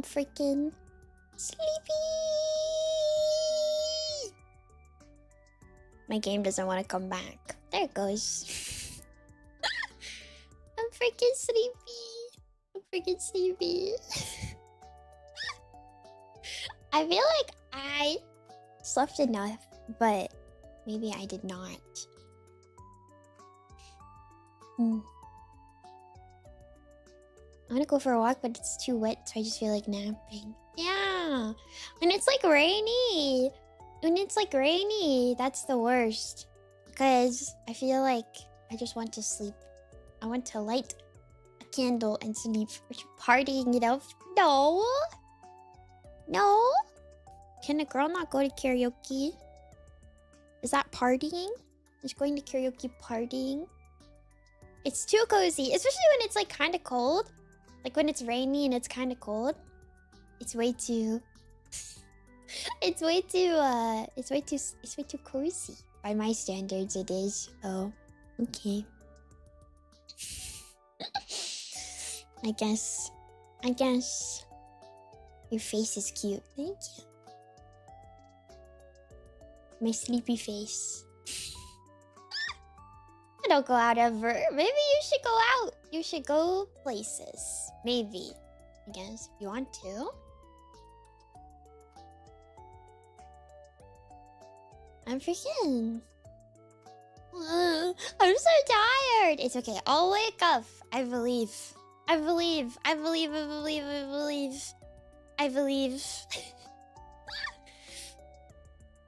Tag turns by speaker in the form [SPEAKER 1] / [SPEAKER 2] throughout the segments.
[SPEAKER 1] freaking sleepy. My game doesn't want to come back. There it goes. I'm freaking sleepy. I'm freaking sleepy. I feel like I slept enough, but maybe I did not. I want to go for a walk, but it's too wet, so I just feel like napping. Yeah, when it's like rainy. When it's like rainy, that's the worst. Because I feel like I just want to sleep. I want to light a candle and sleep. Are you partying it up? No. No? Can a girl not go to karaoke? Is that partying? Is going to karaoke partying? It's too cozy, especially when it's like kind of cold. Like when it's rainy and it's kind of cold. It's way too... it's way too cozy. By my standards, it is. Oh, okay. I guess. Your face is cute. Thank you. My sleepy face. I don't go out ever. Maybe you should go out. You should go places. Maybe. I guess if you want to. I'm freaking... I'm so tired. It's okay. I'll wake up. I believe. I believe. I believe. I believe. I believe. I believe.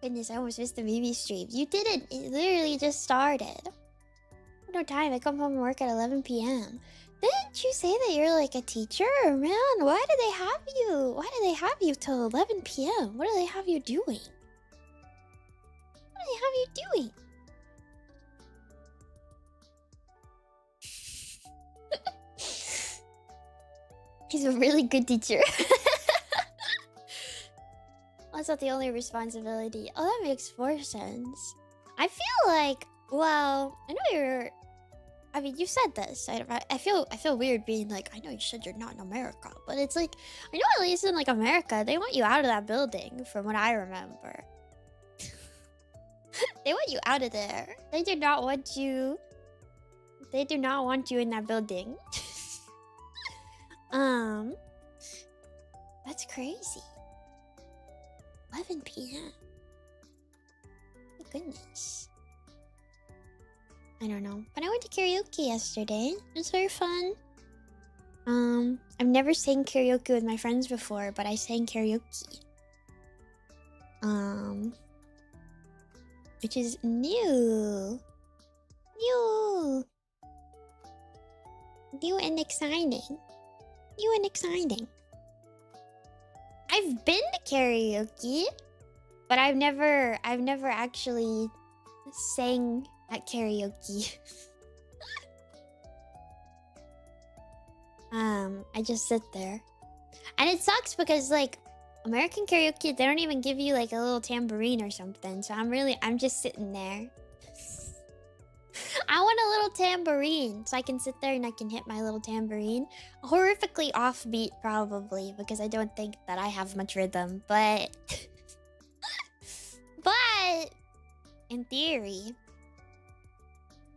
[SPEAKER 1] Goodness, I almost missed the Mimi stream. You didn't. It literally just started. No time. I come home from work at 11 p.m. Didn't you say that you're like a teacher? Man, why do they have you? Why do they have you till 11 p.m.? What do they have you doing? What do they have you doing? He's a really good teacher. That's not the only responsibility. Oh, that makes more sense. I feel like, well, I know you're... I mean, you said this. I feel weird being like, I know you said you're not in America, but it's like, I know at least in like America, they want you out of that building, from what I remember. They want you out of there. They do not want you. They do not want you in that building. That's crazy. 11 p.m. My goodness. I don't know. But I went to karaoke yesterday. It was very fun. I've never sang karaoke with my friends before, but I sang karaoke. Which is new. New and exciting. New and exciting. I've been to karaoke, but I've never actually sang at karaoke. I just sit there. And it sucks because like American karaoke, they don't even give you like a little tambourine or something. So I'm just sitting there. I want a little tambourine so I can sit there and I can hit my little tambourine. Horrifically offbeat probably because I don't think that I have much rhythm, but but in theory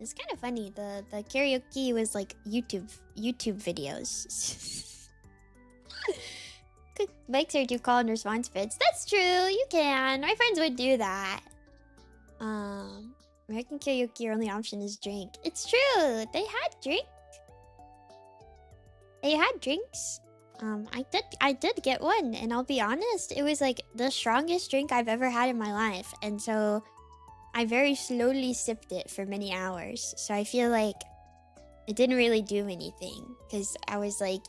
[SPEAKER 1] it's kind of funny. The karaoke was like YouTube videos. Good bikes or do call and response bits. That's true, you can. My friends would do that. American karaoke, your only option is drink. It's true. They had drink. They had drinks. I did get one, and I'll be honest, it was like the strongest drink I've ever had in my life, and so I very slowly sipped it for many hours. So I feel like it didn't really do anything because I was like,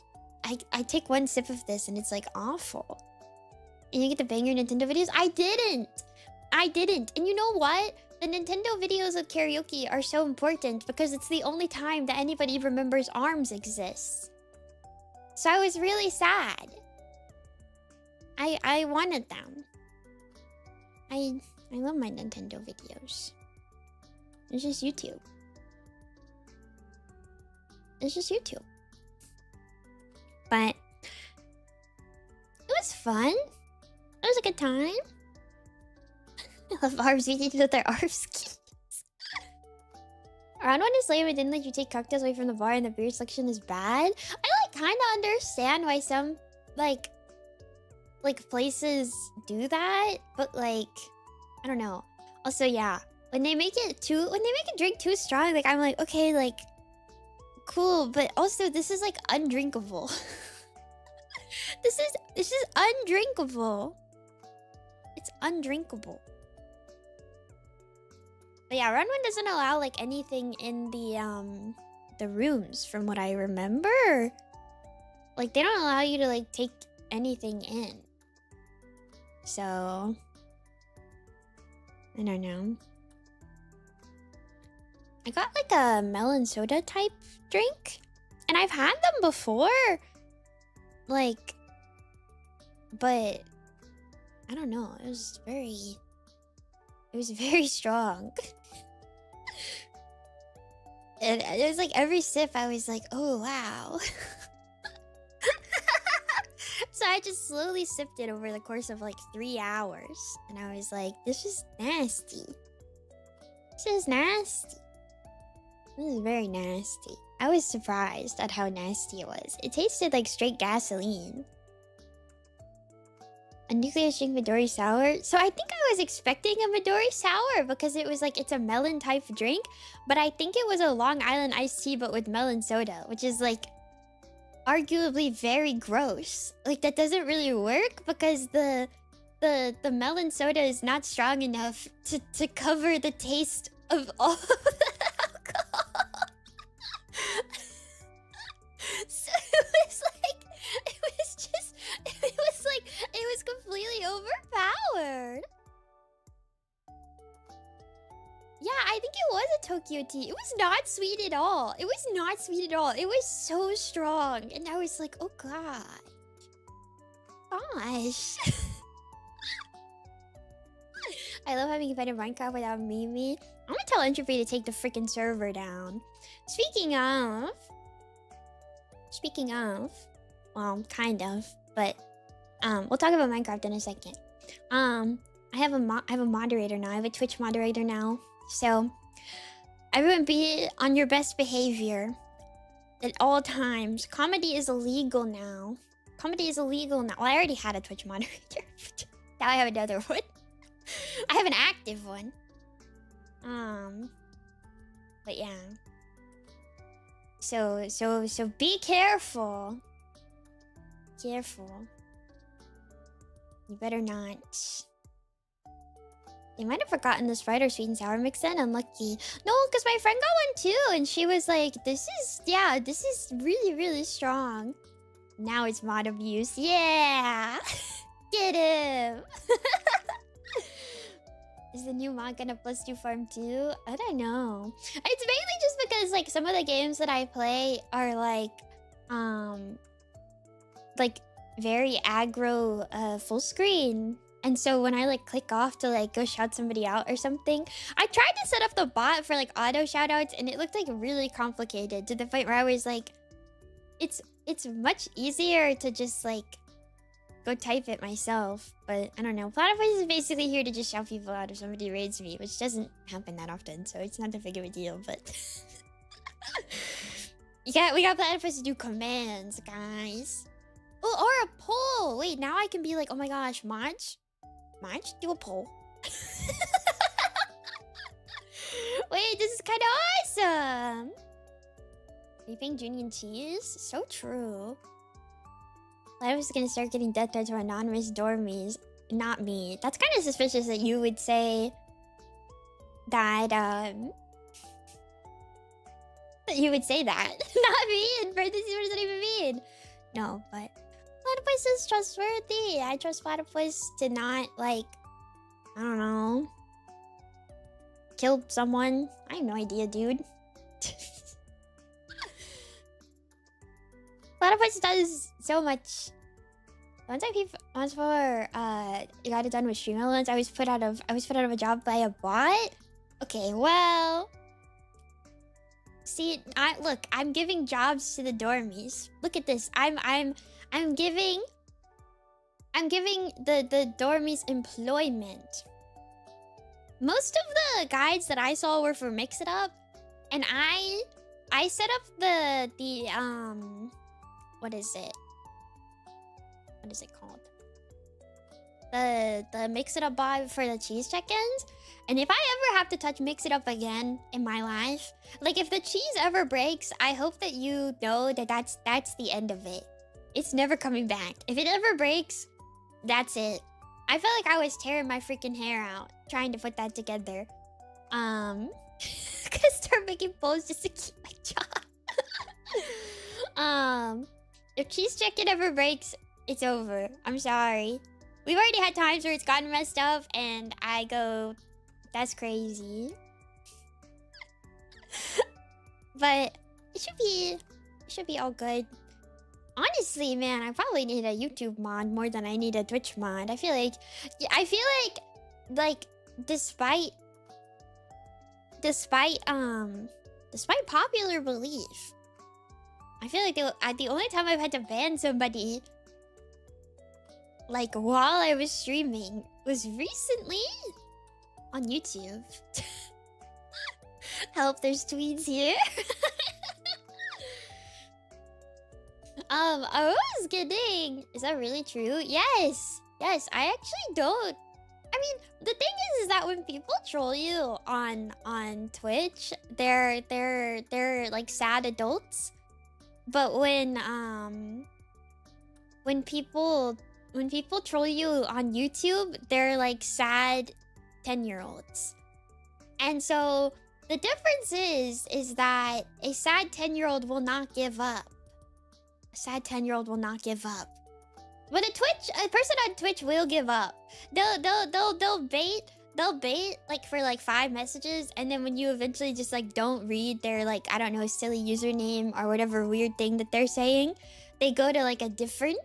[SPEAKER 1] I take one sip of this and it's like awful. And you get to bang your Nintendo videos. I didn't. And you know what? The Nintendo videos of karaoke are so important because it's the only time that anybody remembers ARMS exists. So I was really sad. I wanted them. I love my Nintendo videos. It's just YouTube. It's just YouTube. But was fun. It was a good time. I love arms beating with their arm skis. Around when it's lame, it didn't let you take cocktails away from the bar and the beer selection is bad. I like kind of understand why some like places do that, but like I don't know. Also, yeah, when they make a drink too strong, like I'm like, okay, like cool, but also this is like undrinkable. this is undrinkable. It's undrinkable. But yeah, Run One doesn't allow like anything in the rooms from what I remember. Like they don't allow you to like take anything in. So I don't know. I got like a melon soda type drink, and I've had them before. Like, but I don't know. It was very strong. And it was like every sip I was like, oh wow. So I just slowly sipped it over the course of like 3 hours. And I was like, this is nasty. This is nasty. This is very nasty. I was surprised at how nasty it was. It tasted like straight gasoline. A nuclear drink Midori sour. So I think I was expecting a Midori sour because it was like, it's a melon type drink. But I think it was a Long Island iced tea but with melon soda, which is like arguably very gross. Like that doesn't really work because the melon soda is not strong enough to cover the taste of all of the alcohol. So it was completely overpowered. Yeah, I think it was a Tokyo tea. It was not sweet at all. It was not sweet at all. It was so strong. And I was like, oh god. Gosh. I love having fun in Minecraft without Mimi. I'm gonna tell Entropy to take the freaking server down. Speaking of, well, kind of, but we'll talk about Minecraft in a second. I have a moderator now. I have a Twitch moderator now. So everyone be on your best behavior at all times. Comedy is illegal now. Comedy is illegal now. Well, I already had a Twitch moderator. Now I have another one. I have an active one. But yeah. So be careful. Careful. You better not. They might have forgotten the Sprite or sweet and sour mix then. Unlucky. No, because my friend got one too, and she was like, this is really, really strong. Now it's mod abuse. Yeah! Get him! Is the new mod gonna +2 farm too? I don't know. It's mainly just because like some of the games that I play are like very aggro full screen. And so when I like click off to like go shout somebody out or something, I tried to set up the bot for like auto shoutouts and it looked like really complicated to the point where I was like, it's much easier to just like go type it myself. But I don't know. Platypus is basically here to just shout people out if somebody raids me, which doesn't happen that often, so it's not that big of a deal, but we got Platypus to do commands, guys. Oh, or a poll. Wait, now I can be like, oh my gosh, Maj, do a poll. Wait, this is kind of awesome. Sleeping Junie and cheese? So true. I was gonna start getting death threats from anonymous dormies. Not me. That's kind of suspicious that you would say that, that you would say that. Not me. In parentheses, what does that even mean? No, but Platypus is trustworthy. I trust Platypus to not, like, I don't know, kill someone. I have no idea, dude. Platypus does so much. Once before I got it done with stream elements, I was put out of a job by a bot. Okay, well, see, I'm giving jobs to the dormies. Look at this. I'm giving I'm giving the dormies employment. Most of the guides that I saw were for Mix It Up, and I set up the what is it? What is it called? The Mix It Up bot for the cheese check-ins. And if I ever have to touch Mix It Up again in my life, like if the cheese ever breaks, I hope that you know that that's the end of it. It's never coming back. If it ever breaks, that's it. I felt like I was tearing my freaking hair out trying to put that together. Gonna start making polls just to keep my job. If cheese check-in ever breaks, it's over. I'm sorry. We've already had times where it's gotten messed up and I go, that's crazy. But it should be all good. Honestly, man, I probably need a YouTube mod more than I need a Twitch mod. I feel like despite popular belief, I feel like the only time I've had to ban somebody like while I was streaming was recently on YouTube. Help, there's tweets here. I was kidding. Is that really true? Yes. Yes, I actually don't. I mean, the thing is that when people troll you on Twitch, they're like sad adults. But when people troll you on YouTube, they're like sad 10-year-olds. And so the difference is that a sad 10-year-old will not give up. A sad 10-year-old will not give up. But a person on Twitch will give up. They'll bait like for like 5 messages, and then when you eventually just like don't read their like, I don't know, silly username or whatever weird thing that they're saying, they go to like a different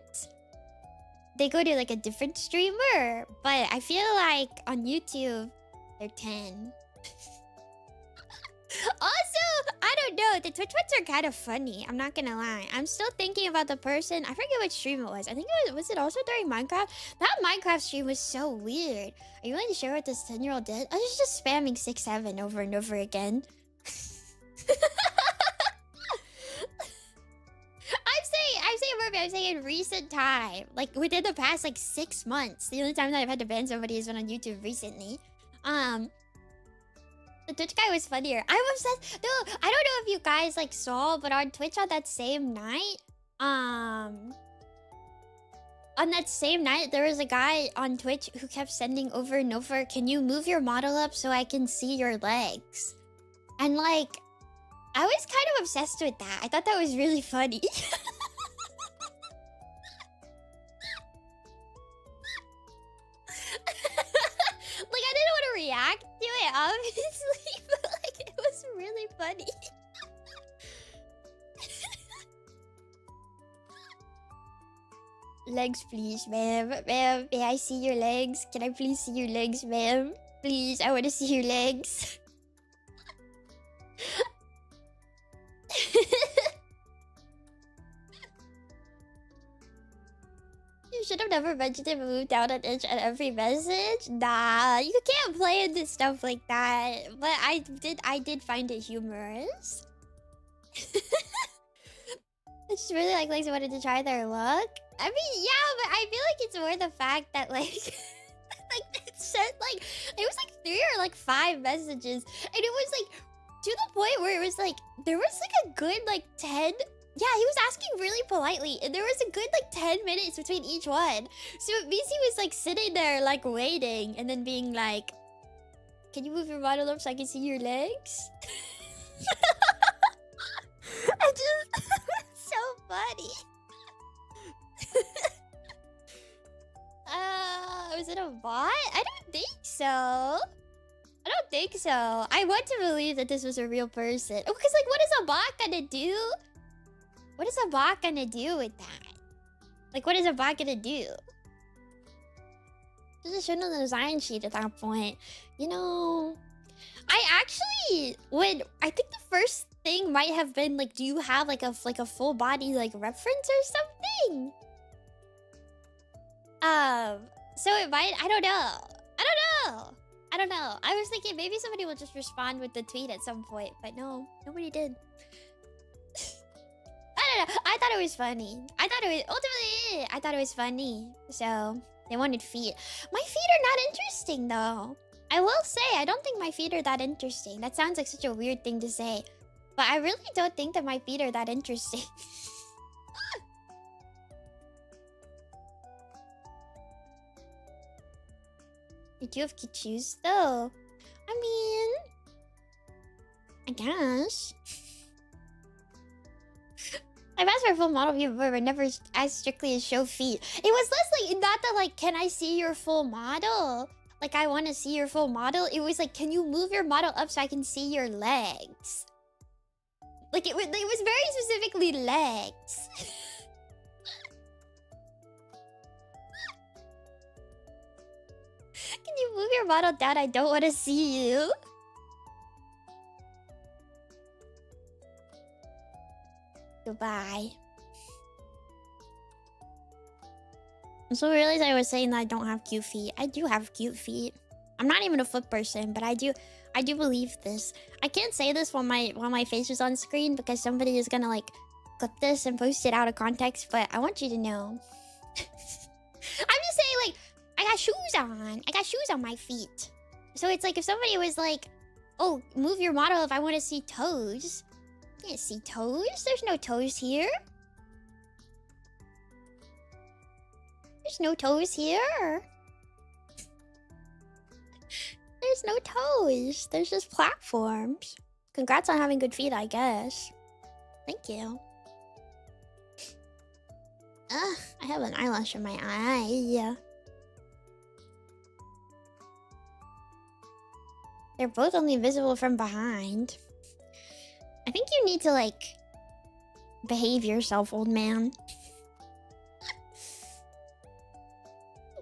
[SPEAKER 1] streamer. But I feel like on YouTube they're 10. Also, I don't know, the Twitch ones are kind of funny. I'm not gonna lie. I'm still thinking about the person. I forget which stream it was. I think was it also during Minecraft? That Minecraft stream was so weird. Are you willing to share what this 10-year-old did? I was just spamming 6-7 over and over again. I'm saying in recent time. Like within the past like 6 months. The only time that I've had to ban somebody has been on YouTube recently. The Twitch guy was funnier. I'm obsessed. No, I don't know if you guys like saw, but on Twitch on that same night, there was a guy on Twitch who kept sending over and over, "Can you move your model up so I can see your legs?" And like, I was kind of obsessed with that. I thought that was really funny. Like, I didn't want to react to it, obviously, but like, it was really funny. Legs, please, ma'am. Ma'am, may I see your legs? Can I please see your legs, ma'am? Please, I want to see your legs. You should have never mentioned it, but moved down an inch at every message. Nah, you can't play into stuff like that. But I did find it humorous. I just really like legs. I wanted to try their look. I mean, yeah, but I feel like it's more the fact that like, like it said like it was like 3 or like 5 messages, and it was like to the point where it was like there was like a good like 10. Yeah, he was asking really politely, and there was a good like 10 minutes between each one. So it means he was like sitting there like waiting, and then being like, "Can you move your model up so I can see your legs?" I just so funny. Was it a bot? I don't think so. I don't think so. I want to believe that this was a real person. Oh, because like, what is a bot gonna do? What is a bot gonna do with that? Like, what is a bot gonna do? Just show on the design sheet at that point. You know, I actually would. I think the first thing might have been like, do you have like a full body like reference or something? So it might. I don't know. I don't know. I don't know. I was thinking maybe somebody will just respond with the tweet at some point, but no, nobody did. I don't know. I thought it was funny. I thought it was ultimately. I thought it was funny. So they wanted feet. My feet are not interesting though. I will say I don't think my feet are that interesting. That sounds like such a weird thing to say, but I really don't think that my feet are that interesting. Did you have cute shoes though? I mean, I guess. I've asked for a full model view before, but never as strictly as show feet. It was less like, not that like, can I see your full model? Like, I want to see your full model. It was like, can you move your model up so I can see your legs? Like, it was very specifically legs. Can you move your model down? I don't want to see you. Goodbye. I so realized I was saying that I don't have cute feet. I do have cute feet. I'm not even a foot person, but I do believe this. I can't say this while my face is on screen because somebody is gonna like clip this and post it out of context, but I want you to know. I'm just saying, like, I got shoes on. I got shoes on my feet. So it's like if somebody was like, oh, move your model if I want to see toes. I can't see toes. There's no toes here. There's no toes here. There's no toes. There's just platforms. Congrats on having good feet, I guess. Thank you. Ugh, I have an eyelash in my eye. Yeah. They're both only visible from behind. I think you need to, like, behave yourself, old man.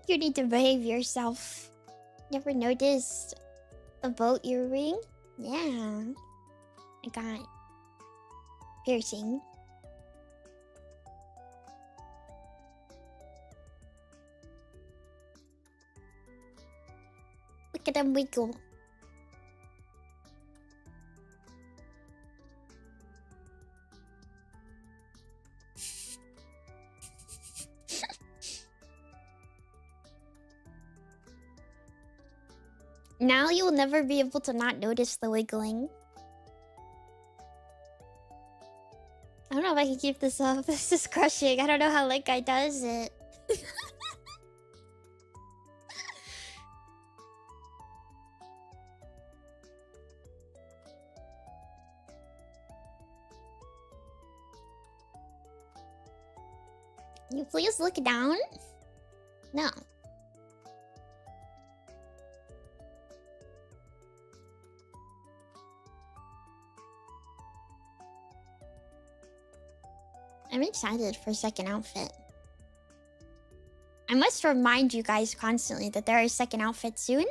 [SPEAKER 1] You need to behave yourself. Never noticed the boat earring? Yeah. I got piercing. Look at them wiggle. Now you will never be able to not notice the wiggling. I don't know if I can keep this up. This is crushing. I don't know how Link Guy does it. Can you please look down? No. I'm excited for second outfit. I must remind you guys constantly that there is second outfit soon.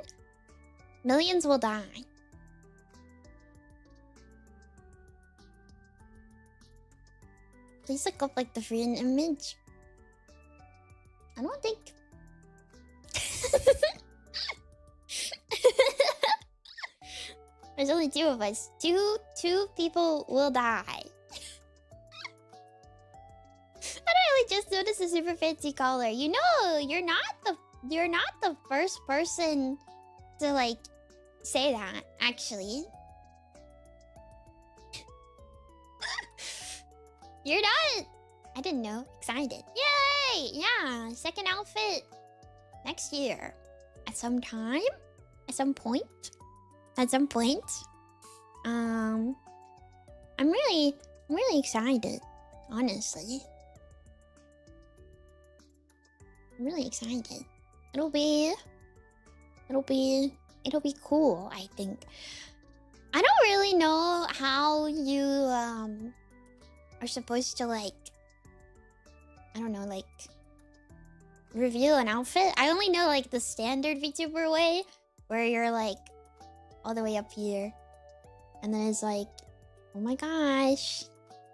[SPEAKER 1] Millions will die. Please look up like the free image. I don't think. There's only two of us. Two people will die. I just noticed a super fancy collar. You know, you're not the first person to like say that, actually. You're not. I didn't know. Excited. Yay! Yeah, second outfit next year. At some time? At some point? At some point? I'm really excited, honestly. I'm really excited. It'll be cool, I think. I don't really know how you are supposed to, like, I don't know, like, reveal an outfit. I only know, like, the standard VTuber way, where you're like all the way up here, and then it's like, oh my gosh,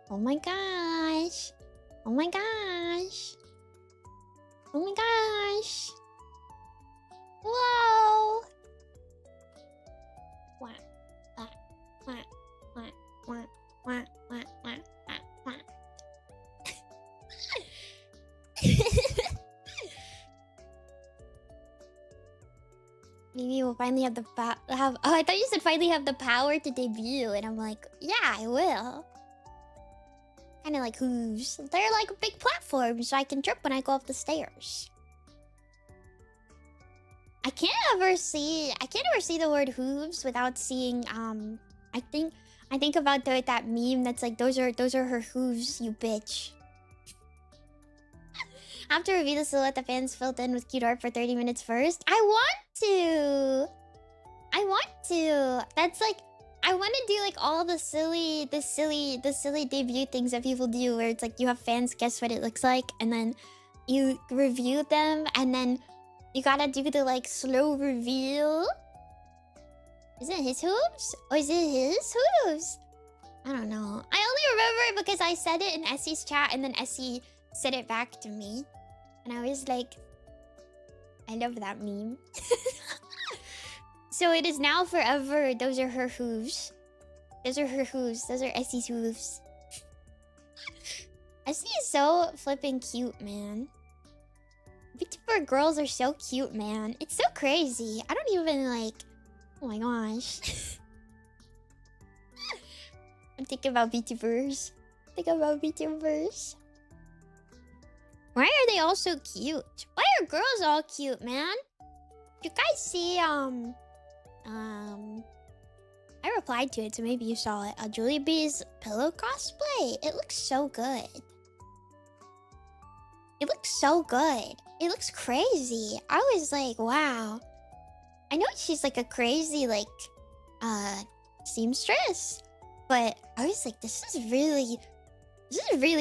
[SPEAKER 1] oh my gosh, oh my gosh. Oh my gosh. Whoa. Wah, wah, wah, wah, wah, wah, wah, wah, wah, wah. Maybe we'll finally have the oh, I thought you said finally have the power to debut, and I'm like, yeah, I will. Kind of like hooves. They're like a big platform, so I can trip when I go up the stairs. I can't ever see the word hooves without seeing I think about that meme that's like those are her hooves, you bitch. After review the silhouette, the fans filled in with cute art for 30 minutes first. I want to. That's like, I want to do like all the silly debut things that people do, where it's like you have fans guess what it looks like, and then you review them, and then you gotta do the like slow reveal. Is it his hooves? Or is it his hooves? I don't know. I only remember it because I said it in Essie's chat, and then Essie said it back to me. And I was like, I love that meme. So it is now forever. Those are her hooves. Those are her hooves. Those are Essie's hooves. Essie is so flipping cute, man. Vtuber girls are so cute, man. It's so crazy. I don't even like... Oh my gosh. I'm thinking about VTubers. Why are they all so cute? Why are girls all cute, man? You guys see, I replied to it, so maybe you saw it. Julie B's pillow cosplay. It looks so good. It looks so good. It looks crazy. I was like, wow. I know she's like a crazy, like, seamstress. But I was like, this is really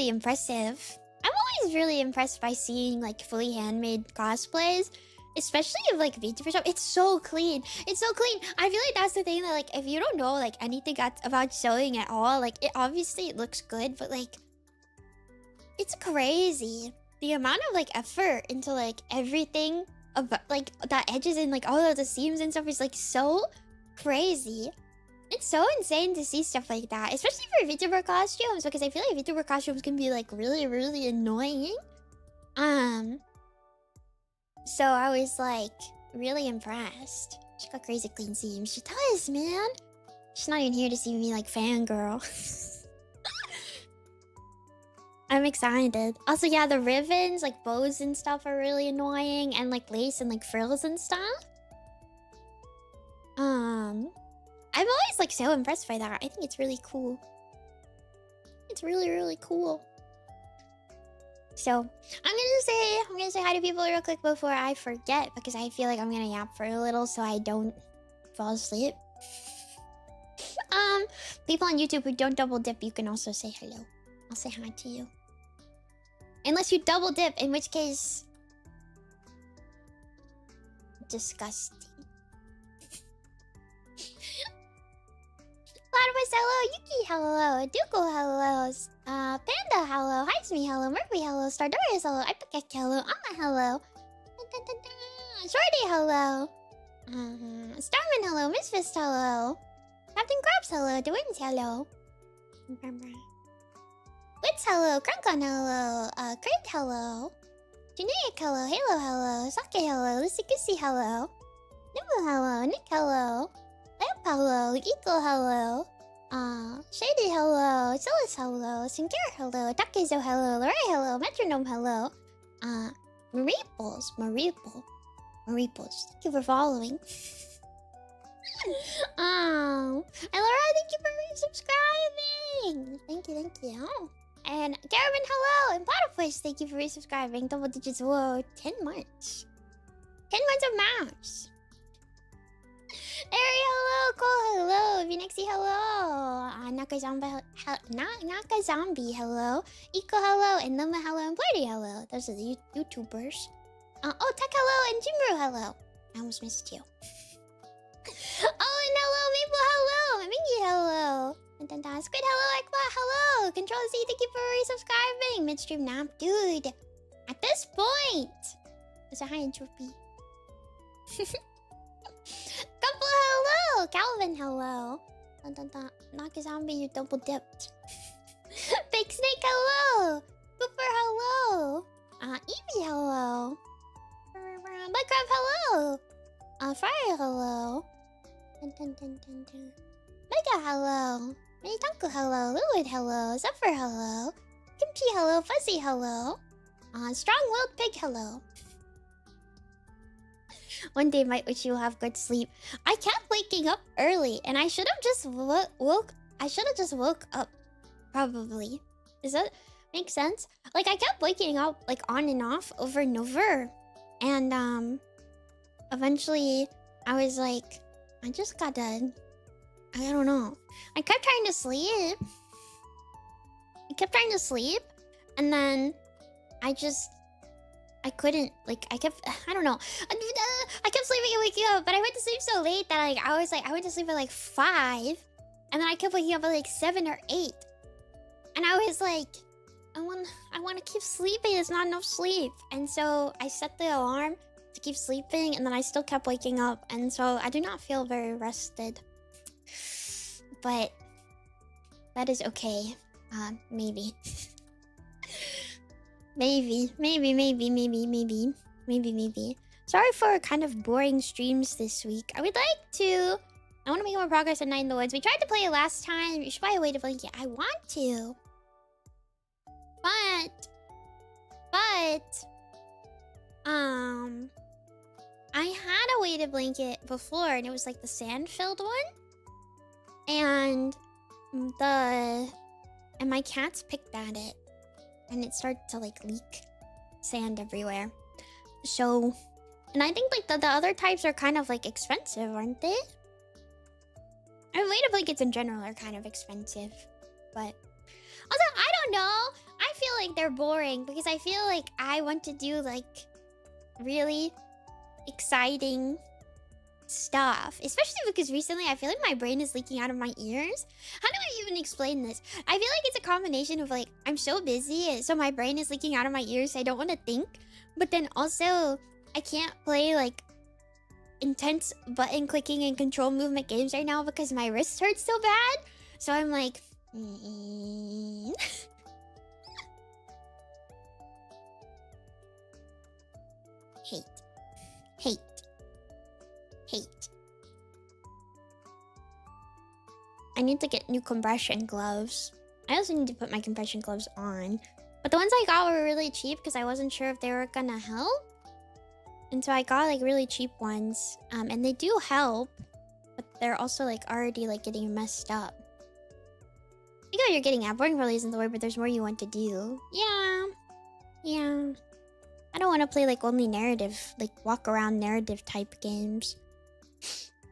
[SPEAKER 1] impressive. I'm always really impressed by seeing like fully handmade cosplays, especially of like VTuber stuff. It's so clean. It's so clean. I feel like that's the thing that like if you don't know like anything about sewing at all, like it obviously it looks good, but like it's crazy. The amount of like effort into like everything about like the edges and like all of the seams and stuff is like so crazy. It's so insane to see stuff like that, especially for VTuber costumes, because I feel like VTuber costumes can be like really, really annoying. So I was like really impressed. She got crazy clean seams. She does, man. She's not even here to see me like fangirl. I'm excited. Also, yeah, the ribbons, like bows and stuff are really annoying, and like lace and like frills and stuff. I'm always like so impressed by that. I think it's really cool. It's really, really cool. So I'm gonna say hi to people real quick before I forget, because I feel like I'm gonna yap for a little so I don't fall asleep. People on YouTube who don't double dip, you can also say hello. I'll say hi to you. Unless you double dip, in which case... disgusting. Platypus, hello. Yuki, hello. Duko, hello. Panda, hello. Heisme, hello. Murphy, hello. Stardorius, hello. Ipakek, hello. Amma, hello. Shorty, hello. Starman, hello. Misfist, hello. Captain Krabs, hello. The Winds, hello. Wits, hello. Crunkon, hello. Crate, hello. Junaic, hello. Halo, hello. Sake, hello. Lucy Goosey, hello. Nimble, hello. Nick, hello. Lamp, hello. Eagle, hello. Shady, hello. Silas, hello. Sinclair, hello. Takezo, hello. Lorraine, hello. Metronome, hello. Mareeples. Thank you for following. And Laura, thank you for resubscribing. Thank you. And Garaman, hello. And Platypus, thank you for resubscribing. Double digits, whoa. 10 months. 10 months of mouse. Ari, hello. Cole, hello. Vinexy, hello. Naka Zombie, hello. Iko, hello. And Luma, hello. And Bloody, hello. Those are the YouTubers. Oh, Tech, hello. And Jimbro, hello. I almost missed you. Oh, and hello, Maple, hello. Mingy, hello. And Squid, hello. Ekbot, hello. Control Z, thank you for resubscribing. Midstream nap, dude. At this point, It's a high entropy. Couple, hello! Calvin, hello. Dun, dun, dun. Knock a zombie, you double dipped. Big Snake, hello! Cooper, hello! Evie, hello! Minecraft, hello! Fire, hello! Dun, dun, dun, dun, dun. Mega, hello! Minitaku, hello! Lewid, hello! Zephyr, hello! Kimchi, hello! Fuzzy, hello! Strong-willed pig, hello! One day might wish you will have good sleep. I kept waking up early, and I should have just I should have just woke up. Probably. Does that make sense? Like, I kept waking up, like, on and off, over and over. And, eventually, I was like, I just gotta... I don't know. I kept trying to sleep. And then I couldn't, like, I don't know. I kept sleeping and waking up, but I went to sleep so late that, like, I went to sleep at, like, 5. And then I kept waking up at, like, 7 or 8. And I was like, I want to keep sleeping. It's not enough sleep. And so I set the alarm to keep sleeping, and then I still kept waking up. And so I do not feel very rested. But that is okay. Maybe. Maybe. Sorry for kind of boring streams this week. I want to make more progress on Night in the Woods. We tried to play it last time. You should buy a way to blanket. I want to. But I had a weighted blanket before, and it was like the sand-filled one. And my cats picked at it, and it started to like leak sand everywhere. So, and I think like the other types are kind of like expensive, aren't they? I mean, weighted blankets in general are kind of expensive, but also I don't know. I feel like they're boring because I feel like I want to do like really exciting stuff, especially because recently I feel like my brain is leaking out of my ears. How do I even explain this? I feel like it's a combination of like I'm so busy, so my brain is leaking out of my ears, so I don't want to think, but then also I can't play like intense button clicking and control movement games right now because my wrist hurts so bad. So I'm like hate. I need to get new compression gloves. I also need to put my compression gloves on. But the ones I got were really cheap because I wasn't sure if they were gonna help. And so I got like really cheap ones. And they do help, but they're also like already like getting messed up. You know you're getting at. Boring really isn't the word, but there's more you want to do. Yeah. I don't want to play like only narrative, like walk around narrative type games.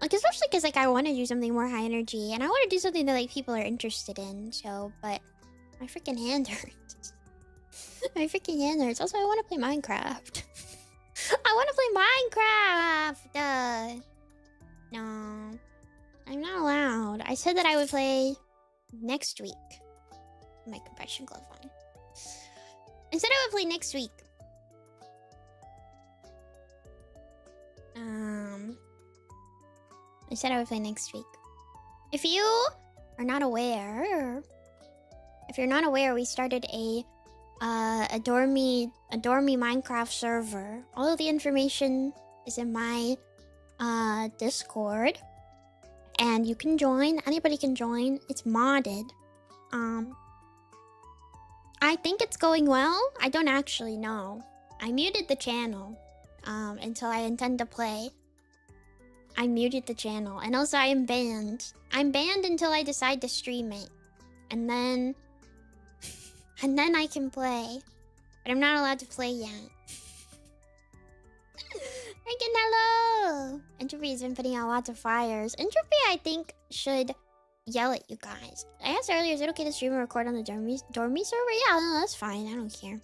[SPEAKER 1] Like, especially because like I want to do something more high energy, and I want to do something that like people are interested in. So, but my freaking hand hurts. My freaking hand hurts. Also, I want to play Minecraft. I want to play Minecraft. No, I'm not allowed. I said that I would play next week. My compression glove on. I said I would play next week. I said I would play next week. If you are not aware, we started a dormy Minecraft server. All of the information is in my Discord, and you can join. Anybody can join. It's modded. I think it's going well. I don't actually know. I muted the channel until I intend to play. I muted the channel, and also I am banned. I'm banned until I decide to stream it, and then I can play. But I'm not allowed to play yet. Freaking hello! Entropy has been putting out lots of fires. Entropy, I think, should yell at you guys. I asked earlier, is it okay to stream and record on the dormy server? Yeah, no, that's fine. I don't care.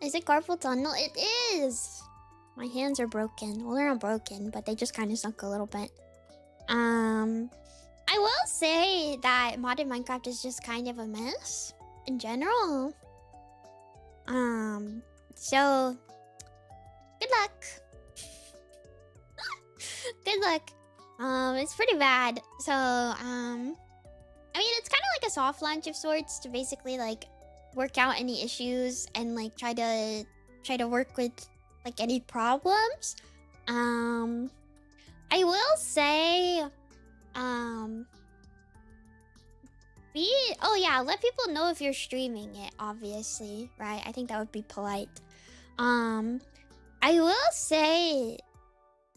[SPEAKER 1] Is it carpal tunnel? It is! My hands are broken. Well, they're not broken, but they just kind of suck a little bit. I will say that modded Minecraft is just kind of a mess. In general. So good luck. Good luck. It's pretty bad. So, I mean, it's kind of like a soft launch of sorts to basically like work out any issues and like try to work with like any problems. I will say, let people know if you're streaming it, obviously, right? I think that would be polite. I will say,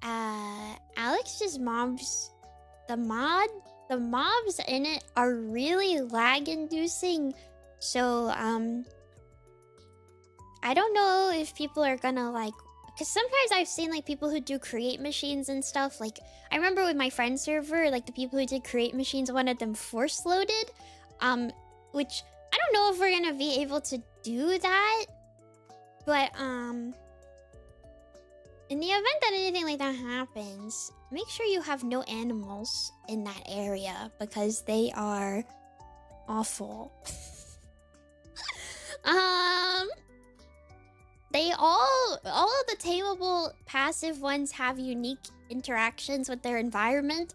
[SPEAKER 1] Alex's mobs, the mobs in it are really lag-inducing. So, I don't know if people are gonna like, because sometimes I've seen like people who do create machines and stuff. Like, I remember with my friend's server, like the people who did create machines, one of them force loaded, which I don't know if we're gonna be able to do that. But in the event that anything like that happens, make sure you have no animals in that area because they are awful. They all of the tameable passive ones have unique interactions with their environment.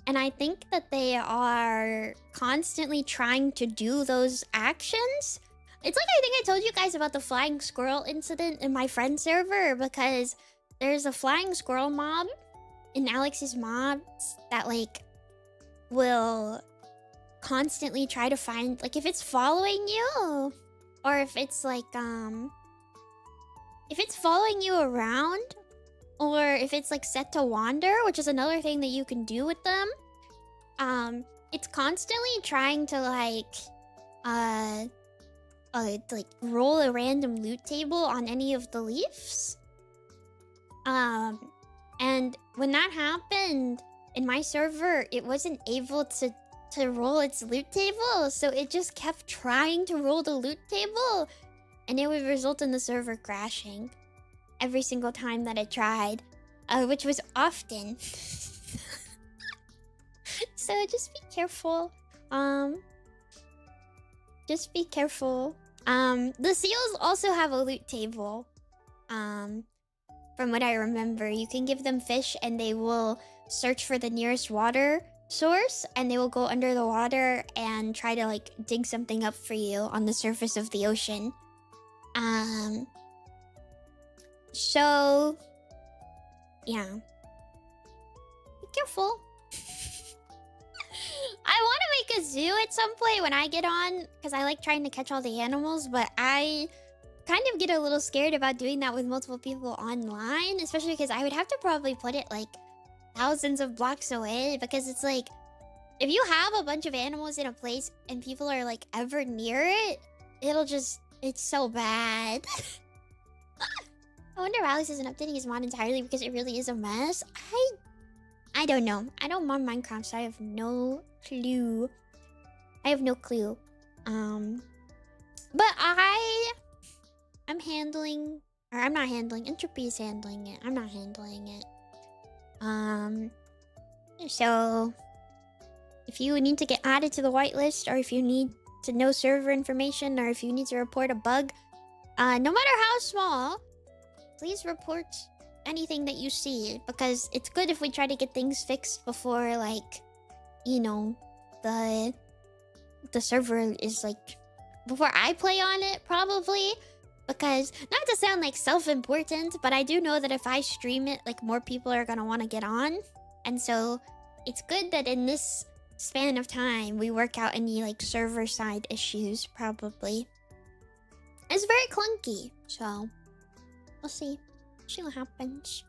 [SPEAKER 1] And I think that they are constantly trying to do those actions. It's like I think I told you guys about the flying squirrel incident in my friend's server because there's a flying squirrel mob in Alex's mobs that like will constantly try to find, like, if it's following you or if it's like if it's following you around or if it's like set to wander, which is another thing that you can do with them, it's constantly trying to like roll a random loot table on any of the leaves. And when that happened in my server, it wasn't able to roll its loot table, so it just kept trying to roll the loot table, and it would result in the server crashing every single time that it tried, which was often. So just be careful. Just be careful. The seals also have a loot table. From what I remember, you can give them fish and they will search for the nearest water source and they will go under the water and try to like dig something up for you on the surface of the ocean. So yeah, be careful. I want to make a zoo at some point when I get on because I like trying to catch all the animals, but I kind of get a little scared about doing that with multiple people online, especially because I would have to probably put it like thousands of blocks away, because it's like if you have a bunch of animals in a place and people are like ever near it, it's so bad. I wonder if Alex isn't updating his mod entirely because it really is a mess. I don't know. I don't mod Minecraft, so I have no clue. But I'm handling, or I'm not handling, Entropy is handling it. I'm not handling it. So if you need to get added to the whitelist, or if you need to know server information, or if you need to report a bug, no matter how small, please report anything that you see, because it's good if we try to get things fixed before, like, you know, the server is like, before I play on it, probably. Because, not to sound like self-important, but I do know that if I stream it, like, more people are gonna want to get on. And so, it's good that in this span of time, we work out any, like, server-side issues, probably. It's very clunky, so we'll see. See what happens.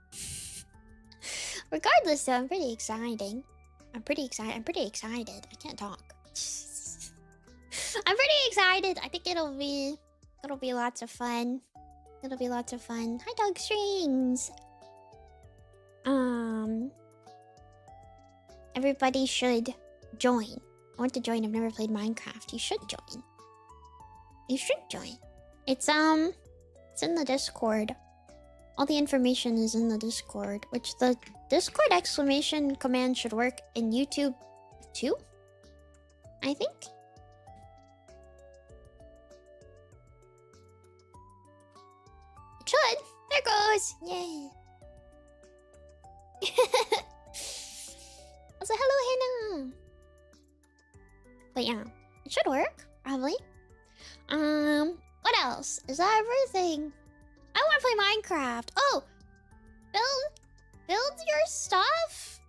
[SPEAKER 1] Regardless, though, I'm pretty excited. I can't talk. I'm pretty excited. I think it'll be lots of fun. Hi, Dog Strings. Everybody should join. I want to join. I've never played Minecraft. You should join. It's in the Discord. All the information is in the Discord, which the Discord exclamation command should work in YouTube too, I think. There goes! Yay! Also, hello, Hannah! But yeah, it should work, probably. What else? Is that everything? I want to play Minecraft. Oh! Build your stuff?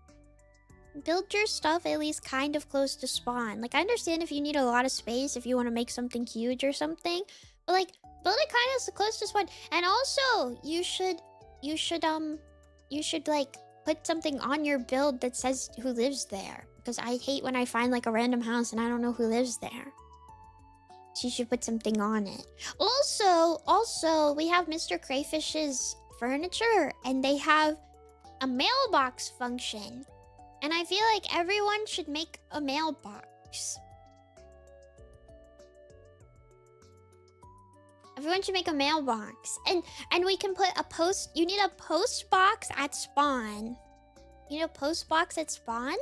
[SPEAKER 1] Build your stuff at least kind of close to spawn. Like, I understand if you need a lot of space, if you want to make something huge or something. But, like, build it kind of close to spawn. And also, you should, like, put something on your build that says who lives there. Because I hate when I find, like, a random house and I don't know who lives there. So you should put something on it. Also, we have Mr. Crayfish's furniture. And they have a mailbox function. And I feel like everyone should make a mailbox. Everyone should make a mailbox. And we can put a post... You need a post box at spawn. You need a post box at spawn?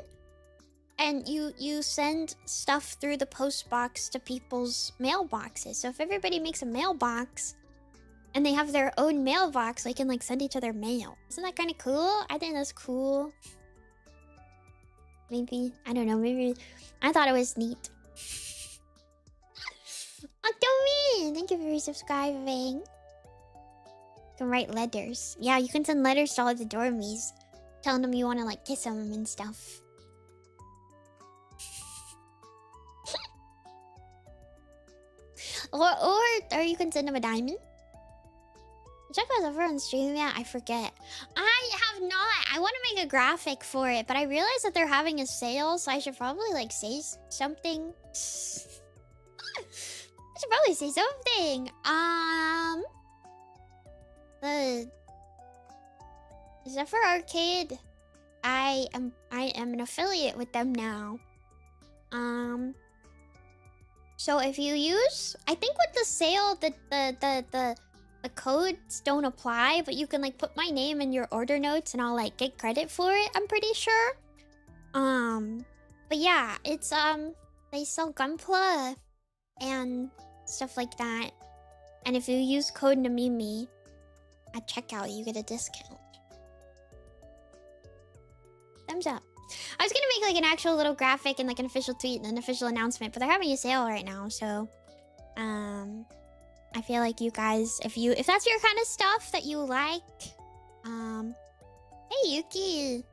[SPEAKER 1] And you send stuff through the post box to people's mailboxes. So if everybody makes a mailbox... And they have their own mailbox, they can, like, send each other mail. Isn't that kind of cool? I think that's cool. Maybe. I don't know. Maybe. I thought it was neat. Octomi! Thank you for resubscribing. You can write letters. Yeah, you can send letters to all the dormies. Telling them you want to, like, kiss them and stuff. or you can send them a diamond. Check out over on stream yet? I forget. I have not. I want to make a graphic for it, but I realized that they're having a sale, so I should probably, like, say something. I should probably say something. The Zephyr Arcade. I am an affiliate with them now. So if you use, I think with the sale, the codes don't apply, but you can, like, put my name in your order notes and I'll, like, get credit for it, I'm pretty sure. But yeah, it's, they sell Gunpla and stuff like that. And if you use code Nemimi at checkout, you get a discount. Thumbs up. I was gonna make, like, an actual little graphic and, like, an official tweet and an official announcement, but they're having a sale right now, so... I feel like you guys, if that's your kind of stuff that you like, hey Yuki,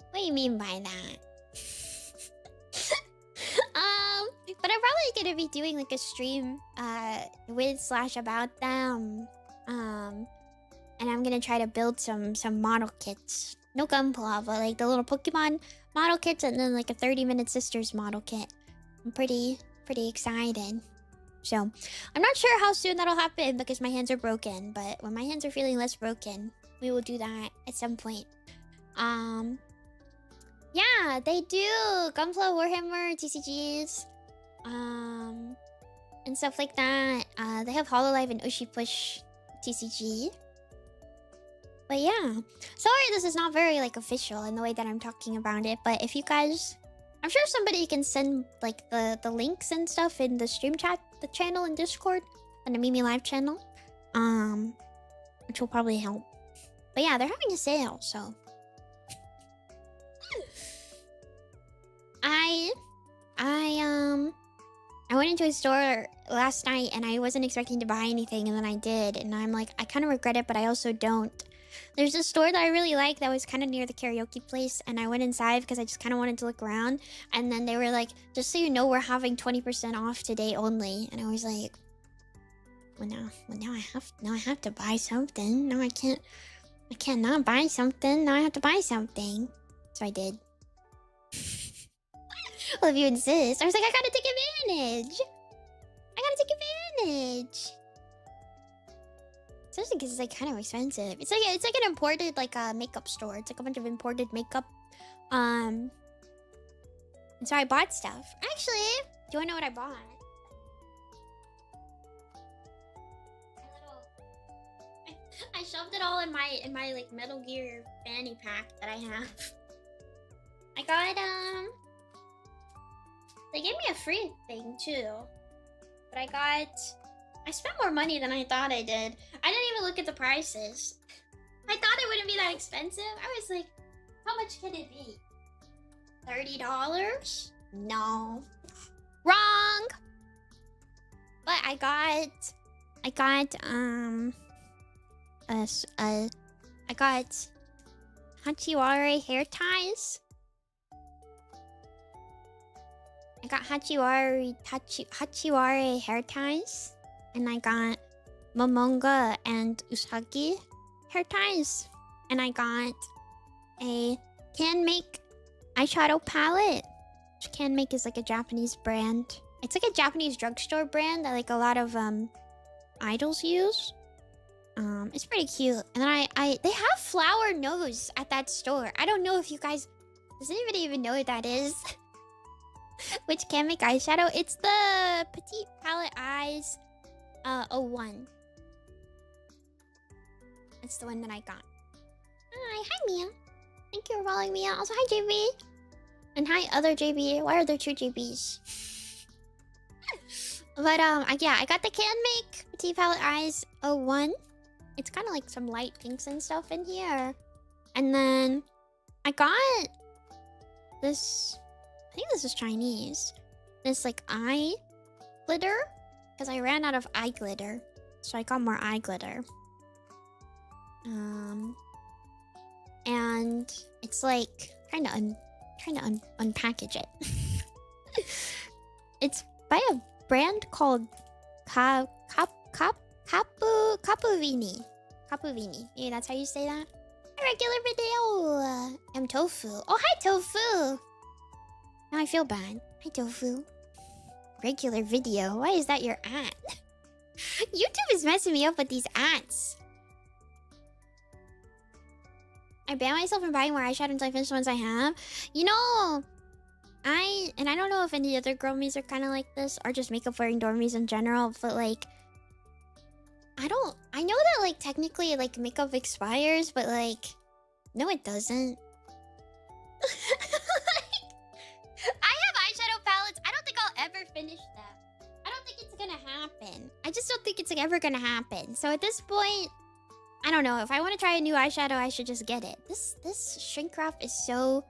[SPEAKER 1] what do you mean by that? But I'm probably gonna be doing, like, a stream, with/about them, and I'm gonna try to build some model kits. No Gunpla, but, like, the little Pokemon model kits, and then, like, a 30-minute Sisters model kit. I'm pretty excited. So, I'm not sure how soon that'll happen because my hands are broken. But when my hands are feeling less broken, we will do that at some point. Yeah, they do Gunpla, Warhammer, TCGs, and stuff like that. They have Hololive and Ushipush TCG. But yeah, sorry this is not very, like, official in the way that I'm talking about it. But if you guys... I'm sure somebody can send, like, the links and stuff in the stream chat, the channel in Discord, on the Nemimi live channel, which will probably help. But yeah, they're having a sale, so I went into a store last night and I wasn't expecting to buy anything, and then I did, and I'm like, I kind of regret it, but I also don't. There's a store that I really like that was kind of near the karaoke place, and I went inside because I just kind of wanted to look around, and then they were like, just so you know, we're having 20% off today only, and I was like, well now I have to buy something. No, I can't not buy something. Now I have to buy something. So I did. Well, if you insist. I was like, I gotta take advantage. Especially because it's, like, kind of expensive. It's like an imported, like, makeup store. It's like a bunch of imported makeup. And so I bought stuff. Actually, do you want to know what I bought? I shoved it all in my like Metal Gear fanny pack that I have. I got they gave me a free thing too. But I got I spent more money than I thought I did. I didn't even look at the prices. I thought it wouldn't be that expensive. I was like, how much can it be? $30? No. Wrong! But I got Hachiwari hair ties. I got Hachiwari hair ties. And I got Momonga and Usagi hair ties. And I got a Can Make eyeshadow palette. Which Can Make is like a Japanese brand. It's like a Japanese drugstore brand that like a lot of idols use. It's pretty cute. And then they have flower nose at that store. I don't know if you guys... Does anybody even know what that is? Which Can Make eyeshadow? It's the Petite Palette Eyes 01. It's the one that I got. Hi Mia. Thank you for following me. Also, hi JB. And hi other JB. Why are there two JBs? But yeah, I got the Can Make Petite Palette Eyes 01. It's kind of like some light pinks and stuff in here. And then I got this, I think this is Chinese. This like eye glitter. Because I ran out of eye glitter. So I got more eye glitter. And it's like trying to unpackage it. It's by a brand called Capuvini. Capuvini. Maybe that's how you say that. A regular video. I'm Tofu. Oh, hi Tofu. Now I feel bad. Hi Tofu. Regular video. Why is that your ad? YouTube is messing me up with these ads. I banned myself from buying more eyeshadow until I finish the ones I have. You know, I don't know if any other girlmies are kind of like this or just makeup wearing dormies in general, but like I know that like technically like makeup expires, but like no it doesn't. I have eyeshadow palettes. I don't think I'll ever finish them. I don't think it's gonna happen. I just don't think it's like, ever gonna happen. So at this point, I don't know. If I want to try a new eyeshadow, I should just get it. This shrink wrap is so...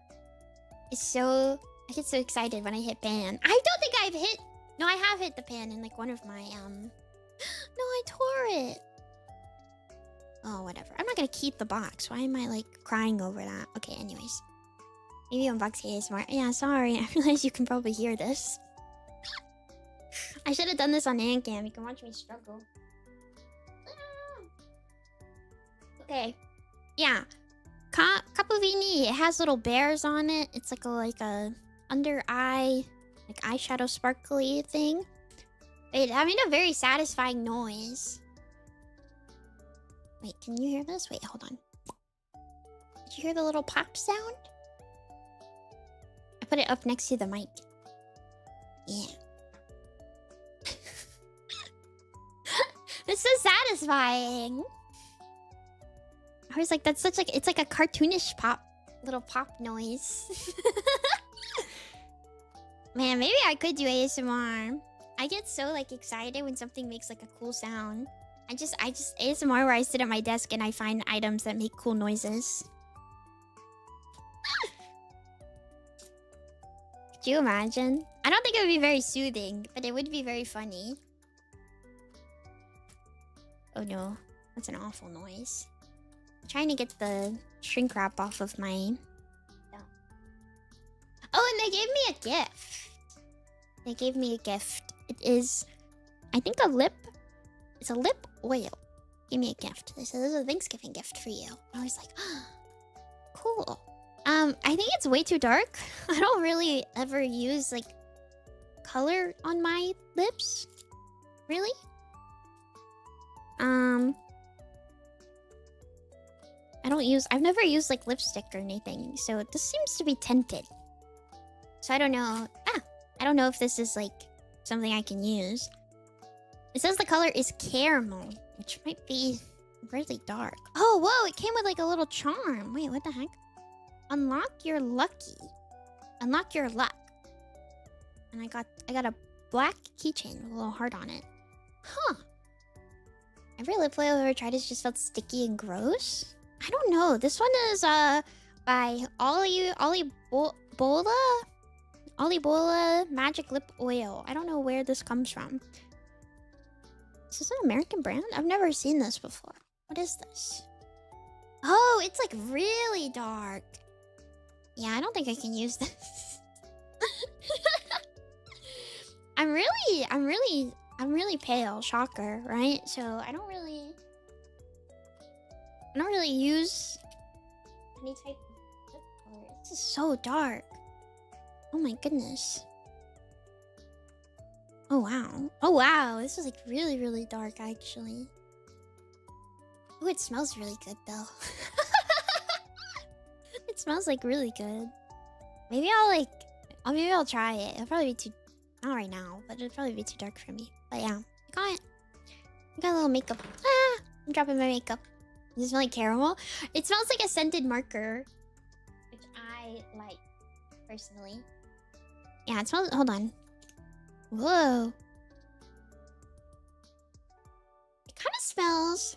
[SPEAKER 1] I get so excited when I hit pan. I don't think I've hit... No, I have hit the pan in like one of my No, I tore it. Oh, whatever. I'm not gonna keep the box. Why am I like crying over that? Okay, anyways. Maybe unboxing ASMR. Yeah, sorry. I realize you can probably hear this. I should have done this on Handcam. You can watch me struggle. Okay. Yeah. Capuvini. It has little bears on it. It's like a under eye, like eyeshadow sparkly thing. Wait, I made a very satisfying noise. Wait, can you hear this? Wait, hold on. Did you hear the little pop sound? I put it up next to the mic. Yeah. It's so satisfying. I was like, that's such like, it's like a cartoonish little pop noise. Man, maybe I could do ASMR. I get so like excited when something makes like a cool sound. I just ASMR where I sit at my desk and I find items that make cool noises. Could you imagine? I don't think it would be very soothing, but it would be very funny. Oh no, that's an awful noise. I'm trying to get the shrink wrap off of my... Oh, and they gave me a gift. They gave me a gift. It is, I think, a lip. It's a lip oil. Give me a gift. They said, this is a Thanksgiving gift for you. I was like, oh, cool. I think it's way too dark. I don't really ever use, like, color on my lips. Really? I've never used, like, lipstick or anything. So this seems to be tinted. So I don't know. I don't know if this is like something I can use. It says the color is caramel, which might be really dark. Oh, whoa, it came with like a little charm. Wait, what the heck? Unlock your lucky. Unlock your luck. And I got a black keychain with a little heart on it. Huh. Every lip oil I've ever tried has just felt sticky and gross. I don't know. This one is by Bola Magic Lip Oil. I don't know where this comes from. Is this an American brand? I've never seen this before. What is this? Oh, it's like really dark. Yeah, I don't think I can use this. I'm really pale, shocker, right? So I don't really use any type of lip color. This is so dark. Oh my goodness. Oh wow. Oh wow, this is like really, really dark actually. Oh, it smells really good though. It smells like really good. Maybe I'll try it. It'll probably be too, not right now, but it'll probably be too dark for me. But yeah, I got it. I got a little makeup. Ah, I'm dropping my makeup. Does it smell like caramel? It smells like a scented marker, which I like personally. Yeah, it smells. Hold on. Whoa. It kind of smells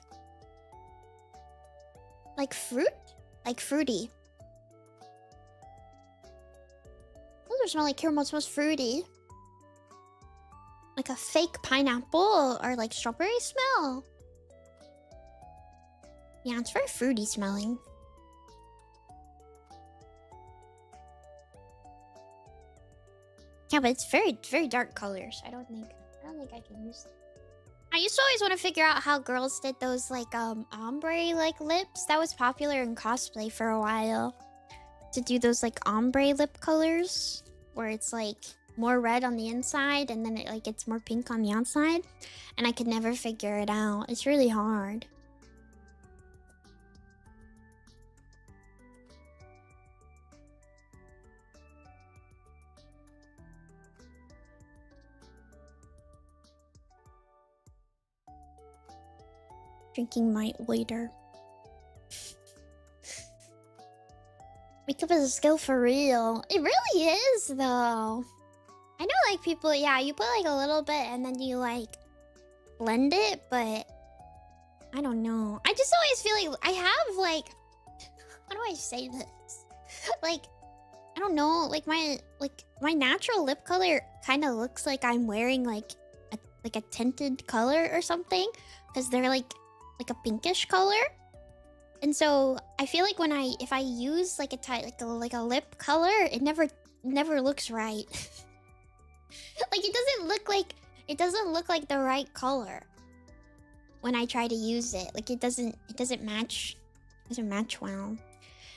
[SPEAKER 1] like fruit, like fruity. It doesn't smell like caramel. It smells fruity, like a fake pineapple or like strawberry smell. Yeah, it's very fruity smelling. Yeah, but it's very, very dark colors. I don't think I can use it. I used to always want to figure out how girls did those like ombre like lips. That was popular in cosplay for a while. To do those like ombre lip colors where it's like more red on the inside and then it like gets more pink on the outside. And I could never figure it out. It's really hard. Drinking might later. Makeup is a skill for real. It really is, though. I know, like, people, yeah, you put, like, a little bit and then you, like, blend it, but I don't know. I just always feel like I have, like, how do I say this? Like, I don't know, like, my natural lip color kind of looks like I'm wearing, like a tinted color or something. Because they're, like a pinkish color. And so I feel like if I use like a lip color, it never looks right. Like it doesn't look like the right color when I try to use it. Like it doesn't match well. And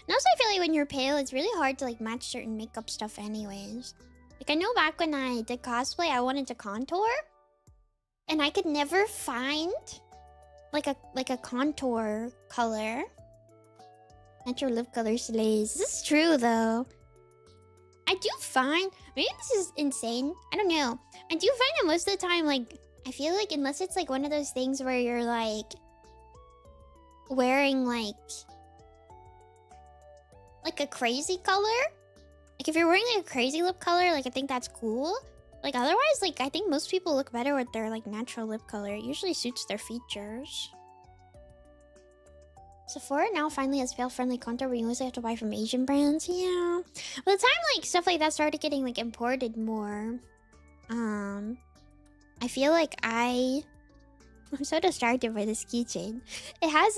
[SPEAKER 1] also I feel like when you're pale, it's really hard to like match certain makeup stuff anyways. Like I know back when I did cosplay, I wanted to contour and I could never find like a contour color. Natural lip color slays. This is true though. I do find, maybe this is insane, I don't know. I do find that most of the time, like, I feel like unless it's like one of those things where you're like wearing like a crazy color. Like if you're wearing like a crazy lip color, like I think that's cool. Like otherwise, like I think most people look better with their like natural lip color. It usually suits their features. Sephora now finally has pale-friendly contour we mostly have to buy from Asian brands. Yeah. By the time like stuff like that started getting like imported more, I feel like I'm so distracted by this keychain. It has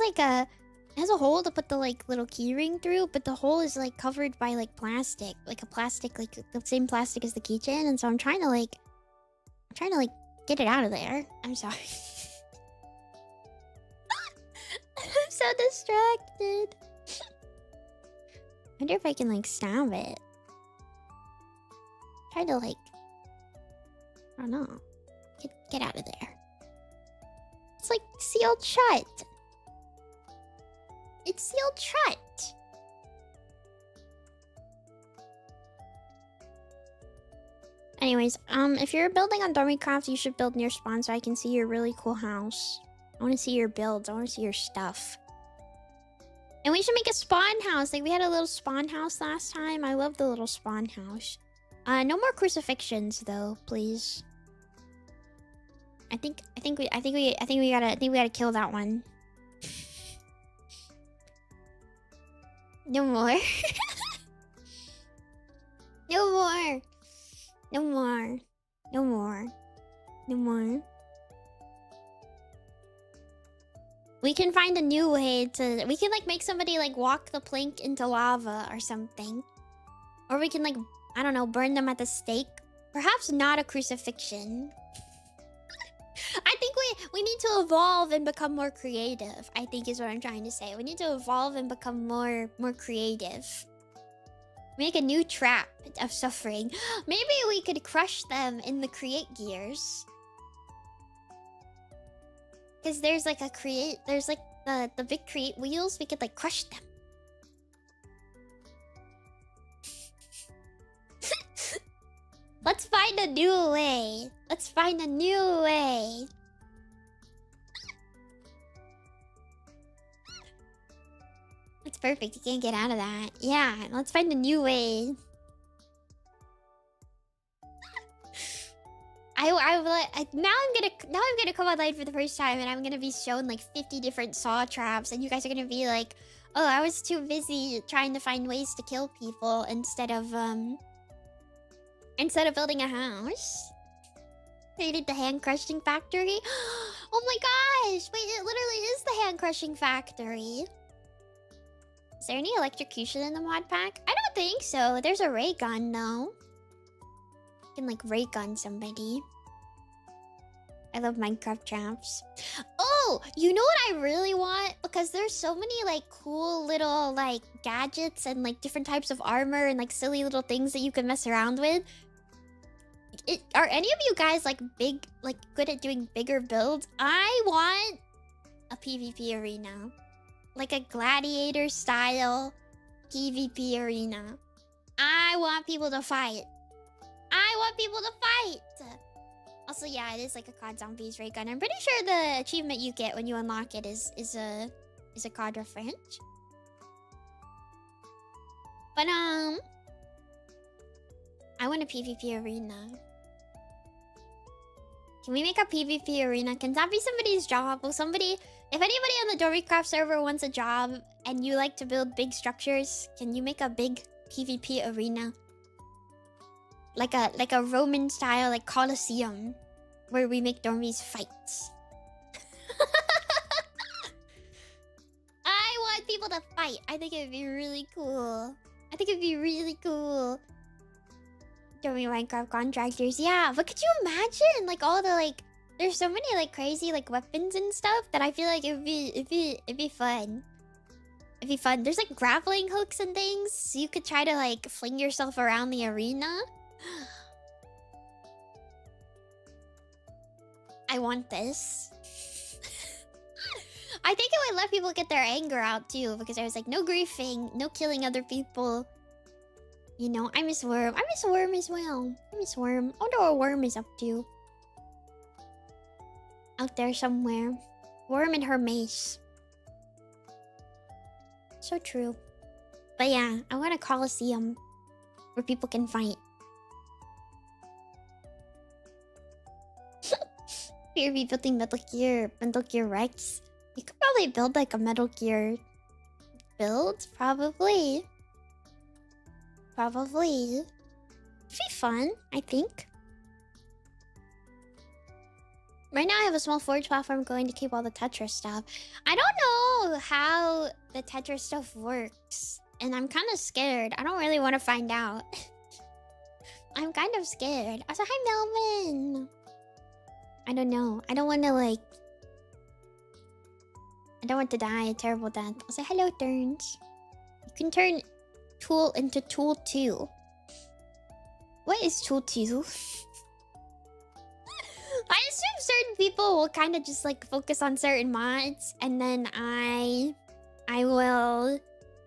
[SPEAKER 1] a hole to put the like little key ring through, but the hole is like covered by like plastic, like the same plastic as the keychain, and so I'm trying to get it out of there. I'm sorry. I'm so distracted. I wonder if I can like stab it. Try to like, I don't know. Get out of there. It's like sealed shut. It's sealed shut. Anyways, if you're building on Dormicraft, you should build near spawn so I can see your really cool house. I want to see your builds. I want to see your stuff. And we should make a spawn house. Like, we had a little spawn house last time. I love the little spawn house. No more crucifixions, though, please. I think we gotta kill that one. No more. No more. No more. No more. No more. We can find a new way to... We can, like, make somebody, like, walk the plank into lava or something. Or we can, like, I don't know, burn them at the stake. Perhaps not a crucifixion. I think we need to evolve and become more creative, I think is what I'm trying to say. We need to evolve and become more creative. Make a new trap of suffering. Maybe we could crush them in the create gears. Because there's like a create... There's like the big create wheels. We could like crush them. Let's find a new way. Let's find a new way. That's perfect. You can't get out of that. Yeah, let's find a new way. Now I'm gonna come online for the first time and I'm gonna be shown like 50 different saw traps and you guys are gonna be like, oh, I was too busy trying to find ways to kill people instead of building a house. Created the hand crushing factory. Oh my gosh! Wait, it literally is the hand crushing factory. Is there any electrocution in the mod pack? I don't think so. There's a ray gun though. You can like ray gun somebody. I love Minecraft traps. Oh, you know what I really want? Because there's so many like cool little like gadgets and like different types of armor and like silly little things that you can mess around with. Are any of you guys like good at doing bigger builds? I want a PvP arena. Like a gladiator style PvP arena. I want people to fight. I want people to fight. Also, yeah, it is like a COD Zombies ray gun. I'm pretty sure the achievement you get when you unlock it is a COD reference. But I want a PvP arena. Can we make a PvP arena? Can that be somebody's job? Will somebody... If anybody on the Dorycraft server wants a job and you like to build big structures, can you make a big PvP arena? Like a Roman style, like Colosseum, where we make dormies fights. I want people to fight. I think it'd be really cool. I think it'd be really cool. Dormy Minecraft contractors, yeah. But could you imagine, like all the like? There's so many like crazy like weapons and stuff that I feel like it'd be fun. It'd be fun. There's like grappling hooks and things. So you could try to like fling yourself around the arena. I want this. I think it would let people get their anger out too, because I was like, no griefing, no killing other people. You know, I miss Worm. I miss Worm as well. I miss Worm. I wonder what Worm is up to. Out there somewhere. Worm and her mace. So true. But yeah, I want a Colosseum where people can fight. You're building Metal Gear Rex. You could probably build like a Metal Gear build, probably. Probably. It'd be fun, I think. Right now I have a small forge platform going to keep all the Tetris stuff. I don't know how the Tetris stuff works. And I'm kind of scared. I don't really want to find out. I'm kind of scared. Also, hi Melvin. I don't know. I don't want to like... I don't want to die a terrible death. I'll say hello, Turns. You can turn Tool into Tool 2. What is Tool 2? I assume certain people will kind of just like focus on certain mods, and then I will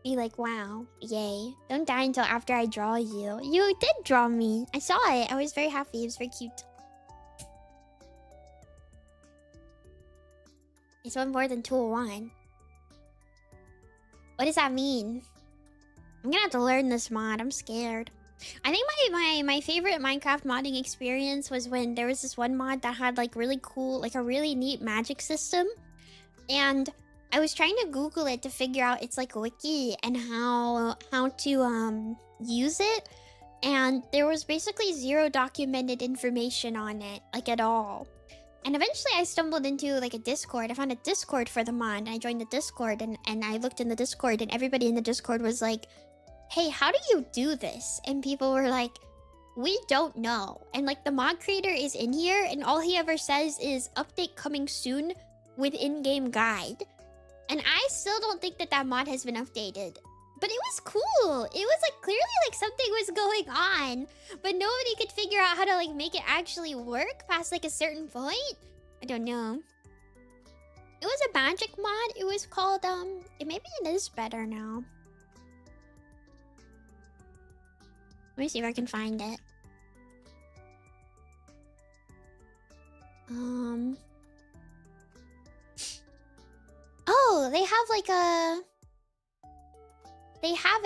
[SPEAKER 1] be like, wow, yay. Don't die until after I draw you. You did draw me. I saw it. I was very happy. It was very cute. It's one more than Tool 1. What does that mean? I'm gonna have to learn this mod. I'm scared. I think my favorite Minecraft modding experience was when there was this one mod that had like really cool, like a really neat magic system. And I was trying to Google it to figure out its like wiki and how to use it. And there was basically zero documented information on it, like at all. And eventually I stumbled into like a Discord. I found a Discord for the mod and I joined the Discord and I looked in the Discord and everybody in the Discord was like, hey, how do you do this? And people were like, we don't know. And like the mod creator is in here and all he ever says is update coming soon with in-game guide. And I still don't think that that mod has been updated. But it was cool. It was like clearly like something was going on, but nobody could figure out how to like make it actually work past like a certain point. I don't know. It was a magic mod. It was called maybe it is better now. Let me see if I can find it. Oh, they have like a... They have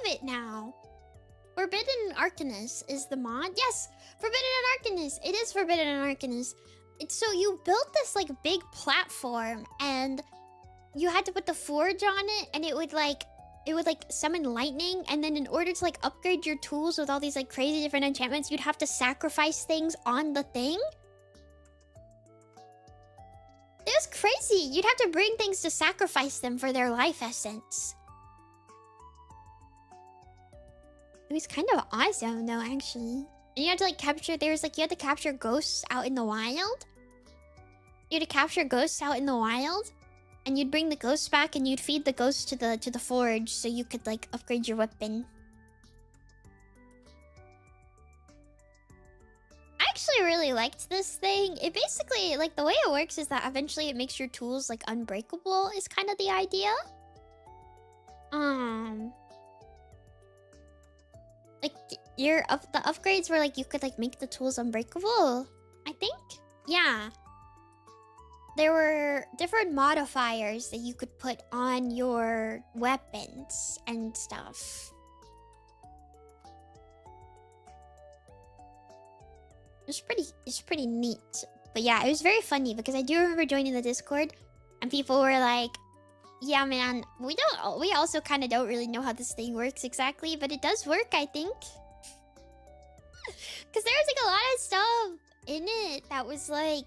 [SPEAKER 1] it now. Forbidden Arcanus is the mod. Yes, Forbidden Arcanus. It is Forbidden Arcanus. So you built this like big platform and you had to put the forge on it and it would like summon lightning, and then in order to like upgrade your tools with all these like crazy different enchantments, you'd have to sacrifice things on the thing. It was crazy. You'd have to bring things to sacrifice them for their life essence. It was kind of awesome though, actually. And you had to like capture, you had to capture ghosts out in the wild. You had to capture ghosts out in the wild. And you'd bring the ghosts back and you'd feed the ghosts to the forge so you could like upgrade your weapon. I actually really liked this thing. It basically, like the way it works is that eventually it makes your tools like unbreakable is kind of the idea. Like the upgrades were like you could like make the tools unbreakable, I think. Yeah. There were different modifiers that you could put on your weapons and stuff. It's pretty neat. But yeah, it was very funny because I do remember joining the Discord and people were like, yeah, man, we also kind of don't really know how this thing works exactly, but it does work, I think. Because there was like a lot of stuff in it that was like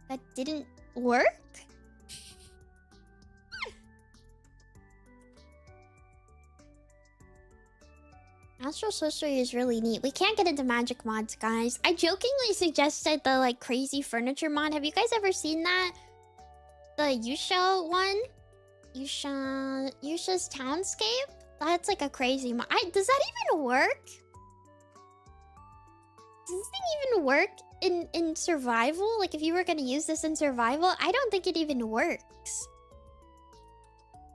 [SPEAKER 1] that didn't work. Astral Sorcery is really neat. We can't get into magic mods, guys. I jokingly suggested the like crazy furniture mod. Have you guys ever seen that? The Yusha one? Yusha's Townscape? That's like a crazy mod. Does that even work? Does this thing even work in survival? Like if you were gonna use this in survival, I don't think it even works.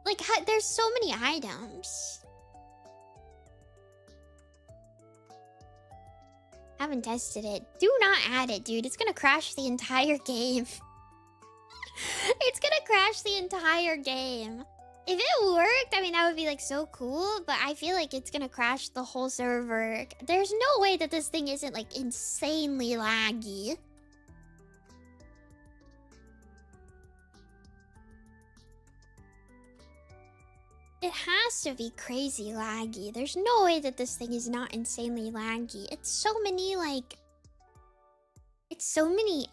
[SPEAKER 1] Like there's so many items. Haven't tested it. Do not add it, dude. It's gonna crash the entire game. It's gonna crash the entire game. If it worked, I mean, that would be like so cool, but I feel like it's gonna crash the whole server. There's no way that this thing isn't like insanely laggy. It has to be crazy laggy. There's no way that this thing is not insanely laggy. It's so many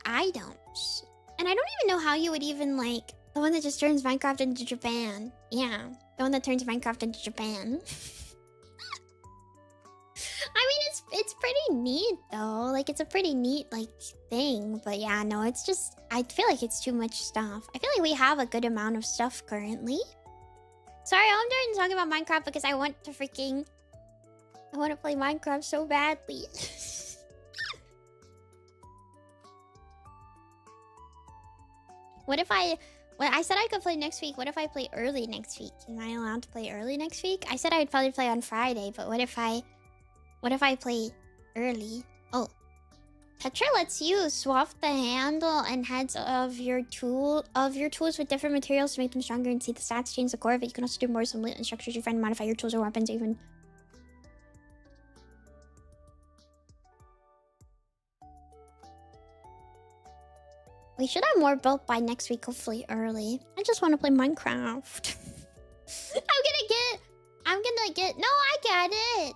[SPEAKER 1] items. And I don't even know how you would even like the one that just turns Minecraft into Japan. Yeah, the one that turns Minecraft into Japan. I mean, it's pretty neat though. Like it's a pretty neat like thing. But yeah, no, it's just I feel like it's too much stuff. I feel like we have a good amount of stuff currently. Sorry, I'm doing talking about Minecraft because I want to play Minecraft so badly. I said I could play next week. What if I play early next week? Am I allowed to play early next week? I said I would probably play on Friday, but what if I play early? Oh, Tetra lets you swap the handle and heads of your tools with different materials to make them stronger and see the stats change the core of it. You can also do more some instructions you find to modify your tools or weapons even. We should have more built by next week, hopefully early. I just want to play Minecraft. I'm gonna get, no, I get it.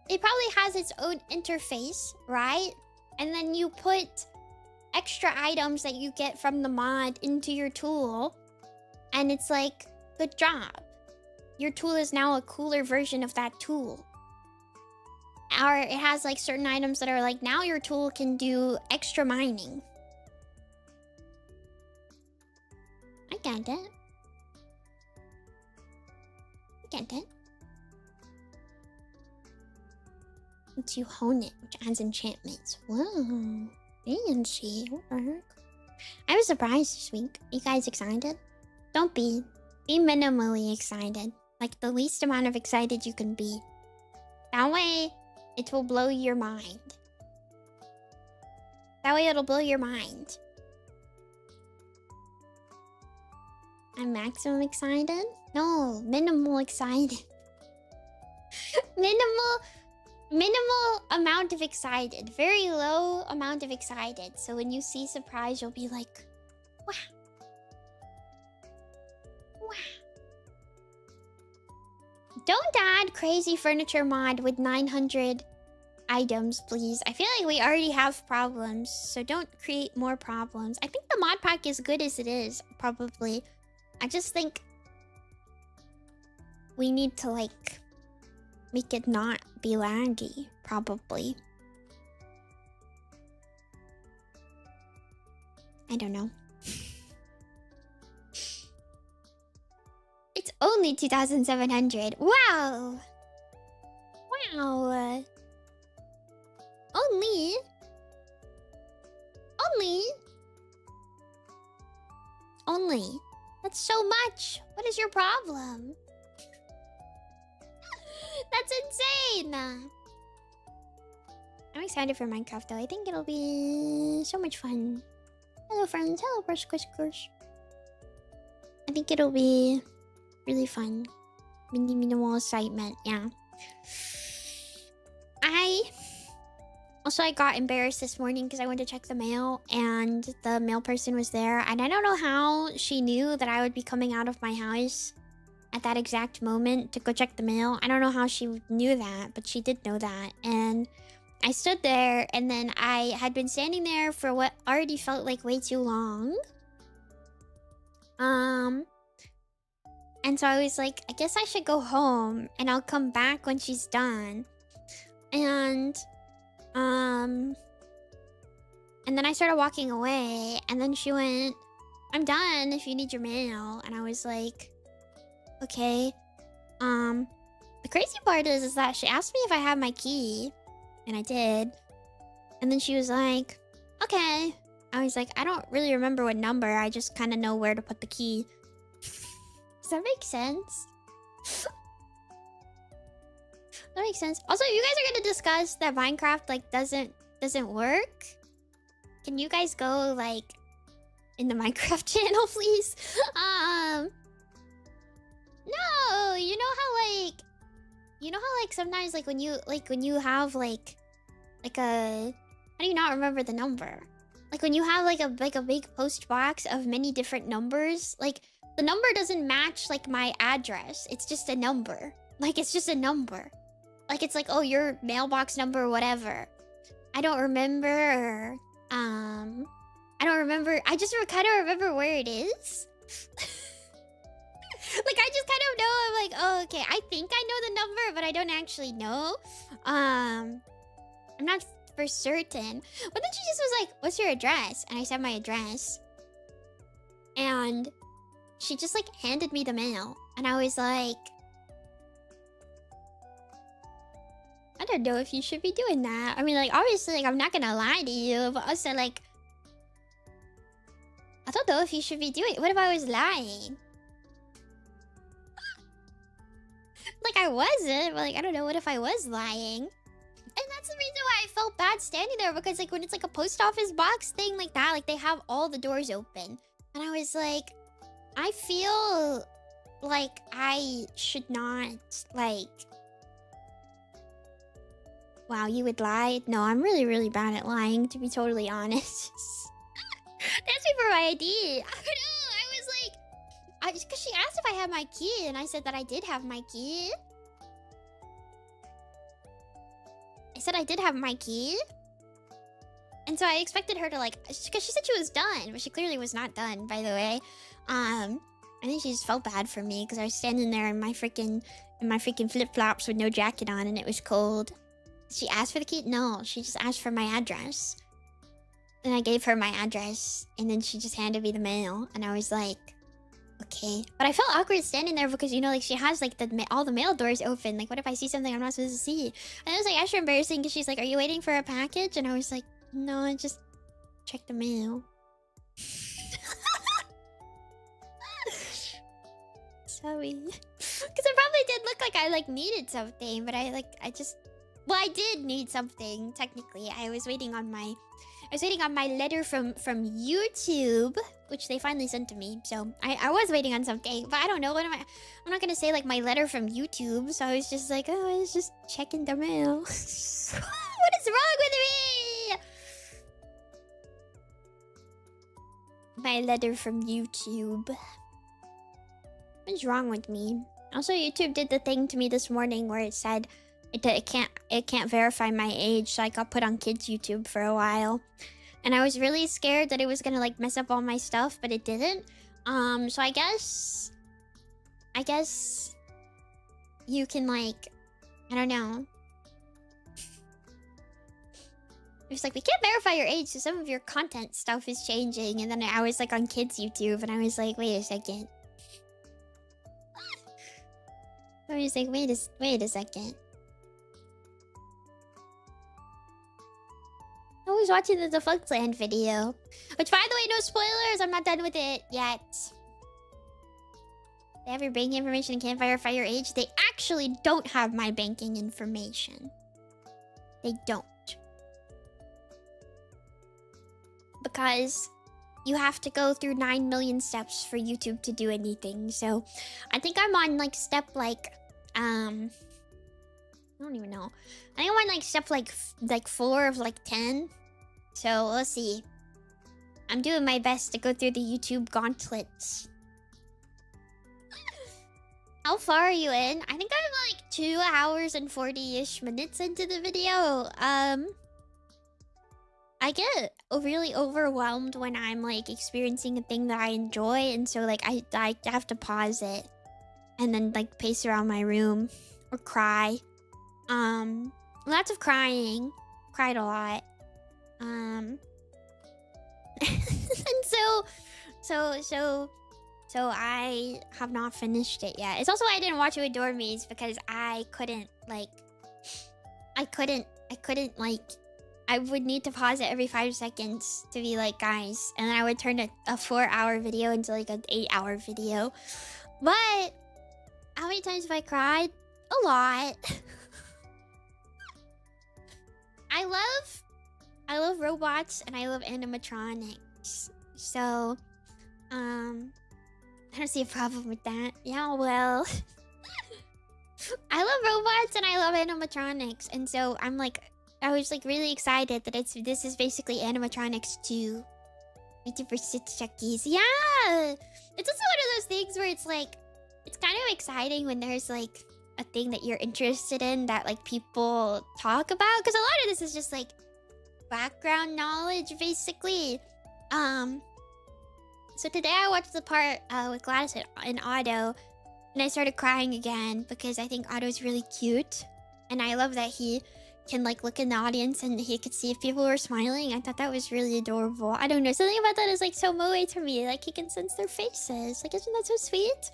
[SPEAKER 1] It probably has its own interface, right? And then you put extra items that you get from the mod into your tool. And it's like, good job. Your tool is now a cooler version of that tool. Or it has like certain items that are like, now your tool can do extra mining. I get it. Once you hone it, which adds enchantments. Whoa. Fancy. What the heck? I was surprised this week. You guys excited? Don't be. Be minimally excited. Like the least amount of excited you can be. That way, it will blow your mind. It'll blow your mind. I'm maximum excited? No, minimal excited. Minimal amount of excited. Very low amount of excited. So when you see surprise, you'll be like, wow. Wow. Don't add crazy furniture mod with 900 items, please. I feel like we already have problems, so don't create more problems. I think the mod pack is good as it is, probably. I just think we need to, like, make it not be laggy, probably. I don't know. It's only 2,700. Wow! Wow! Only? That's so much. What is your problem? That's insane. I'm excited for Minecraft though. I think it'll be so much fun. Hello friends. Hello Squish. I think it'll be really fun. Minimal excitement. Yeah. I got embarrassed this morning because I went to check the mail and the mail person was there. And I don't know how she knew that I would be coming out of my house at that exact moment to go check the mail. I don't know how she knew that, but she did know that. And I stood there and then I had been standing there for what already felt like way too long. And so I was like, I guess I should go home and I'll come back when she's done. And then I started walking away and then she went, I'm done if you need your mail. And I was like, okay. The crazy part is that she asked me if I had my key. And I did. And then she was like, okay. I was like, I don't really remember what number. I just kind of know where to put the key. Does that make sense? That makes sense. Also, you guys are gonna discuss that Minecraft like doesn't work. Can you guys go like in the Minecraft channel, please? No, you know how sometimes like when you have like a, how do you not remember the number? Like when you have like a big post box of many different numbers, like the number doesn't match like my address. It's just a number. Like it's just a number. Like it's like, oh, your mailbox number or whatever. I don't remember. I just kind of remember where it is. Like I just kind of know. I'm like, oh, okay. I think I know the number, but I don't actually know. I'm not for certain. But then she just was like, what's your address? And I said my address. And she just like handed me the mail. And I was like, I don't know if you should be doing that. I mean, like, obviously, like, I'm not gonna lie to you, but also, like, I don't know if you should be doing it. What if I was lying? Like, I wasn't, but like, I don't know, what if I was lying? And that's the reason why I felt bad standing there, because like when it's like a post office box thing like that, like they have all the doors open. And I was like, I feel like I should not, like... Wow, you would lie? No, I'm really, really bad at lying, to be totally honest. They asked me for my ID. I don't know, I was like... Because she asked if I had my key, and I said that I did have my key. I said I did have my key. And so I expected her to like... Because she said she was done, but she clearly was not done, by the way. I think she just felt bad for me, because I was standing there in my freaking flip-flops with no jacket on, and it was cold. She asked for the key? No, she just asked for my address. And I gave her my address, and then she just handed me the mail, and I was like, okay. But I felt awkward standing there because, you know, like she has like all the mail doors open. Like, what if I see something I'm not supposed to see? And it was like extra embarrassing because she's like, are you waiting for a package? And I was like, no, I just checked the mail. Sorry. Because it probably did look like I like needed something, but I just... Well, I did need something, technically. I was waiting on my letter from YouTube, which they finally sent to me. So I was waiting on something, but I don't know. I'm not gonna say like my letter from YouTube. So I was just like, oh, I was just checking the mail. What is wrong with me? My letter from YouTube. What's wrong with me? Also, YouTube did the thing to me this morning where it said it can't verify my age, so I got put on kids YouTube for a while. And I was really scared that it was gonna like mess up all my stuff, but it didn't. So I guess you can like, I don't know. It was like, we can't verify your age, so some of your content stuff is changing. And then I was like on kids YouTube, and I was like, wait a second. I was like, wait a second. I was watching the Defunctland video. Which, by the way, no spoilers. I'm not done with it yet. They have your banking information and can't verify your age. They actually don't have my banking information. They don't. Because you have to go through 9 million steps for YouTube to do anything. So, I think I'm on, like, step, like... I don't even know. I think I'm on like step like 4 of like 10. So we'll see. I'm doing my best to go through the YouTube gauntlets. How far are you in? I think I'm like 2 hours and 40-ish minutes into the video. I get really overwhelmed when I'm like experiencing a thing that I enjoy, and so like I have to pause it and then like pace around my room or cry. Lots of crying. Cried a lot. And so I have not finished it yet. It's also why I didn't watch it with Dormies, because I couldn't like I would need to pause it every 5 seconds to be like, guys, and then I would turn a 4-hour video into like an 8-hour video. But how many times have I cried? A lot. I love robots and I love animatronics. So, I don't see a problem with that. Yeah, well. I love robots and I love animatronics, and so I was like really excited that this is basically animatronics to Vtuber Stitch Chuckies. Yeah! It's also one of those things where it's like, it's kind of exciting when there's like a thing that you're interested in that like people talk about, because a lot of this is just like background knowledge basically. So today I watched the part with Gladys and Otto, and I started crying again because I think Otto's really cute, and I love that he can like look in the audience and he could see if people were smiling. I thought that was really adorable. I don't know, something about that is like so moe to me. Like he can sense their faces. Like, isn't that so sweet?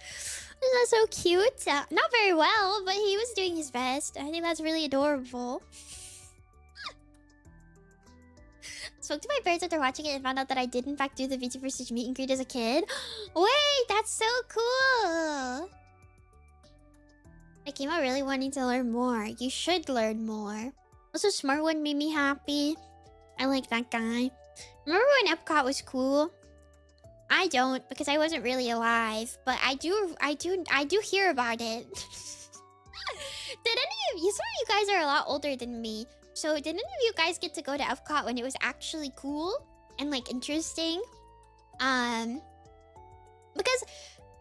[SPEAKER 1] Isn't that so cute? Not very well, but he was doing his best. I think that's really adorable. Spoke to my parents after watching it and found out that I did in fact do the VTuber Stitch meet and greet as a kid. Wait, that's so cool. I came out really wanting to learn more. You should learn more. Also, Smart One made me happy. I like that guy. Remember when Epcot was cool? I don't, because I wasn't really alive. But I do hear about it. Did any of you? Some of you guys are a lot older than me. So did any of you guys get to go to Epcot when it was actually cool and like interesting? Because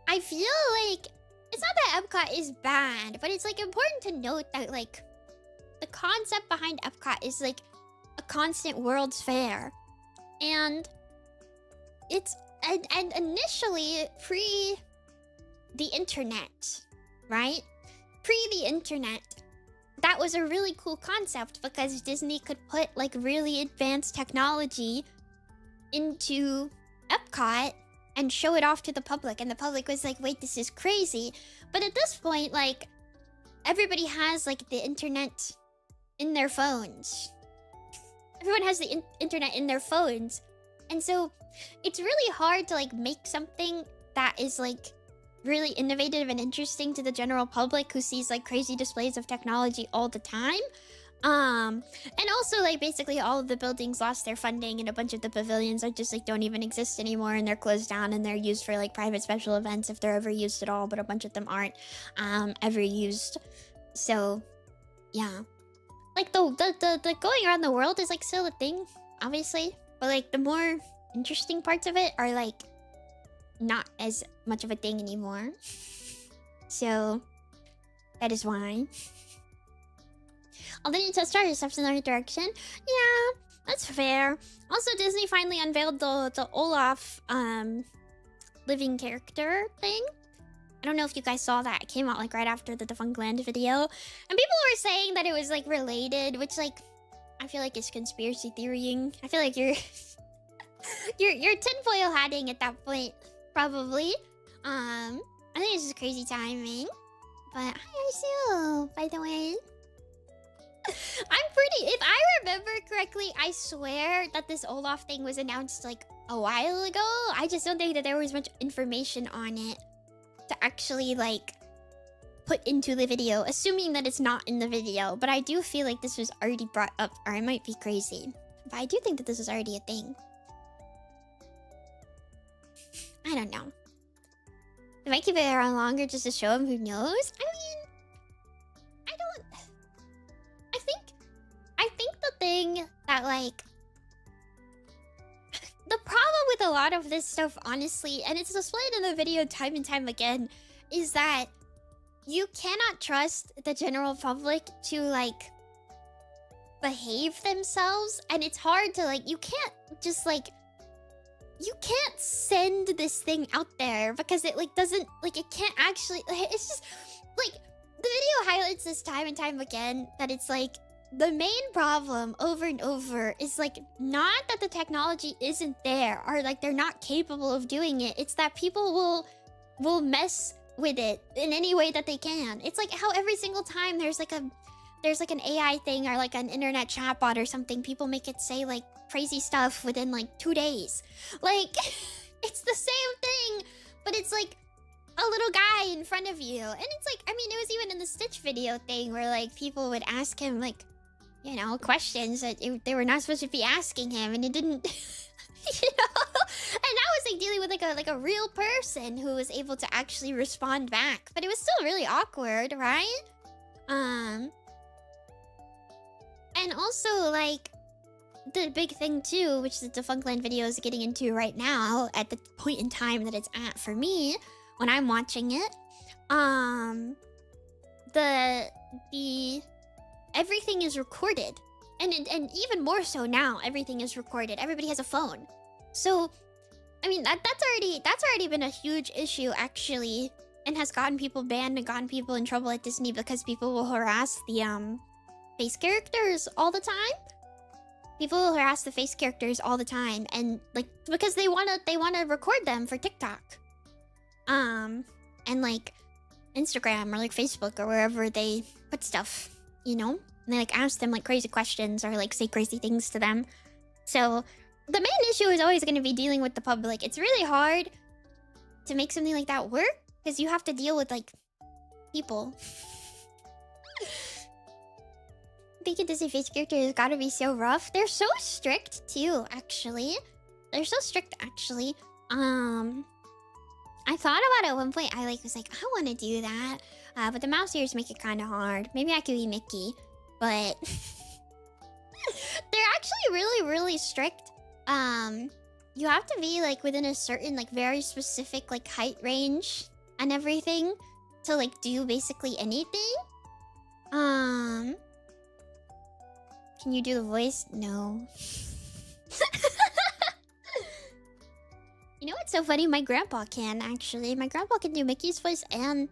[SPEAKER 1] I feel like it's not that Epcot is bad, but it's like important to note that like the concept behind Epcot is like a constant World's Fair, and it's and initially pre the internet, right? Pre the internet, that was a really cool concept because Disney could put like really advanced technology into Epcot and show it off to the public, and the public was like, wait, this is crazy. But at this point, like, everybody has like the internet in their phones. Everyone has the internet in their phones, and so it's really hard to like make something that is like really innovative and interesting to the general public who sees like crazy displays of technology all the time. And also like basically all of the buildings lost their funding, and a bunch of the pavilions are just like don't even exist anymore, and they're closed down, and they're used for like private special events if they're ever used at all, but a bunch of them aren't ever used. So yeah, like the going around the world is like still a thing, obviously, but like the more interesting parts of it are like not as much of a thing anymore. So that is why. Although Nintendo started steps in the right direction. Yeah, that's fair. Also, Disney finally unveiled the Olaf living character thing. I don't know if you guys saw that. It came out like right after the Defunct Land video, and people were saying that it was like related, which like I feel like it's conspiracy theorying. I feel like you're you're tinfoil hatting at that point, probably. I think it's just crazy timing. But hi, Arsu, by the way. I'm pretty... If I remember correctly, I swear that this Olaf thing was announced like a while ago. I just don't think that there was much information on it to actually like put into the video, assuming that it's not in the video. But I do feel like this was already brought up, or I might be crazy. But I do think that this is already a thing. I don't know. They might keep it around longer just to show him, who knows? I mean, I think the thing that like the problem with a lot of this stuff, honestly, and it's displayed in the video time and time again, is that you cannot trust the general public to like behave themselves, and it's hard to like, you can't just like, you can't send this thing out there because it like doesn't like, it can't actually like, it's just like the video highlights this time and time again that it's like the main problem over and over is like not that the technology isn't there or like they're not capable of doing it. It's that people will mess with it in any way that they can. It's like how every single time there's like an AI thing or like an internet chatbot or something, people make it say like crazy stuff within like 2 days. Like it's the same thing, but it's like a little guy in front of you. And it's like, I mean, it was even in the Stitch video thing where like people would ask him like, you know, questions that they were not supposed to be asking him, and it didn't, you know? And that was like dealing with like a real person who was able to actually respond back. But it was still really awkward, right? And also like the big thing too, which the Defunct Land video is getting into right now at the point in time that it's at for me when I'm watching it, the everything is recorded, and even more so now, everything is recorded. Everybody has a phone, so I mean that's already been a huge issue actually, and has gotten people banned and gotten people in trouble at Disney because people will harass the face characters all the time. People will harass the face characters all the time, and like because they wanna record them for TikTok, and like Instagram or like Facebook or wherever they put stuff, you know. And they like ask them like crazy questions or like say crazy things to them. So the main issue is always going to be dealing with the public. It's really hard to make something like that work because you have to deal with like people. being a Disney face character has gotta be so rough. They're so strict too, actually. They're so strict, actually. I thought about it at one point. I was like, I want to do that, but the mouse ears make it kind of hard. Maybe I could be Mickey, but they're actually really, really strict. You have to be like within a certain like very specific like height range and everything to like do basically anything. Can you do the voice? No. You know what's so funny? My grandpa can, actually. My grandpa can do Mickey's voice and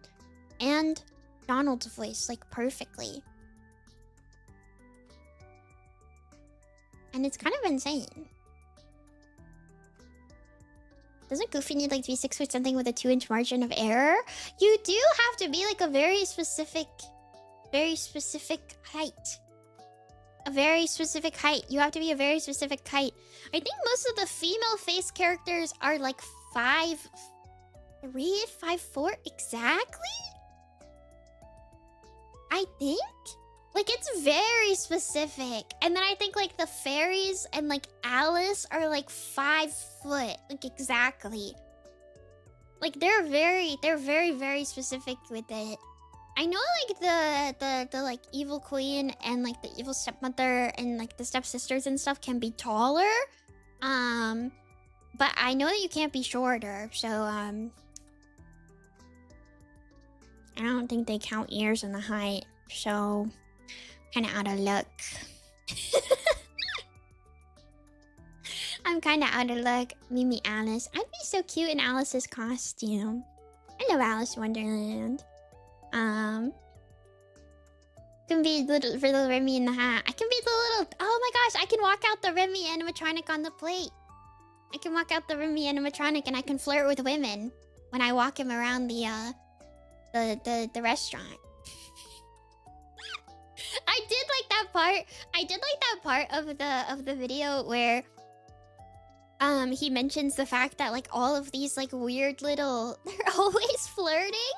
[SPEAKER 1] Donald's voice, like, perfectly. And it's kind of insane. Doesn't Goofy need, like, to be 6 foot something with a 2-inch margin of error? You do have to be, like, a very specific height. A very specific height. You have to be a very specific height. I think most of the female face characters are like 5'3", 5'4", exactly? I think? Like, it's very specific. And then I think like the fairies and like Alice are like 5 foot. Like, exactly. Like, they're very, very specific with it. I know like the like evil queen and like the evil stepmother and like the stepsisters and stuff can be taller. But I know that you can't be shorter, so I don't think they count ears in the height. So kinda out of luck. I'm kinda out of luck. Mimi Alice. I'd be so cute in Alice's costume. I love Alice in Wonderland. Can be little Remy in the hat. I can be the little... Oh my gosh, I can walk out the Remy animatronic on the plate. I can walk out the Remy animatronic and I can flirt with women when I walk him around the restaurant. I did like that part. I did like that part of the video where he mentions the fact that like all of these like weird little they're always flirting.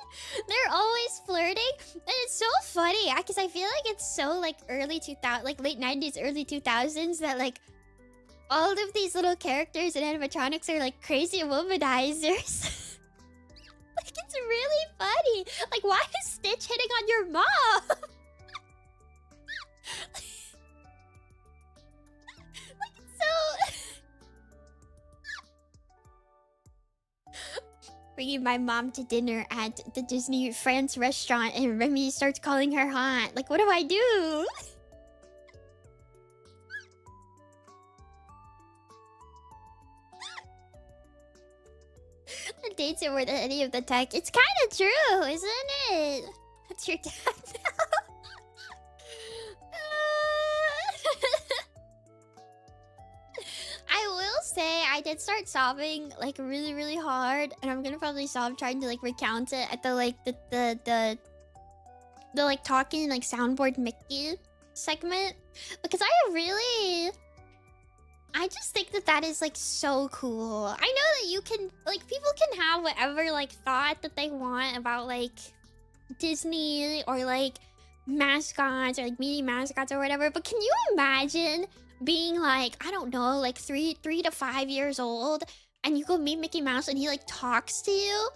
[SPEAKER 1] They're always flirting. And it's so funny because I feel like it's so like early 2000 like late 90s, early 2000s that like all of these little characters and animatronics are like crazy womanizers. Like, it's really funny. Like, why is Stitch hitting on your mom? Like, it's so... Bringing my mom to dinner at the Disney France restaurant and Remy starts calling her hot. Like, what do I do? The dates are worth any of the tech. It's kind of true, isn't it? That's your dad now. I will say I did start sobbing like really, really hard, and I'm gonna probably sob trying to like recount it at the like the like talking like soundboard Mickey segment, because I just think that that is like so cool. I know that you can like people can have whatever like thought that they want about like Disney or like mascots or like meeting mascots or whatever, but can you imagine being like, I don't know, like 3 to 5 years old and you go meet Mickey Mouse and he like talks to you?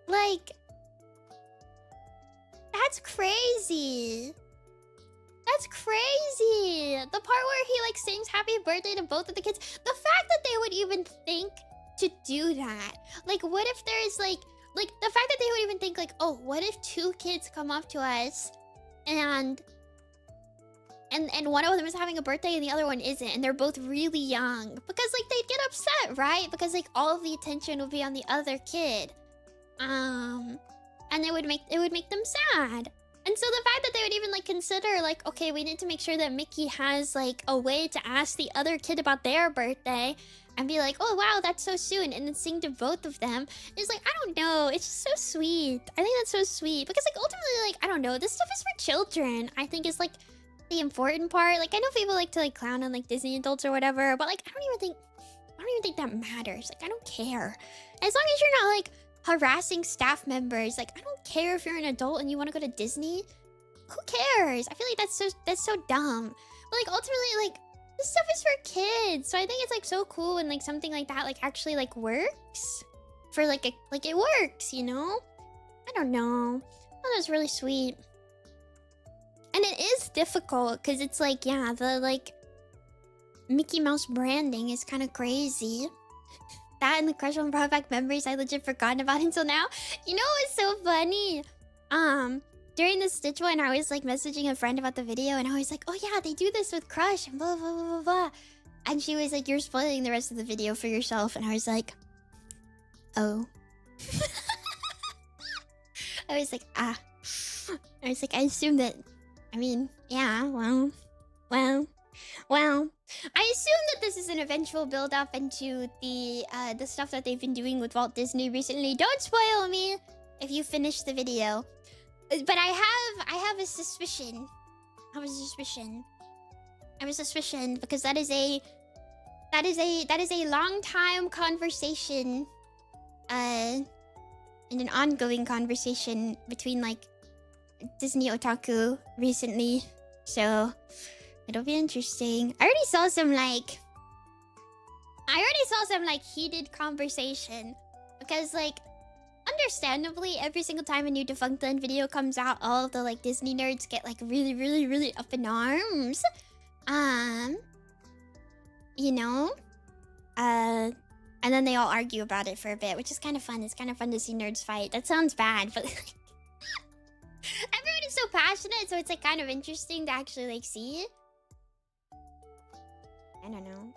[SPEAKER 1] Like, that's crazy. That's crazy. The part where he like sings happy birthday to both of the kids. The fact that they would even think to do that. Like, what if there's like the fact that they would even think like, oh, what if 2 kids come up to us and one of them is having a birthday and the other one isn't, and they're both really young, because like they'd get upset, right? Because like all of the attention would be on the other kid, and it would make them sad. And so the fact that they would even like consider like, okay, we need to make sure that Mickey has like a way to ask the other kid about their birthday and be like, oh wow, that's so soon, and then sing to both of them, is like, I don't know, it's just so sweet. I think that's so sweet, because like ultimately, like, I don't know, this stuff is for children. I think is like the important part. Like, I know people like to like clown on like Disney adults or whatever, but like I don't even think that matters. Like, I don't care. As long as you're not like harassing staff members. Like, I don't care if you're an adult and you want to go to Disney. who cares? I feel like that's so dumb. But like ultimately, like this stuff is for kids, so I think it's like so cool when like something like that like actually like works for like it works, you know? I don't know. That was really sweet. And it is difficult because it's like, yeah, the like Mickey Mouse branding is kind of crazy. That and the crush on brought back memories I legit forgotten about until now. You know what's so funny? During the Stitch one, I was like messaging a friend about the video, and I was like, "Oh yeah, they do this with Crush and blah blah blah blah blah." And she was like, "You're spoiling the rest of the video for yourself," and I was like, "Oh." I was like, "Ah." I was like, "I assume that." I mean, yeah. Well. I assume that this is an eventual build up into the stuff that they've been doing with Walt Disney recently. Don't spoil me if you finish the video. But I have a suspicion. I have a suspicion because that is a long time conversation, and an ongoing conversation between like Disney otaku recently. So it'll be interesting. I already saw some heated conversation because like understandably every single time a new Defunctland video comes out, all of the like Disney nerds get like really up in arms. You know? And then they all argue about it for a bit, which is kind of fun. It's kind of fun to see nerds fight. That sounds bad, but like, everyone is so passionate, so it's like kind of interesting to actually like see. I don't know.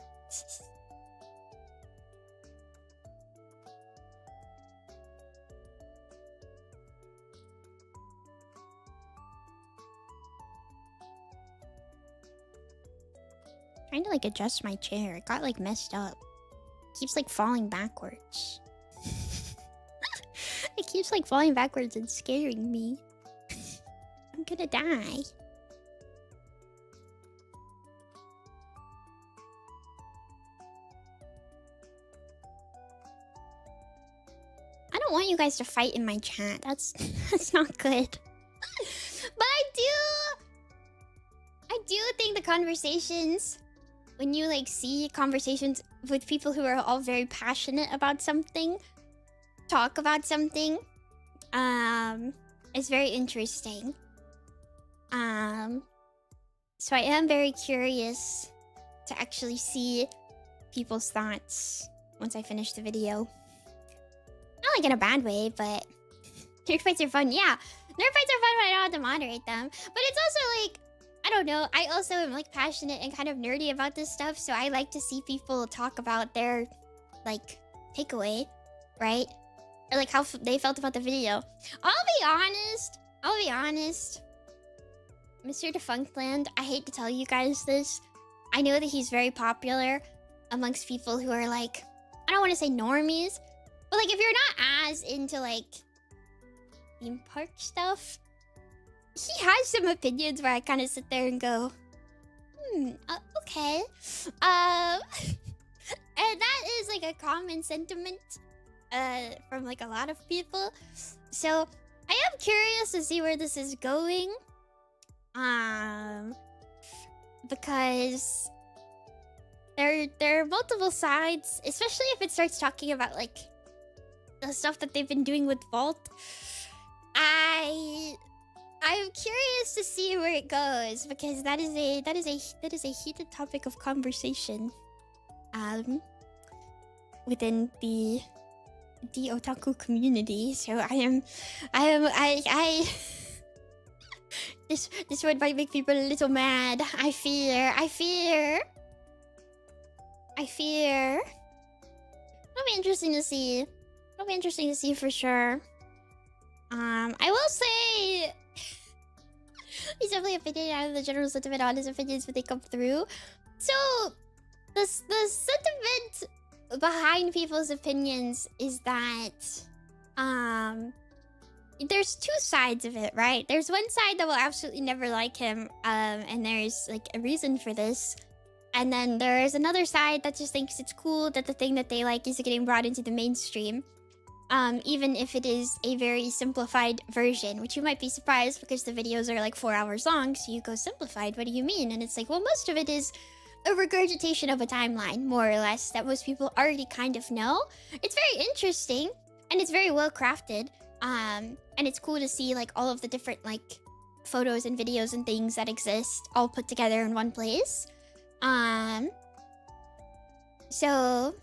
[SPEAKER 1] Trying to like adjust my chair. It got like messed up. It keeps like falling backwards. It keeps like falling backwards and scaring me. I'm gonna die. I don't want you guys to fight in my chat. That's not good. But I do think the conversations, when you like see conversations with people who are all very passionate about something, talk about something, it's very interesting. So I am very curious to actually see people's thoughts once I finish the video. Not like in a bad way, but nerd fights are fun. Yeah, nerd fights are fun when I don't have to moderate them. But it's also like, I don't know, I also am like passionate and kind of nerdy about this stuff, so I like to see people talk about their like takeaway, right? Or like how they felt about the video. I'll be honest. Mr. Defunctland, I hate to tell you guys this. I know that he's very popular amongst people who are like, I don't want to say normies, but like if you're not as into like theme park stuff, he has some opinions where I kind of sit there and go, okay. And that is like a common sentiment from like a lot of people. So I am curious to see where this is going. Because there are multiple sides, especially if it starts talking about like the stuff that they've been doing with Vault. I'm curious to see where it goes because that is a heated topic of conversation within the otaku community. So I this word might make people a little mad. I fear. It'll be interesting to see for sure. I will say he's definitely opinionated out of the general sentiment on his opinions when they come through. So the sentiment behind people's opinions is that there's two sides of it, right? There's one side that will absolutely never like him, and there's like a reason for this. And then there's another side that just thinks it's cool that the thing that they like is getting brought into the mainstream. even if it is a very simplified version, which you might be surprised because the videos are like 4 hours long. So you go simplified, what do you mean? And it's like, well, most of it is a regurgitation of a timeline, more or less, that most people already kind of know. It's very interesting and it's very well crafted. And it's cool to see like all of the different like photos and videos and things that exist all put together in one place. So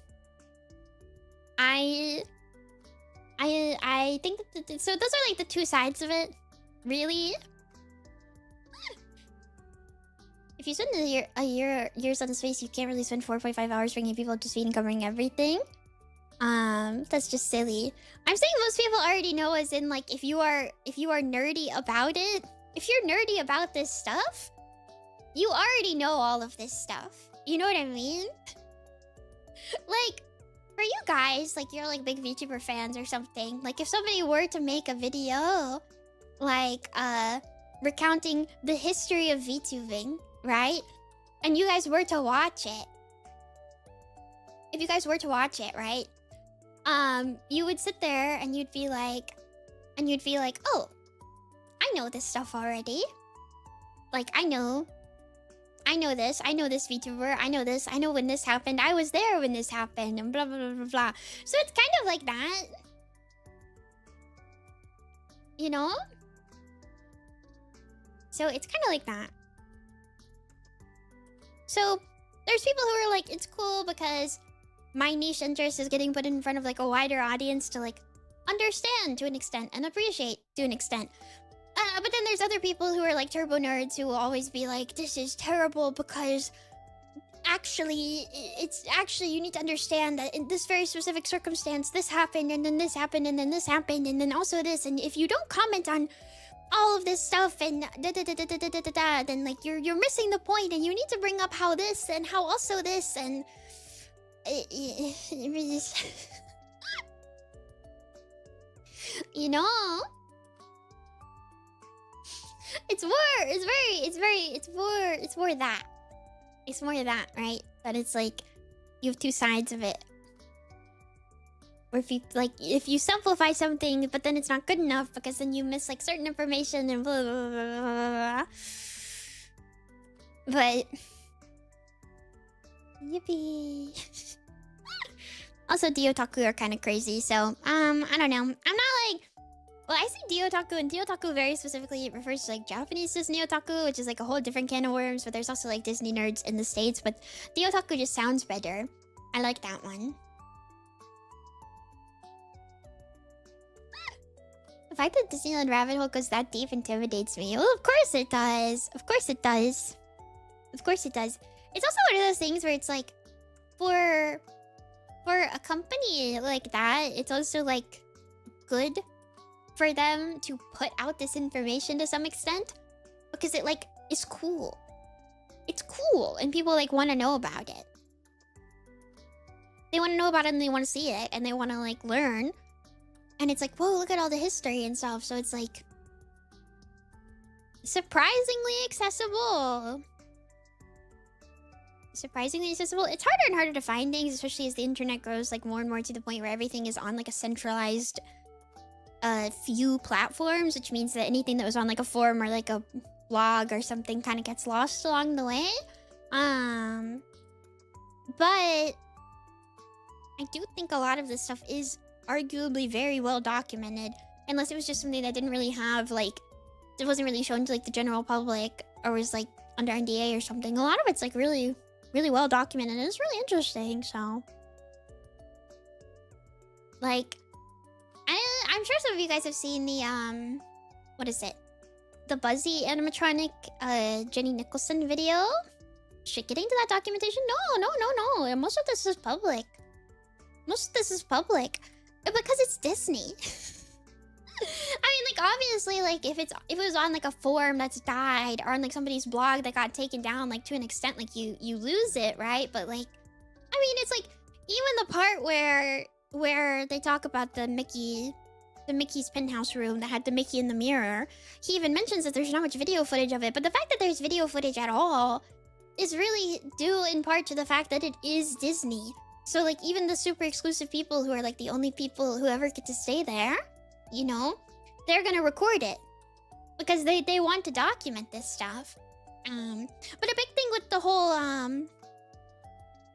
[SPEAKER 1] I think that so those are like the two sides of it, really. If you spend years on the space, you can't really spend 4.5 hours bringing people up to speed and covering everything. That's just silly. I'm saying most people already know, as in like if you are nerdy about it, if you're nerdy about this stuff, you already know all of this stuff. You know what I mean? Like, for you guys, like you're like big VTuber fans or something. Like if somebody were to make a video, like recounting the history of VTubing, right? And you guys were to watch it. If you guys were to watch it, right? You would sit there and you'd be like, oh, I know this stuff already. Like I know this VTuber, I know this, I know when this happened, I was there when this happened, and blah blah blah blah blah. So it's kind of like that. You know? So it's kind of like that. So there's people who are like, it's cool because my niche interest is getting put in front of like a wider audience to like understand to an extent and appreciate to an extent. But then there's other people who are like turbo nerds who will always be like, this is terrible because actually, you need to understand that in this very specific circumstance, this happened and then this happened and then this happened and then also this. And if you don't comment on all of this stuff and then like you're missing the point, and you need to bring up how this and how also this and you know. It's more that, right? That it's like you have two sides of it. Or if you simplify something, but then it's not good enough because then you miss like certain information and blah blah blah blah blah. But yippee. Also, Diotaku are kind of crazy, so I don't know. I'm not like. Well, I say Diotaku, and Diotaku very specifically refers to like Japanese Disney otaku, which is like a whole different can of worms, but there's also like Disney nerds in the States, but Diotaku just sounds better. I like that one. The fact that Disneyland Rabbit Hole goes that deep intimidates me. Well, of course it does. Of course it does. Of course it does. It's also one of those things where it's like, for a company like that, it's also like good for them to put out this information to some extent, because it like is cool. It's cool and people like want to know about it. They want to know about it and they want to see it and they want to like learn. And it's like, whoa, look at all the history and stuff. So it's like surprisingly accessible. Surprisingly accessible. It's harder and harder to find things, especially as the internet grows like more and more to the point where everything is on like a centralized few platforms, which means that anything that was on like a forum or like a blog or something kind of gets lost along the way. But I do think a lot of this stuff is arguably very well documented, unless it was just something that didn't really have like, it wasn't really shown to like the general public or was like under NDA or something. A lot of it's like really well documented and it's really interesting. So like, I'm sure some of you guys have seen the what is it, the Buzzy animatronic Jenny Nicholson video. Shit, getting to that documentation? No. Most of this is public. Because it's Disney. I mean, like, obviously, like, if it was on like a forum that's died or on like somebody's blog that got taken down, like to an extent, like you lose it, right? But like, I mean, it's like even the part where they talk about the Mickey's penthouse room that had the Mickey in the mirror. He even mentions that there's not much video footage of it, but the fact that there's video footage at all is really due in part to the fact that it is Disney. So like even the super exclusive people who are like the only people who ever get to stay there, you know, they're gonna record it because they want to document this stuff. But a big thing with the whole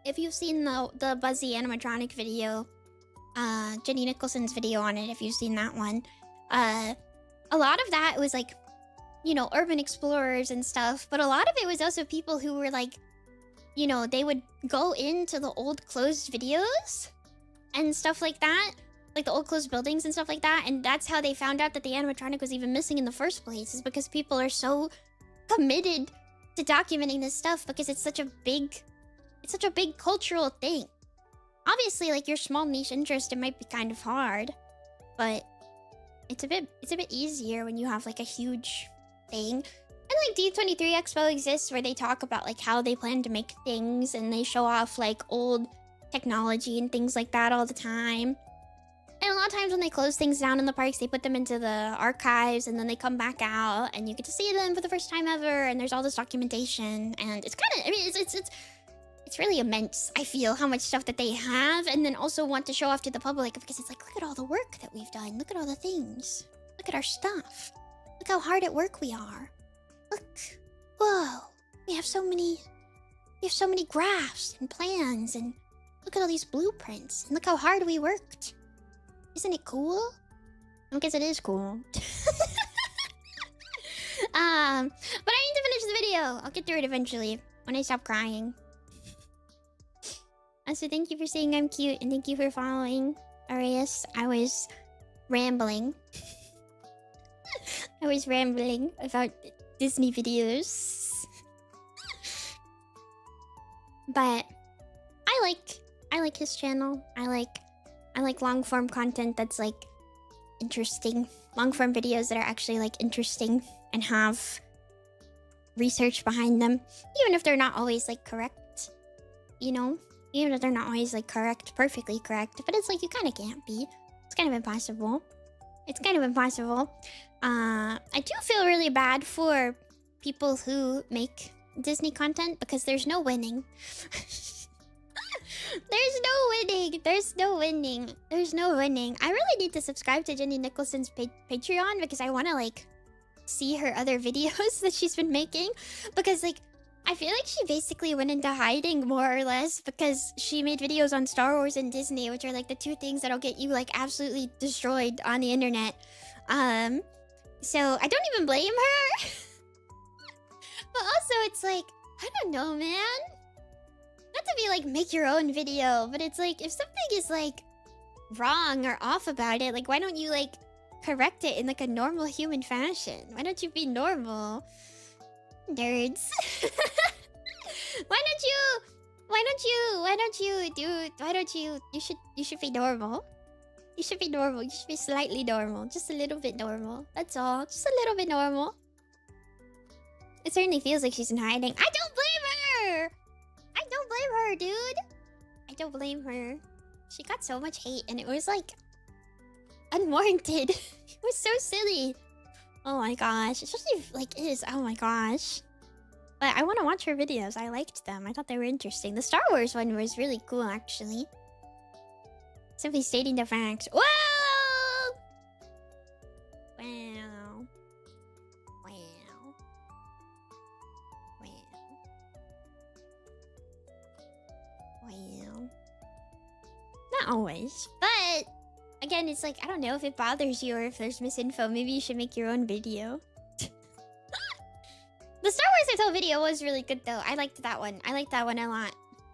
[SPEAKER 1] if you've seen the Buzzy animatronic video, Jenny Nicholson's video on it, if you've seen that one, a lot of that was like, you know, urban explorers and stuff, but a lot of it was also people who were like, you know, they would go into the old closed videos and stuff like that, like the old closed buildings and stuff like that, and that's how they found out that the animatronic was even missing in the first place, is because people are so committed to documenting this stuff because it's such a big cultural thing. Obviously, like your small niche interest, it might be kind of hard, but it's a bit easier when you have like a huge thing. And like D23 Expo exists where they talk about like how they plan to make things and they show off like old technology and things like that all the time. And a lot of times when they close things down in the parks, they put them into the archives and then they come back out and you get to see them for the first time ever, and there's all this documentation, and it's kind of, I mean, it's really immense, I feel, how much stuff that they have and then also want to show off to the public, because it's like, look at all the work that we've done, look at all the things, look at our stuff, look how hard at work we are. Look, whoa, we have so many graphs and plans, and look at all these blueprints, and look how hard we worked. Isn't it cool? I guess it is cool. But I need to finish the video. I'll get through it eventually when I stop crying. So thank you for saying I'm cute, and thank you for following, Arias. I was rambling. I was rambling about Disney videos. But I like his channel. I like long form content that's like interesting. Long form videos that are actually like interesting and have research behind them, even if they're not always like correct, you know, even if they're not always like perfectly correct, but it's like you kind of can't be. It's kind of impossible. It's kind of impossible. I do feel really bad for people who make Disney content because there's no winning. There's no winning. I really need to subscribe to Jenny Nicholson's Patreon because I want to like see her other videos that she's been making, because like I feel like she basically went into hiding more or less because she made videos on Star Wars and Disney, which are like the two things that'll get you like absolutely destroyed on the internet. So I don't even blame her. But also it's like, I don't know, man. Not to be like make your own video, but it's like if something is like wrong or off about it, like why don't you like correct it in like a normal human fashion? Why don't you be normal? Nerds. You should be normal. You should be normal. You should be slightly normal. Just a little bit normal. That's all. Just a little bit normal. It certainly feels like she's in hiding. I don't blame her! I don't blame her, dude. I don't blame her. She got so much hate and it was like unwarranted. It was so silly. Oh my gosh. Especially if, like, oh my gosh. But I want to watch her videos. I liked them. I thought they were interesting. The Star Wars one was really cool, actually. Simply stating the facts. Whoa! Wow. Wow. Wow. Wow. Not always, but again, it's like, I don't know if it bothers you or if there's misinfo. Maybe you should make your own video. The Star Wars Hotel video was really good, though. I liked that one. I liked that one a lot.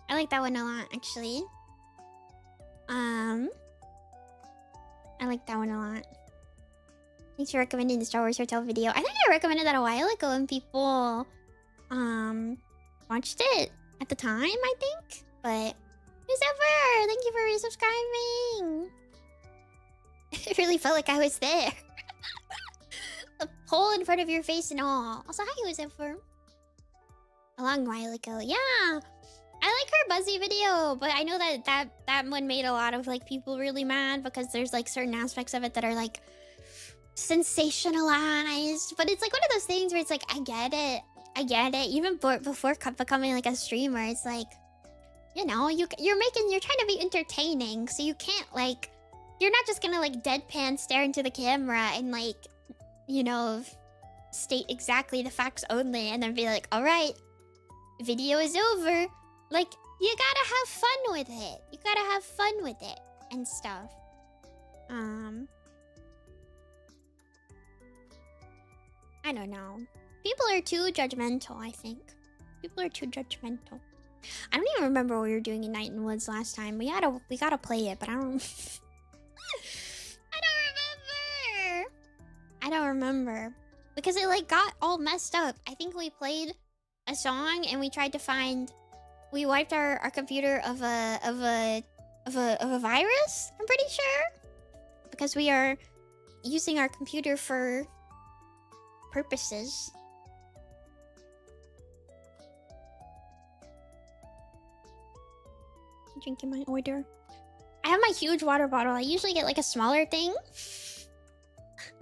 [SPEAKER 1] I liked that one a lot, actually. I like that one a lot. Thanks for recommending the Star Wars Hotel video. I think I recommended that a while ago and people watched it at the time, I think. But whoever, thank you for resubscribing. It really felt like I was there. A hole in front of your face and all. Also, hi, whoever. A long while ago. Yeah. I like her Buzzy video, but I know that one made a lot of like people really mad because there's like certain aspects of it that are like sensationalized. But it's like one of those things where it's like, I get it. Even before becoming like a streamer, it's like, you know, you're trying to be entertaining, so you can't like, you're not just gonna like deadpan stare into the camera and like, you know, state exactly the facts only and then be like, all right, video is over. Like, you gotta have fun with it. You gotta have fun with it and stuff. I don't know. People are too judgmental, I think. People are too judgmental. I don't even remember what we were doing in Night in the Woods last time. We gotta play it, but I don't I don't remember. Because it like got all messed up. I think we played a song and we tried to find, we wiped our computer of a virus, I'm pretty sure. Because we are using our computer for purposes. Drinking my order. I have my huge water bottle. I usually get like a smaller thing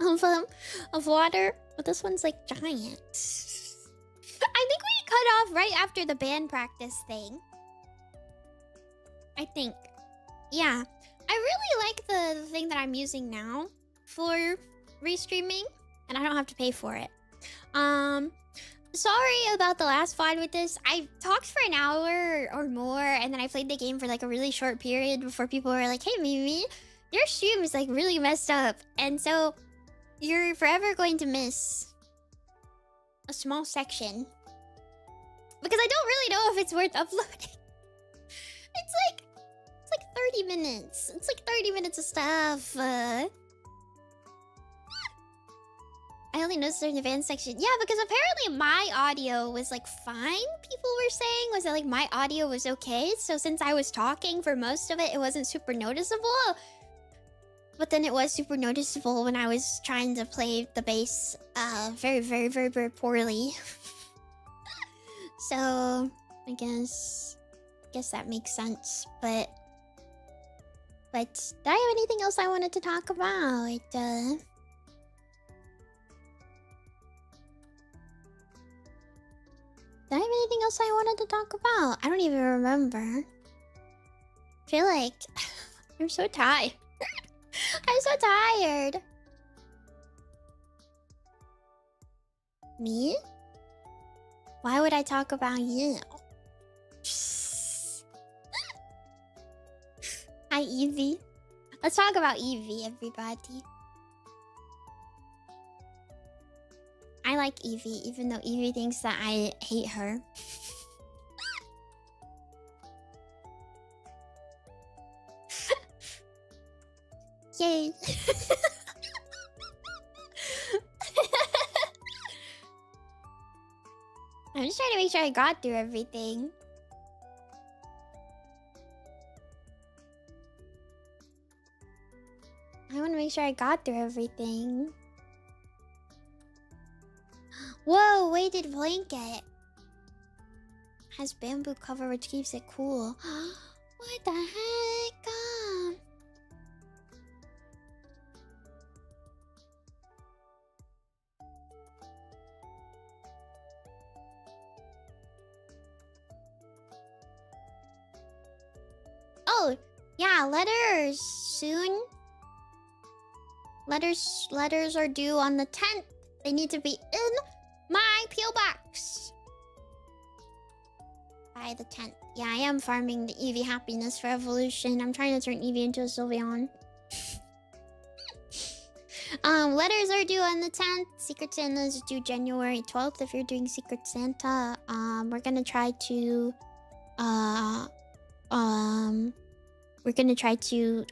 [SPEAKER 1] of water, but this one's like giant. I think we cut off right after the band practice thing. I think. Yeah. I really like the thing that I'm using now for restreaming, and I don't have to pay for it. Sorry about the last VOD with this. I talked for an hour or more, and then I played the game for like a really short period before people were like, hey Mimi, your stream is like really messed up. And so you're forever going to miss a small section. Because I don't really know if it's worth uploading. It's like 30 minutes. It's like 30 minutes of stuff. I only noticed there's an advanced section. Yeah, because apparently my audio was like fine. People were saying was that like my audio was okay. So since I was talking for most of it, it wasn't super noticeable. But then it was super noticeable when I was trying to play the bass very, very, very, very poorly. So I guess that makes sense. But did I have anything else I wanted to talk about? Did I have anything else I wanted to talk about? I don't even remember. I feel like I'm so tired. I'm so tired. Me? Why would I talk about you? Hi, Evie. Let's talk about Evie, everybody. I like Evie, even though Evie thinks that I hate her. Yay. I'm just trying to make sure I got through everything. I want to make sure I got through everything. Whoa, weighted blanket. Has bamboo cover which keeps it cool. What the heck? Oh, yeah, letters soon. Letters are due on the 10th. They need to be in my PO box by the 10th. Yeah, I am farming the Eevee happiness for evolution. I'm trying to turn Eevee into a Sylveon. Letters are due on the 10th. Secret Santa is due January 12th if you're doing Secret Santa. We're gonna try to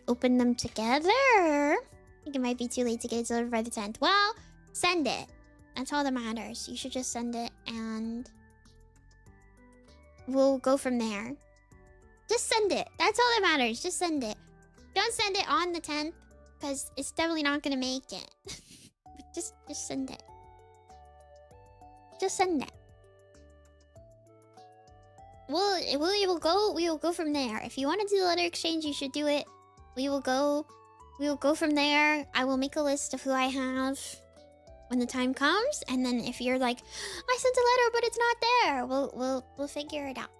[SPEAKER 1] open them together. I think it might be too late to get it delivered by the 10th. Well, send it. That's all that matters. You should just send it and we'll go from there. Just send it. That's all that matters. Just send it. Don't send it on the 10th because it's definitely not gonna make it. But just send it. Just send it. We will go from there. If you want to do the letter exchange, you should do it. We will go from there. I will make a list of who I have when the time comes, and then if you're like, I sent a letter but it's not there, we'll figure it out.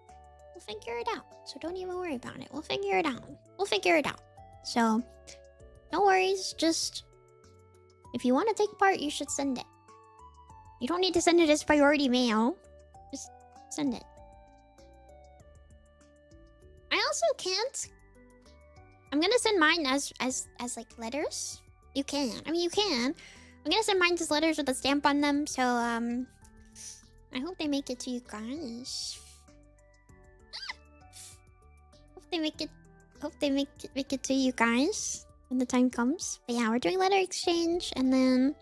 [SPEAKER 1] We'll figure it out. So don't even worry about it. We'll figure it out. We'll figure it out. So no worries. Just if you want to take part, you should send it. You don't need to send it as priority mail. Just send it. I also can't. I'm gonna send mine as like letters. You can. I mean, you can. I'm gonna send mine as letters with a stamp on them. So I hope they make it to you guys. Hope they make it. Hope they make it to you guys when the time comes. But yeah, we're doing letter exchange, and then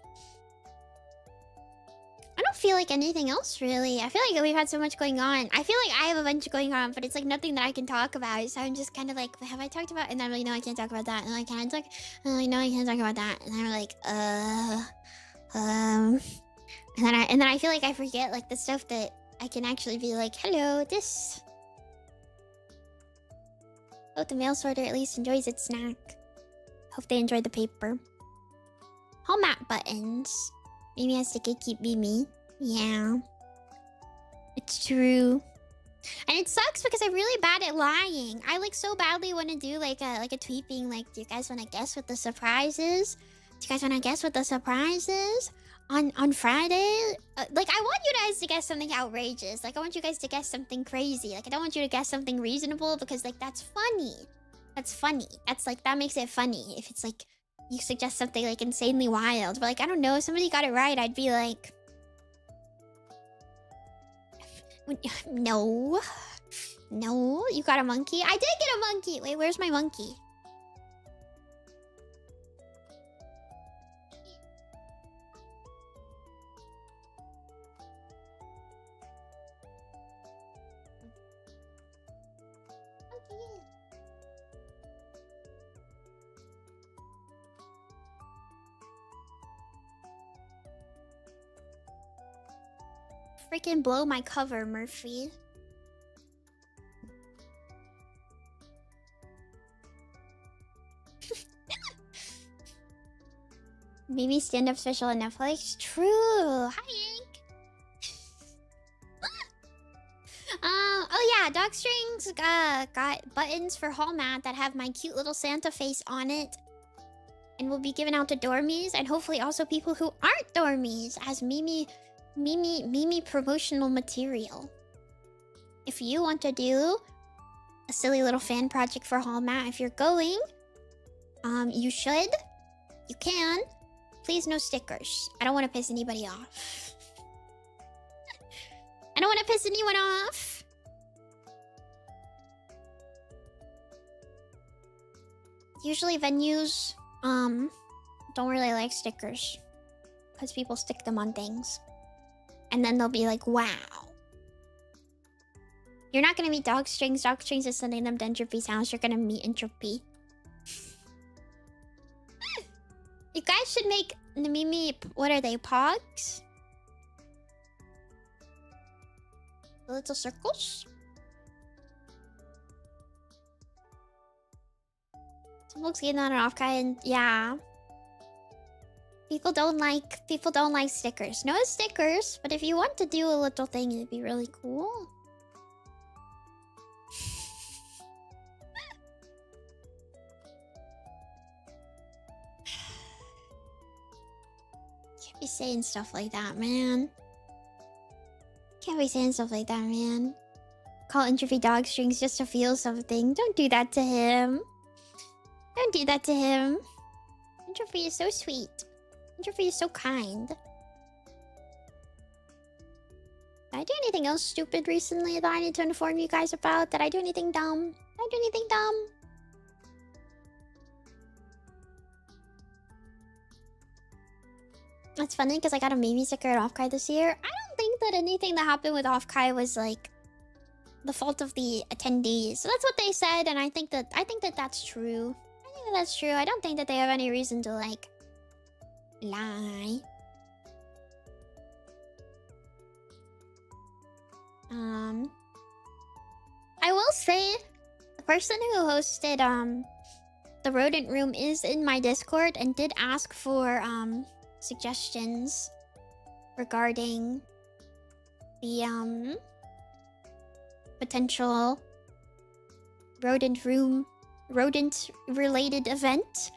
[SPEAKER 1] I don't feel like anything else really. I feel like we've had so much going on. I feel like I have a bunch going on, but it's like nothing that I can talk about. So I'm just kind of like, have I talked about? And I'm like, no, I can't talk about that. And I can't talk. And I'm like, no, I can't talk about that. And I'm like, and then I feel like I forget like the stuff that I can actually be like, hello, this. Hope the mail sorter at least enjoys its snack. Hope they enjoy the paper. Home map buttons. Mimi has to gatekeep Mimi. Yeah. It's true. And it sucks because I'm really bad at lying. I like so badly want to do like a tweet being like, do you guys want to guess what the surprise is? Do you guys want to guess what the surprise is? On Friday? Like, I want you guys to guess something outrageous. Like, I want you guys to guess something crazy. Like, I don't want you to guess something reasonable because, like, that's funny. That's funny. That's, like, that makes it funny. If it's, like, you suggest something, like, insanely wild. But, like, I don't know. If somebody got it right, I'd be like... No. No, you got a monkey? I did get a monkey! Wait, where's my monkey? Freaking blow my cover, Murphy. Maybe stand-up special on Netflix? True. Hi, Ink. Oh yeah, Dog Strings got buttons for hall mat that have my cute little Santa face on it. And will be given out to dormies and hopefully also people who aren't dormies as Mimi promotional material. If you want to do a silly little fan project for hall mat, if you're going, you should. You can. Please no stickers. I don't want to piss anybody off. I don't want to piss anyone off. Usually venues don't really like stickers because people stick them on things. And then they'll be like, wow. You're not gonna meet Dog Strings. Dog Strings is sending them to Entropy's house. You're gonna meet Entropy. You guys should make Nemimi, what are they, pogs? The little circles? Some folks getting on and off kind, yeah. People don't like stickers. No stickers, but if you want to do a little thing, it'd be really cool. Can't be saying stuff like that, man. Can't be saying stuff like that, man. Call Entropy Dog Strings just to feel something. Don't do that to him. Don't do that to him. Entropy is so sweet. Entropy is so kind. Did I do anything else stupid recently that I need to inform you guys about? Did I do anything dumb? Did I do anything dumb? It's funny because I got a Mimi sticker at Offkai this year. I don't think that anything that happened with Offkai was like the fault of the attendees. So that's what they said, and I think that that's true. I think that that's true. I don't think that they have any reason to like lie. I will say the person who hosted the rodent room is in my Discord and did ask for suggestions regarding the potential rodent related event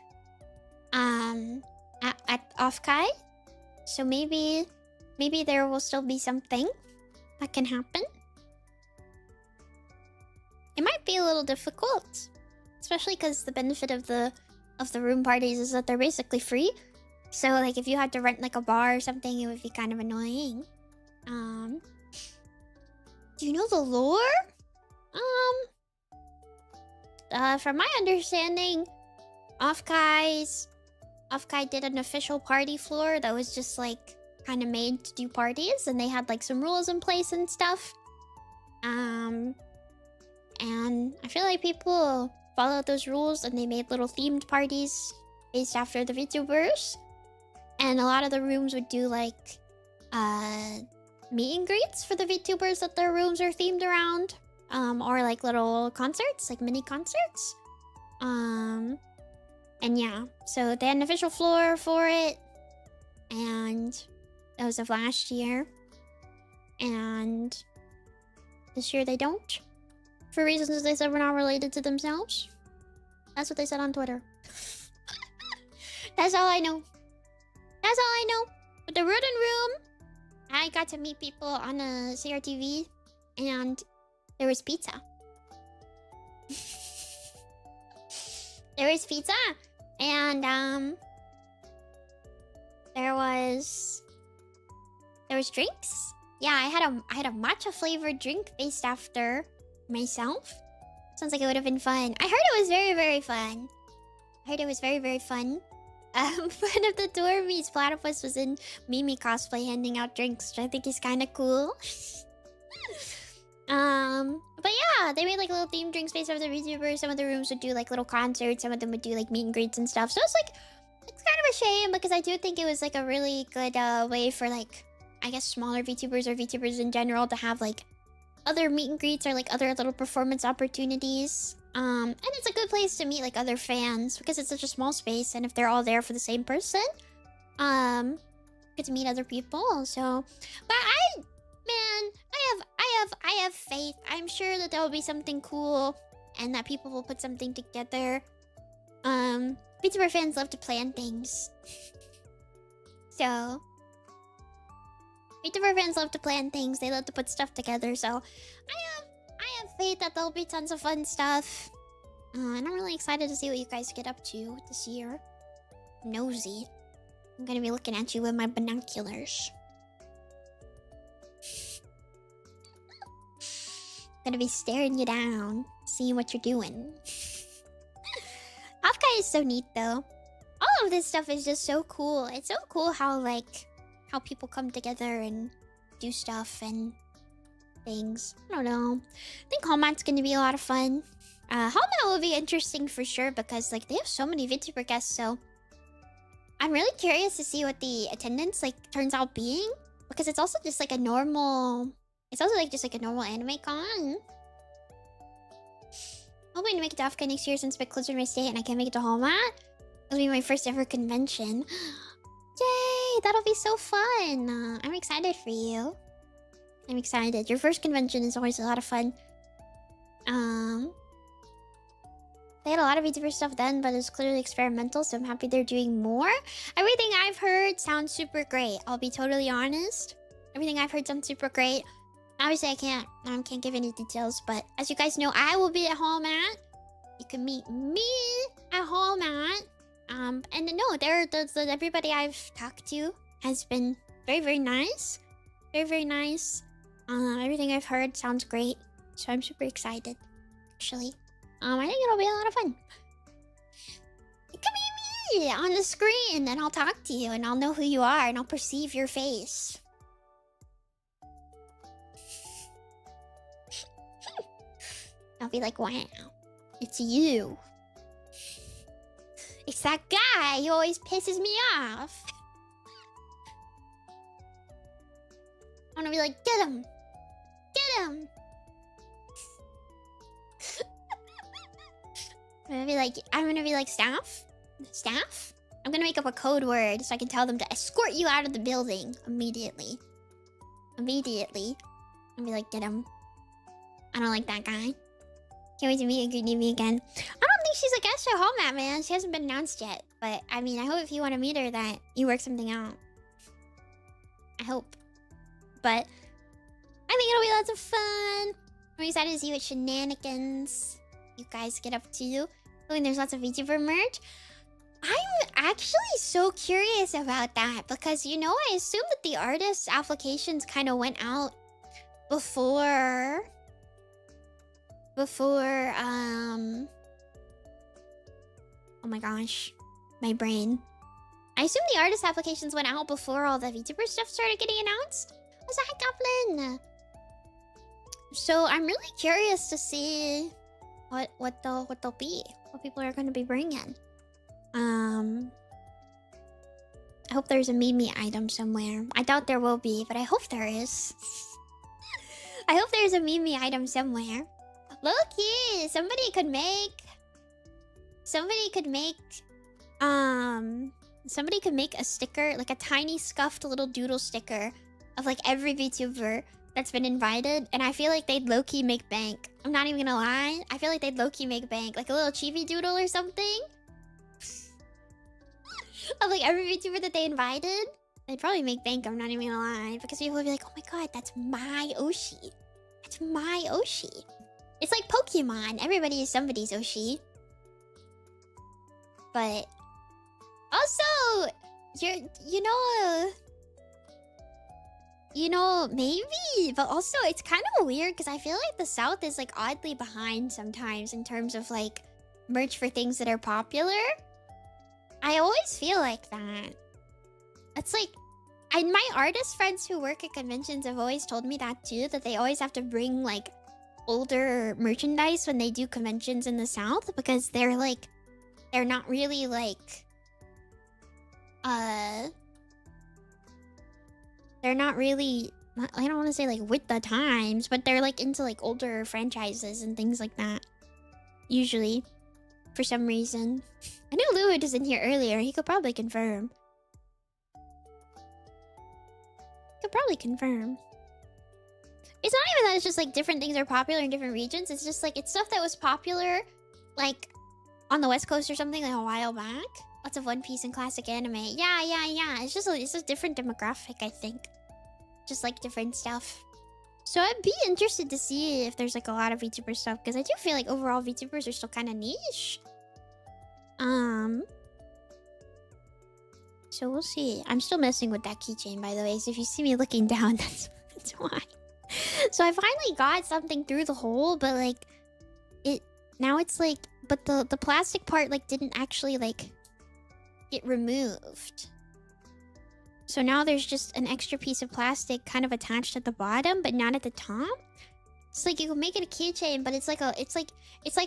[SPEAKER 1] at Offkai. So maybe there will still be something that can happen. It might be a little difficult, especially because the benefit of the room parties is that they're basically free. So like if you had to rent like a bar or something, it would be kind of annoying. Do you know the lore? From my understanding, Offkai did an official party floor that was just like kind of made to do parties, and they had like some rules in place and stuff. And I feel like people followed those rules and they made little themed parties based after the VTubers. And a lot of the rooms would do like meet and greets for the VTubers that their rooms are themed around. Or like little concerts, like mini concerts. And yeah, so they had an official floor for it. And that was of last year. And this year they don't. For reasons they said were not related to themselves. That's what they said on Twitter. That's all I know. That's all I know. But the Rodent Room, I got to meet people on a CRTV, and there was pizza. There was pizza, and there was drinks. Yeah, I had a matcha flavored drink based after myself. Sounds like it would have been fun. I heard it was very, very fun. I heard it was very, very fun. One of the dormies, Platypus, was in Mimi cosplay handing out drinks, which I think is kind of cool. But yeah, they made like little themed drinks based off the VTubers. Some of the rooms would do like little concerts. Some of them would do like meet and greets and stuff. So it's like, it's kind of a shame because I do think it was like a really good way for like, I guess smaller VTubers or VTubers in general to have like other meet and greets or like other little performance opportunities. And it's a good place to meet like other fans because it's such a small space, and if they're all there for the same person, get to meet other people. So, but I have faith. I'm sure that there will be something cool and that people will put something together. VTuber fans love to plan things. So VTuber fans love to plan things. They love to put stuff together. So I have faith that there'll be tons of fun stuff. And I'm really excited to see what you guys get up to this year. Nosy. I'm gonna be looking at you with my binoculars. Gonna be staring you down, seeing what you're doing. Offkai is so neat though. All of this stuff is just so cool. It's so cool how people come together and do stuff and things. I don't know. I think Hallmat's gonna be a lot of fun. Hallmat will be interesting for sure because like they have so many VTuber guests, so I'm really curious to see what the attendance like turns out being, because it's also just like a normal. It's also like just like a normal anime con. Hoping to make it to Offkai next year since it's a bit closer to my state and I can't make it to Hallmat. It'll be my first ever convention. Yay! That'll be so fun. I'm excited for you. I'm excited. Your first convention is always a lot of fun. They had a lot of VTuber stuff then, but it's clearly experimental, so I'm happy they're doing more. Everything I've heard sounds super great. I'll be totally honest. Everything I've heard sounds super great. Obviously, I can't give any details, but as you guys know, I will be at Hallmat. You can meet me at Hallmat. And no, everybody I've talked to has been very, very nice. Very, very nice. Everything I've heard sounds great, so I'm super excited, actually. I think it'll be a lot of fun. You can meet me on the screen, and I'll talk to you, and I'll know who you are, and I'll perceive your face. I'll be like, wow, it's you. It's that guy who always pisses me off. I'm gonna be like, get him. Get him. I'm gonna be like, staff? Staff? I'm gonna make up a code word so I can tell them to escort you out of the building immediately. Immediately. I'm gonna be like, get him. I don't like that guy. Can't wait to meet and greet Nemimi again. I don't think she's a guest at home, Matt, man. She hasn't been announced yet. But, I mean, I hope if you want to meet her that you work something out. I hope. But I think it'll be lots of fun. I'm excited to see what shenanigans you guys get up to. I think there's lots of VTuber merch. I'm actually so curious about that because, you know, I assume that the artist applications kind of went out before, oh my gosh, my brain. I assume the artist applications went out before all the VTuber stuff started getting announced. What's that, Goblin? So I'm really curious to see what they'll be, what people are going to be bringing. I hope there's a Mimi item somewhere. I doubt there will be, but I hope there is. I hope there's a Mimi item somewhere. Low-key, somebody could make a sticker, like a tiny scuffed little doodle sticker of like every VTuber that's been invited, and I feel like they'd low-key make bank. I'm not even gonna lie. I feel like they'd low-key make bank. Like a little chibi doodle or something. Of like every VTuber that they invited. They'd probably make bank, I'm not even gonna lie. Because people would be like, oh my god, that's my Oshi. That's my Oshi. It's like Pokemon. Everybody is somebody's Oshi. But also, you know, maybe, but also it's kind of weird because I feel like the South is like oddly behind sometimes in terms of like merch for things that are popular. I always feel like that. It's like, and my artist friends who work at conventions have always told me that too, that they always have to bring like older merchandise when they do conventions in the South because they're like, they're not really like, they're not really, I don't want to say like with the times, but they're like into like older franchises and things like that. Usually, for some reason. I knew Luid was in here earlier. He could probably confirm. Could probably confirm. It's not even that it's just like different things are popular in different regions. It's just like it's stuff that was popular like on the West Coast or something like a while back. Lots of One Piece and classic anime. Yeah. It's just a different demographic, I think. Just like different stuff. So I'd be interested to see if there's like a lot of VTuber stuff because I do feel like overall VTubers are still kind of niche. So we'll see. I'm still messing with that keychain, by the way. So if you see me looking down, that's why. So I finally got something through the hole, but like now it's like, but the plastic part like didn't actually like get removed. So now there's just an extra piece of plastic kind of attached at the bottom, but not at the top. It's like you can make it a keychain, but it's like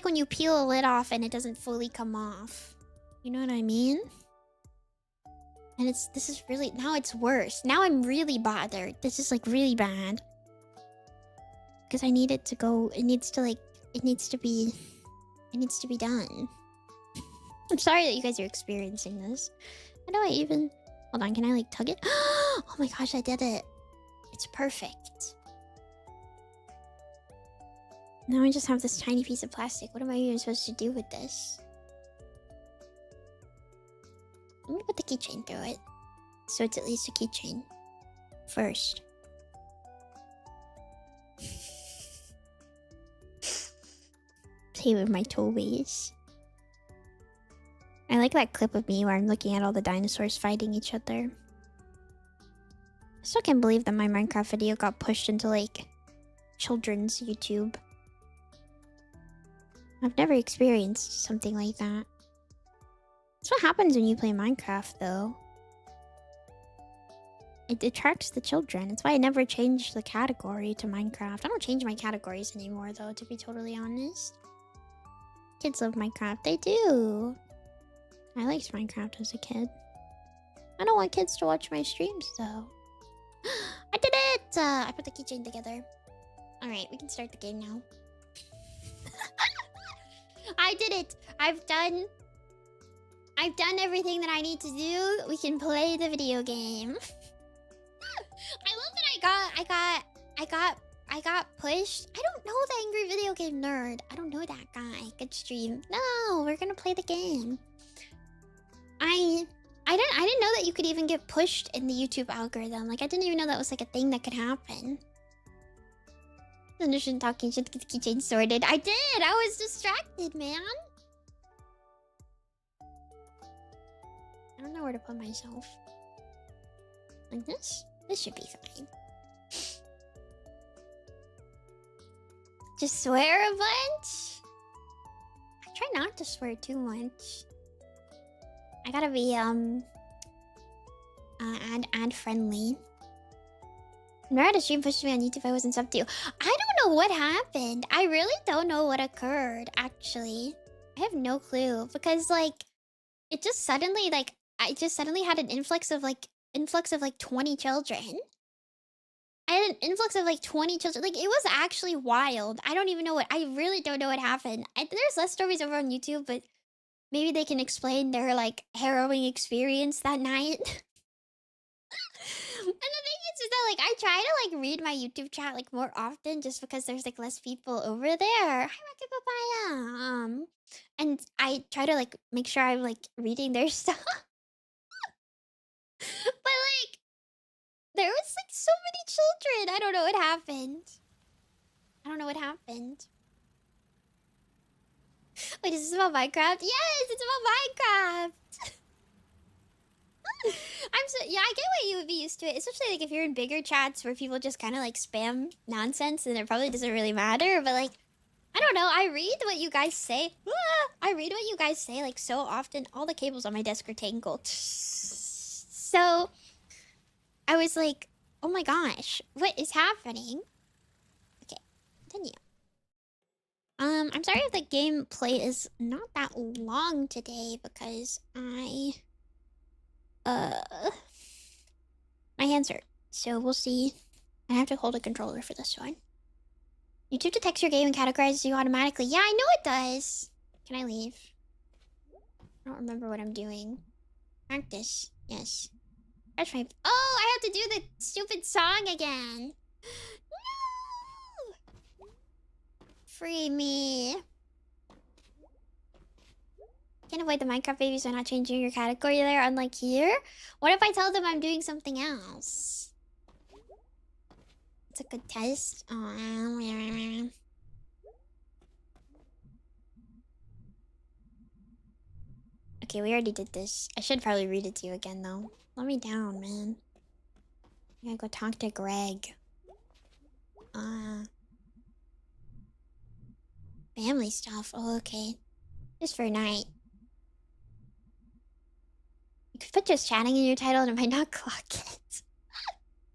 [SPEAKER 1] when you peel a lid off and it doesn't fully come off. You know what I mean? And this is really, now it's worse. Now I'm really bothered. This is like really bad. Because I need it to go, it needs to be done. I'm sorry that you guys are experiencing this. How do I even, hold on, can I like tug it? Oh my gosh, I did it. It's perfect. Now I just have this tiny piece of plastic. What am I even supposed to do with this? I'm gonna put the keychain through it. So it's at least a keychain. First. Play with my toys. I like that clip of me where I'm looking at all the dinosaurs fighting each other. I still can't believe that my Minecraft video got pushed into like children's YouTube. I've never experienced something like that. That's what happens when you play Minecraft, though. It attracts the children. That's why I never changed the category to Minecraft. I don't change my categories anymore, though, to be totally honest. Kids love Minecraft. They do. I liked Minecraft as a kid. I don't want kids to watch my streams, though. I did it! I put the keychain together. Alright, we can start the game now. I did it! I've done everything that I need to do. We can play the video game. I love that I got pushed. I don't know the angry video game nerd. I don't know that guy. Good stream. No, we're gonna play the game. I didn't know that you could even get pushed in the YouTube algorithm. Like I didn't even know that was like a thing that could happen. Understand talking should get the keychain sorted. I did. I was distracted, man. I don't know where to put myself. Like this? This should be fine. Just swear a bunch? I try not to swear too much. I gotta be ad friendly. Never stream pushed me on YouTube. I wasn't sub to you. I don't know what happened. I really don't know what occurred. Actually, I have no clue because like it just suddenly like I just suddenly had an influx of like 20 children. I had an influx of like 20 children. Like it was actually wild. I don't even know what. I really don't know what happened. There's less stories over on YouTube, but maybe they can explain their like harrowing experience that night. And the thing is that like I try to like read my YouTube chat like more often just because there's like less people over there. Hi Rocket Papaya. And I try to like make sure I'm like reading their stuff. But like there was like so many children. I don't know what happened. I don't know what happened. Wait, is this about Minecraft? Yes, it's about Minecraft. Yeah, I get why you would be used to it, especially like if you're in bigger chats where people just kind of like spam nonsense and it probably doesn't really matter. But like, I don't know. I read what you guys say. I read what you guys say like so often. All the cables on my desk are tangled. So I was like, oh my gosh, what is happening? Okay, continue. I'm sorry if the gameplay is not that long today because my hands hurt. So we'll see. I have to hold a controller for this one. YouTube detects your game and categorizes you automatically. Yeah, I know it does. Can I leave? I don't remember what I'm doing. Practice. Yes. That's my... Oh, I have to do the stupid song again. No! Free me. Can't avoid the Minecraft babies by not changing your category there, unlike here. What if I tell them I'm doing something else? It's a good test. Oh. Okay, we already did this. I should probably read it to you again, though. Let me down, man. I gotta go talk to Greg. Family stuff. Oh, okay. Just for a night. You could put just chatting in your title and it might not clock it.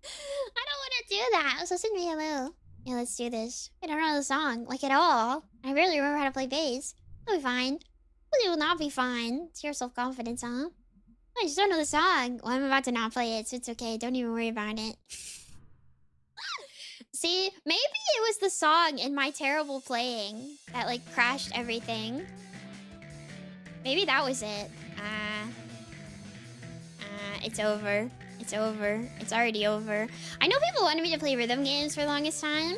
[SPEAKER 1] I don't want to do that. So send me hello. Yeah, let's do this. I don't know the song, like at all. I barely remember how to play bass. It'll be fine. Well, it will not be fine. It's your self-confidence, huh? I just don't know the song. Well, I'm about to not play it, so it's okay. Don't even worry about it. See, maybe it was the song and my terrible playing that like crashed everything. Maybe that was it. It's over. It's over. It's already over. I know people wanted me to play rhythm games for the longest time.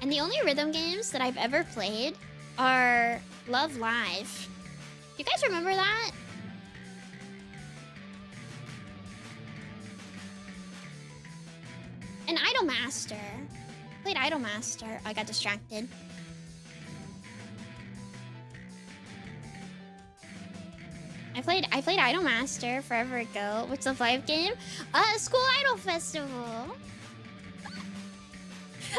[SPEAKER 1] And the only rhythm games that I've ever played are Love Live. Do you guys remember that? And Idolmaster. Played Idolmaster. I got distracted. I played Idolmaster forever ago. What's the live game? School Idol Festival.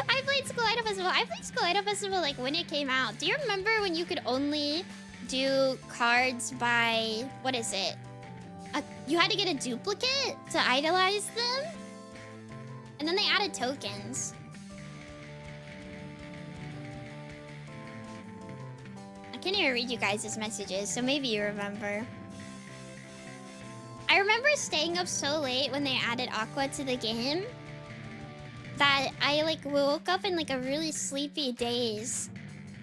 [SPEAKER 1] I played School Idol Festival. I played School Idol Festival like when it came out. Do you remember when you could only do cards by, what is it? You had to get a duplicate to idolize them? And then they added tokens. I can't even read you guys' messages, so maybe you remember. I remember staying up so late when they added Aqua to the game that I like woke up in like a really sleepy daze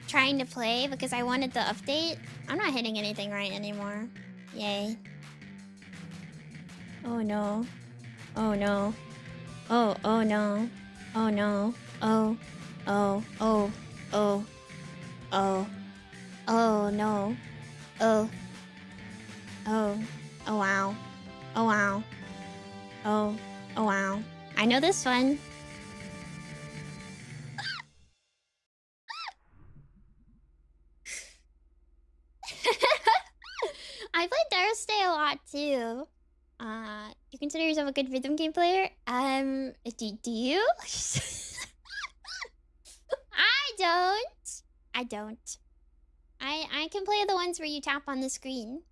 [SPEAKER 1] trying to play because I wanted the update. I'm not hitting anything right anymore. Yay. Oh no. Oh no. Oh no. Oh no. Oh. Oh, oh, oh, oh, oh no. Oh, oh, oh wow. Oh wow. Oh, oh wow. I know this one. I played Thursday a lot too. You consider yourself a good rhythm game player? Do you? I don't. I don't. I can play the ones where you tap on the screen.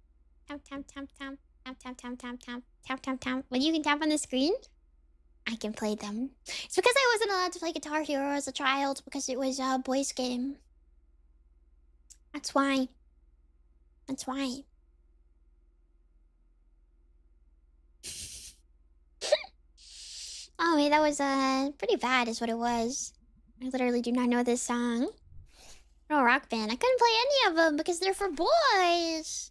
[SPEAKER 1] Tap tap tap tap tap tap tap tap tap tap tap tap. When you can tap on the screen, I can play them. It's because I wasn't allowed to play Guitar Hero as a child because it was a boys' game. That's why. That's why. Oh wait, that was pretty bad is what it was. I literally do not know this song. Oh, Rock Band. I couldn't play any of them because they're for boys.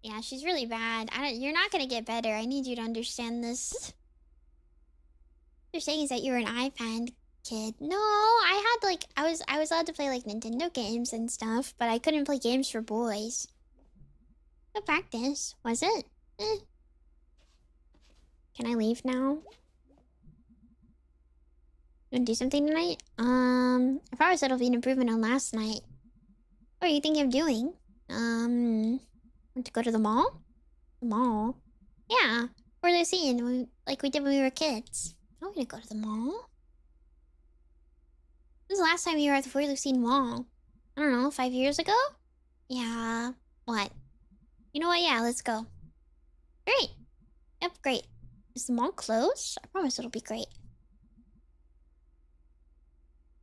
[SPEAKER 1] Yeah, she's really bad. You're not gonna get better. I need you to understand this. What you're saying is that you're an iPad kid. No, I had like I was allowed to play like Nintendo games and stuff, but I couldn't play games for boys. Good practice, was it? Eh. Can I leave now? You wanna do something tonight? I probably said it'll be an improvement on last night. What are you thinking of doing? Want to go to the mall? The mall? Yeah, where they're seeing like we did when we were kids. I'm gonna go to the mall. When was the last time you were at the Fort Lucine Mall? I don't know, 5 years ago? Yeah. What? You know what? Yeah, let's go. Great. Yep, great. Is the mall closed? I promise it'll be great.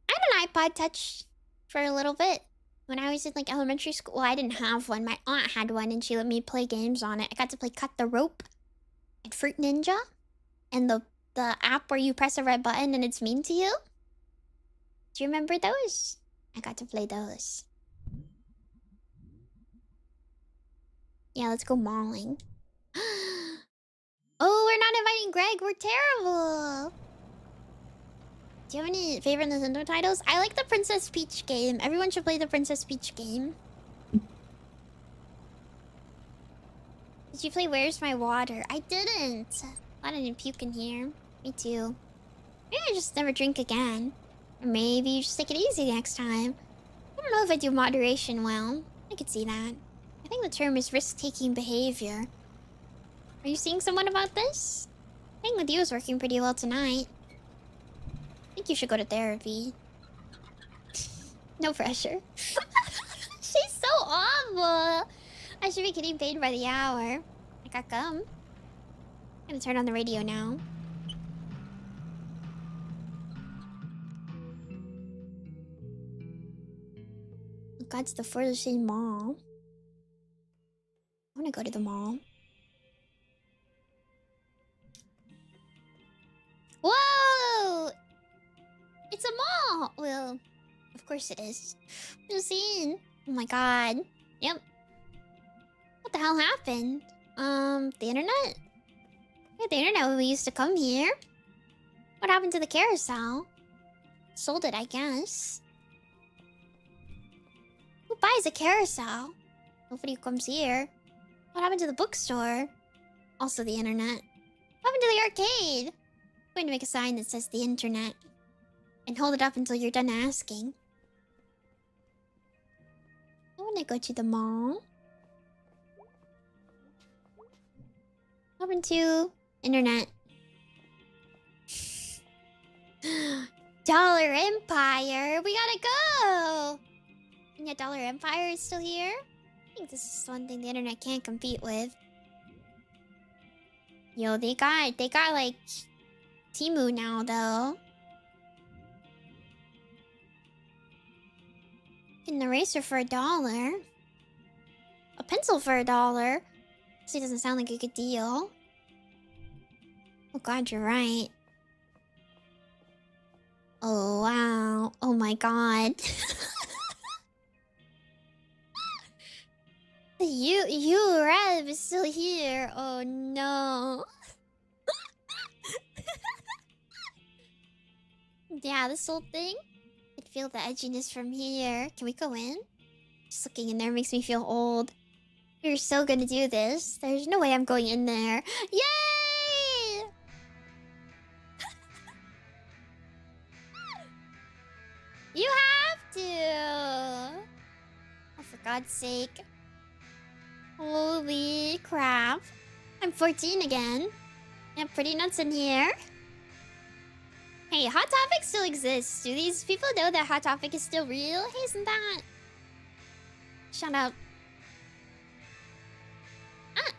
[SPEAKER 1] I had an iPod Touch for a little bit. When I was in like elementary school, well, I didn't have one. My aunt had one and she let me play games on it. I got to play Cut the Rope and Fruit Ninja and the app where you press a red button and it's mean to you. Do you remember those? I got to play those. Yeah, let's go mauling. Oh, we're not inviting Greg. We're terrible. Do you have any favorite Nintendo titles? I like the Princess Peach game. Everyone should play the Princess Peach game. Did you play Where's My Water? I didn't. I didn't puke in here. Me too. Maybe I just never drink again. Or maybe you just take it easy next time. I don't know if I do moderation well. I could see that. I think the term is risk-taking behavior. Are you seeing someone about this? I think with you is working pretty well tonight. I think you should go to therapy. No pressure. She's so awful. I should be getting paid by the hour. I got gum. I'm gonna turn on the radio now. Oh God, it's the Fort Lucine Mall. I wanna go to the mall. Whoa! It's a mall! Well, of course it is. Lucine. Oh my God. Yep. What the hell happened? The internet? Yeah, the internet when we used to come here. What happened to the carousel? Sold it, I guess. Who buys a carousel? Nobody comes here. What happened to the bookstore? Also the internet. What happened to the arcade? I'm going to make a sign that says the internet. And hold it up until you're done asking. I want to go to the mall. What happened to internet? Dollar Empire! We gotta go! And yet Dollar Empire is still here? I think this is one thing the internet can't compete with. Yo, they got like Temu now though. An eraser for $1. A pencil for $1. This doesn't sound like a good deal. Oh God, you're right. Oh wow. Oh my God. You Rev is still here. Oh no. Yeah, this whole thing. I feel the edginess from here. Can we go in? Just looking in there makes me feel old. We're still gonna do this. There's no way I'm going in there. Yay! You have to! Oh, for God's sake. Holy crap. I'm 14 again. Yeah, pretty nuts in here. Hey, Hot Topic still exists. Do these people know that Hot Topic is still real? Hey, isn't that... Shut up. Ah!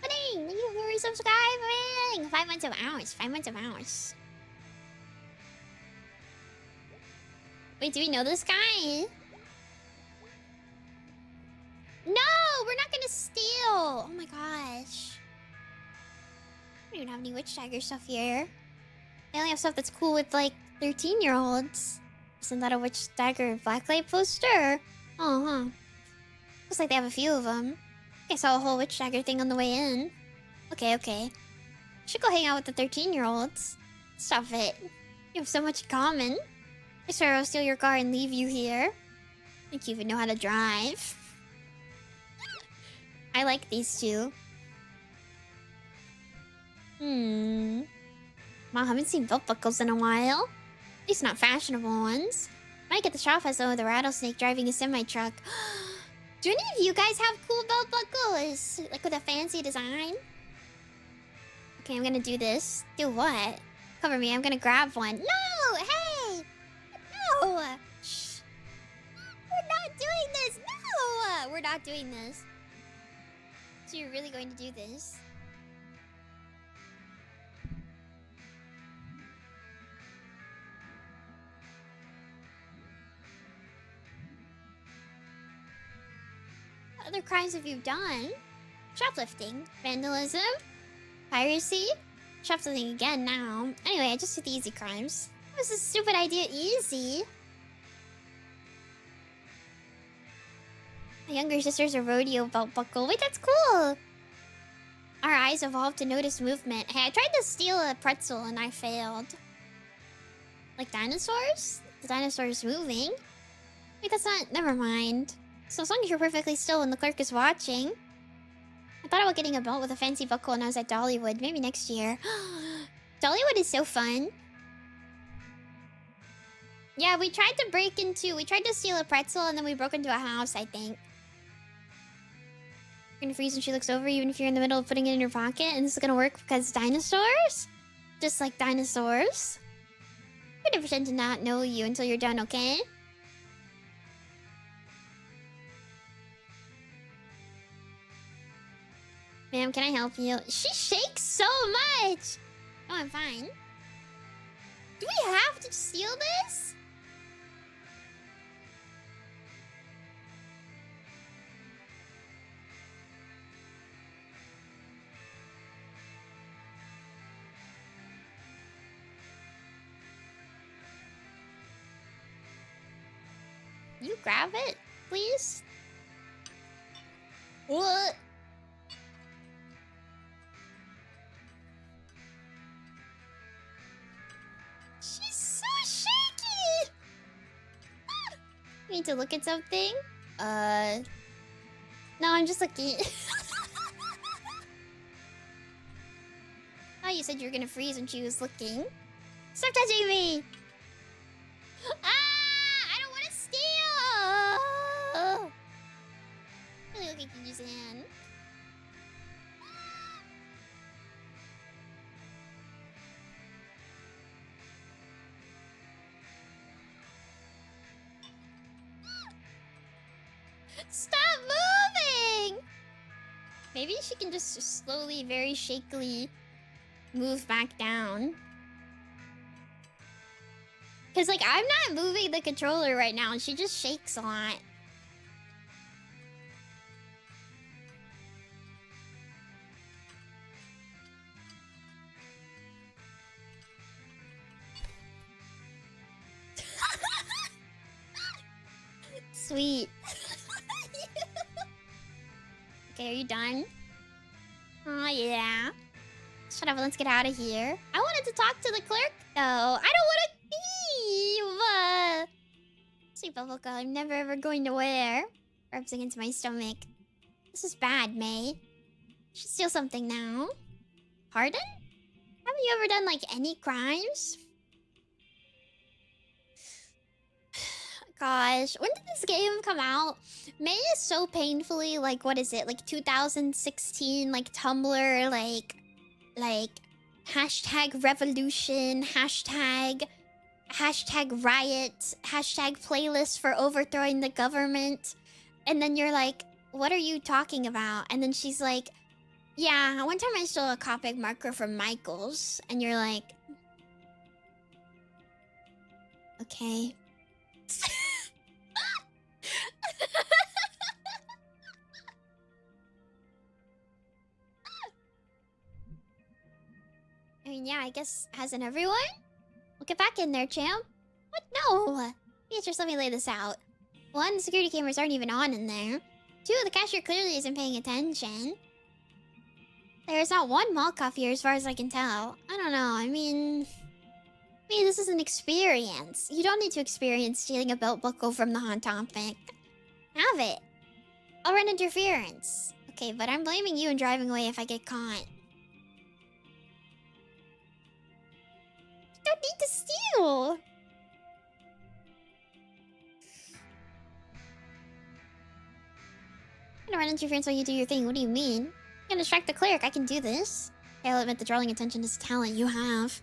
[SPEAKER 1] Pudding! Thank you for subscribing! 5 months of hours. 5 months of hours. Wait, do we know this guy? No! We're not gonna steal! Oh my gosh. I don't even have any Witch Dagger stuff here. I only have stuff that's cool with, like, 13-year-olds. Isn't that a Witch Dagger Blacklight poster? Oh, huh. Looks like they have a few of them. I saw a whole Witch Dagger thing on the way in. Okay, okay. Should go hang out with the 13-year-olds. Stop it. You have so much in common. I swear I'll steal your car and leave you here. I think you even know how to drive. I like these two. Wow, haven't seen belt buckles in a while. At least not fashionable ones. Might get the shop has though with a rattlesnake driving a semi-truck. Do any of you guys have cool belt buckles? Like with a fancy design? Okay, I'm gonna do this. Do what? Cover me, I'm gonna grab one. No! Hey! No! Shh. We're not doing this! No! We're not doing this. So you're really going to do this? What other crimes have you done? Shoplifting, vandalism, piracy, shoplifting again now. Anyway, I just did the easy crimes. How is this stupid idea easy? My younger sister's a rodeo belt buckle. Wait, that's cool! Our eyes evolved to notice movement. Hey, I tried to steal a pretzel and I failed. Like dinosaurs? The dinosaur's moving. Wait, that's not... Never mind. So as long as you're perfectly still when the clerk is watching. I thought about getting a belt with a fancy buckle when I was at Dollywood. Maybe next year. Dollywood is so fun. Yeah, we tried to break into... We tried to steal a pretzel and then we broke into a house, I think. You're gonna freeze when she looks over, even if you're in the middle of putting it in your pocket. And this is gonna work because dinosaurs? Just like dinosaurs. I'm gonna pretend to not know you until you're done, okay? Ma'am, can I help you? She shakes so much! Oh, I'm fine. Do we have to steal this? You grab it, please? What? She's so shaky! You need to look at something? No, I'm just looking. Oh, you said you were gonna freeze when she was looking. Stop touching me! Ah! I don't want to steal! Really look like you use a hand. Stop moving! Maybe she can just slowly, very shakily move back down. Because, like, I'm not moving the controller right now, and she just shakes a lot. Sweet. Okay, are you done? Oh, yeah. Shut up, let's get out of here. I want wanted to talk to the clerk, though. I don't want to leave. See, bubblegum, I'm never ever going to wear. Rubs against my stomach. This is bad, May. Should steal something now. Pardon? Haven't you ever done, like, any crimes? Gosh, when did this game come out? May is so painfully, like, what is it? Like, 2016, like, Tumblr, like, hashtag revolution, hashtag riot, hashtag playlist for overthrowing the government. And then you're like, what are you talking about? And then she's like, yeah, one time I stole a Copic marker from Michael's. And you're like, okay. I mean, yeah, I guess, hasn't everyone? We'll get back in there, champ. What? No! Beatrice, let me lay this out. One, the security cameras aren't even on in there. Two, the cashier clearly isn't paying attention. There's not one mall coffee here as far as I can tell. I don't know, I mean, this is an experience. You don't need to experience stealing a belt buckle from the Hot Topic. Have it. I'll run interference. Okay, but I'm blaming you and driving away if I get caught. You don't need to steal. I'm gonna run interference while you do your thing. What do you mean? I'm gonna distract the cleric. I can do this. Okay, I'll admit the drawing attention is a talent you have.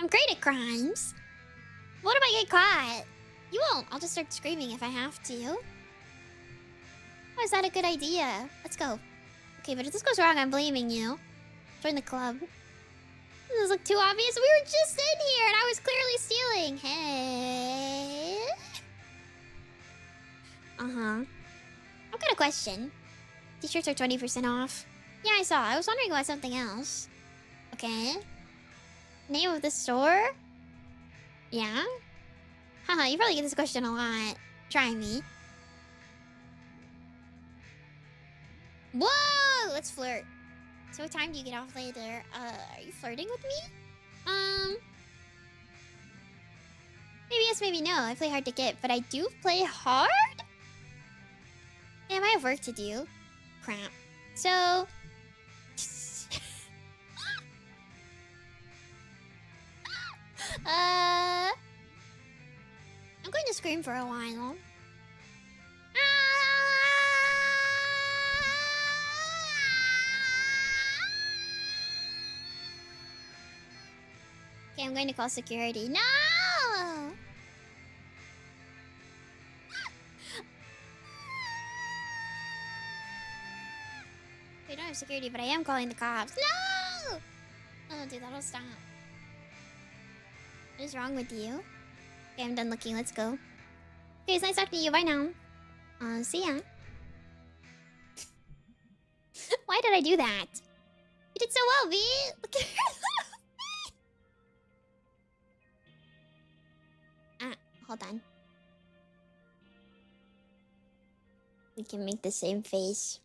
[SPEAKER 1] I'm great at crimes. What if I get caught? You won't. I'll just start screaming if I have to. Oh, is that a good idea? Let's go. Okay, but if this goes wrong, I'm blaming you. Join the club. Does this look too obvious? We were just in here and I was clearly stealing. Hey. Uh-huh. I've got a question. T-shirts are 20% off. Yeah, I saw. I was wondering about something else. Okay. Name of the store? Yeah? Haha, you probably get this question a lot. Try me. Whoa! Let's flirt. So what time do you get off later? Are you flirting with me? Maybe yes, maybe no. I play hard to get, but I do play hard? Damn, I have work to do. Crap. So... I'm going to scream for a while. Okay, I'm going to call security. No! We don't have security, but I am calling the cops. No! Oh, dude, that'll stop. What is wrong with you? Okay, I'm done looking. Let's go. Okay, it's nice talking to you. Bye now. See ya. Why did I do that? You did so well, V. Look at her. Hold on. We can make the same face.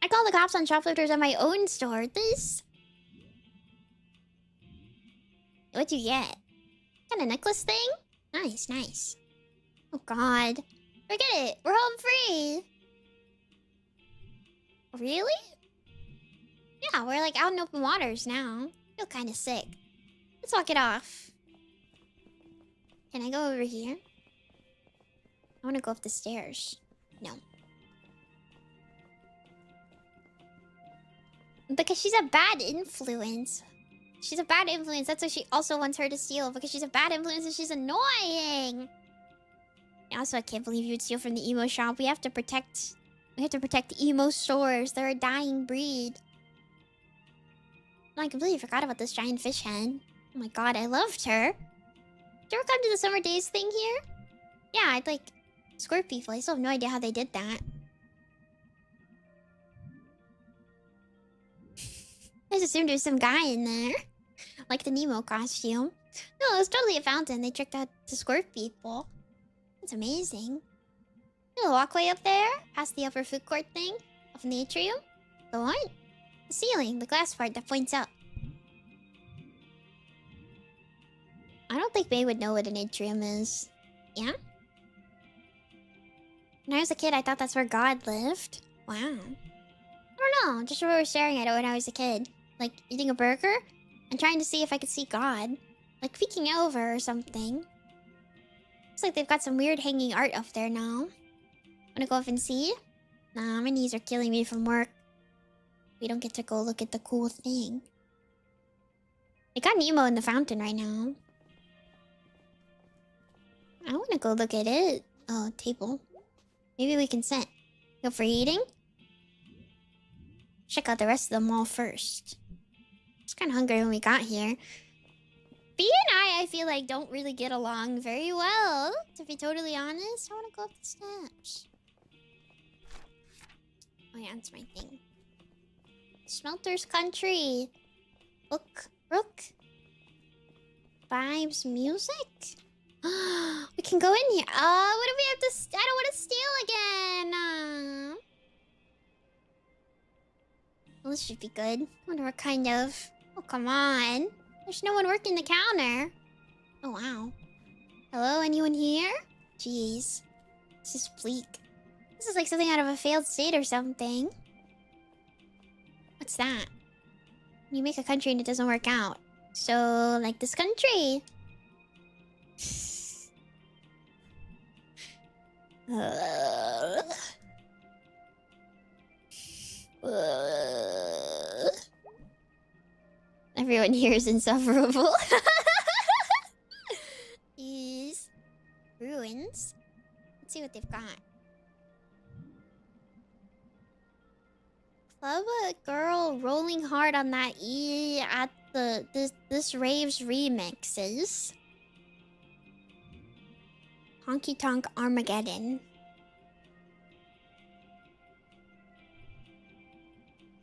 [SPEAKER 1] I call the cops on shoplifters at my own store. This. What'd you get? Got a necklace thing? Nice, nice. Oh god. Forget it. We're home free. Really? Yeah, we're like out in open waters now. I feel kind of sick. Let's walk it off. Can I go over here? I want to go up the stairs. No. Because she's a bad influence. She's a bad influence. That's why she also wants her to steal. Because she's a bad influence and she's annoying. Also, I can't believe you would steal from the emo shop. We have to protect emo stores. They're a dying breed. I completely forgot about this giant fish hen. Oh my god, I loved her. Did you ever come to the summer days thing here? Yeah, I'd like squirt people. I still have no idea how they did that. I just assumed there's some guy in there. Like the Nemo costume. No, it was totally a fountain. They tricked out to squirt people. That's amazing. There's a walkway up there, past the upper food court thing. Up in the atrium? The what? The ceiling, the glass part that points up. I don't think May would know what an atrium is. Yeah? When I was a kid, I thought that's where God lived. Wow. I don't know. Just remember staring at it when I was a kid. Like, eating a burger and trying to see if I could see God. Like, peeking over or something. Looks like they've got some weird hanging art up there now. Wanna go up and see? Nah, my knees are killing me from work. We don't get to go look at the cool thing. They got Nemo in the fountain right now. I wanna go look at it. Oh, table. Maybe we can sit. Go for eating? Check out the rest of the mall first. I was kinda hungry when we got here. B and I feel like don't really get along very well. To be totally honest, I wanna go up the steps. Oh yeah, that's my thing. Smelter's Country. Book. Rook. Vibes music. We can go in here. What do we have to... I don't want to steal again. Well, this should be good. Wonder what kind of... Oh, come on. There's no one working the counter. Oh, wow. Hello, anyone here? Jeez. This is bleak. This is like something out of a failed state or something. What's that? You make a country and it doesn't work out. So, like this country. Everyone here is insufferable. These ruins. Let's see what they've got. Love a girl rolling hard on that E at the this rave's remixes. Honky Tonk Armageddon.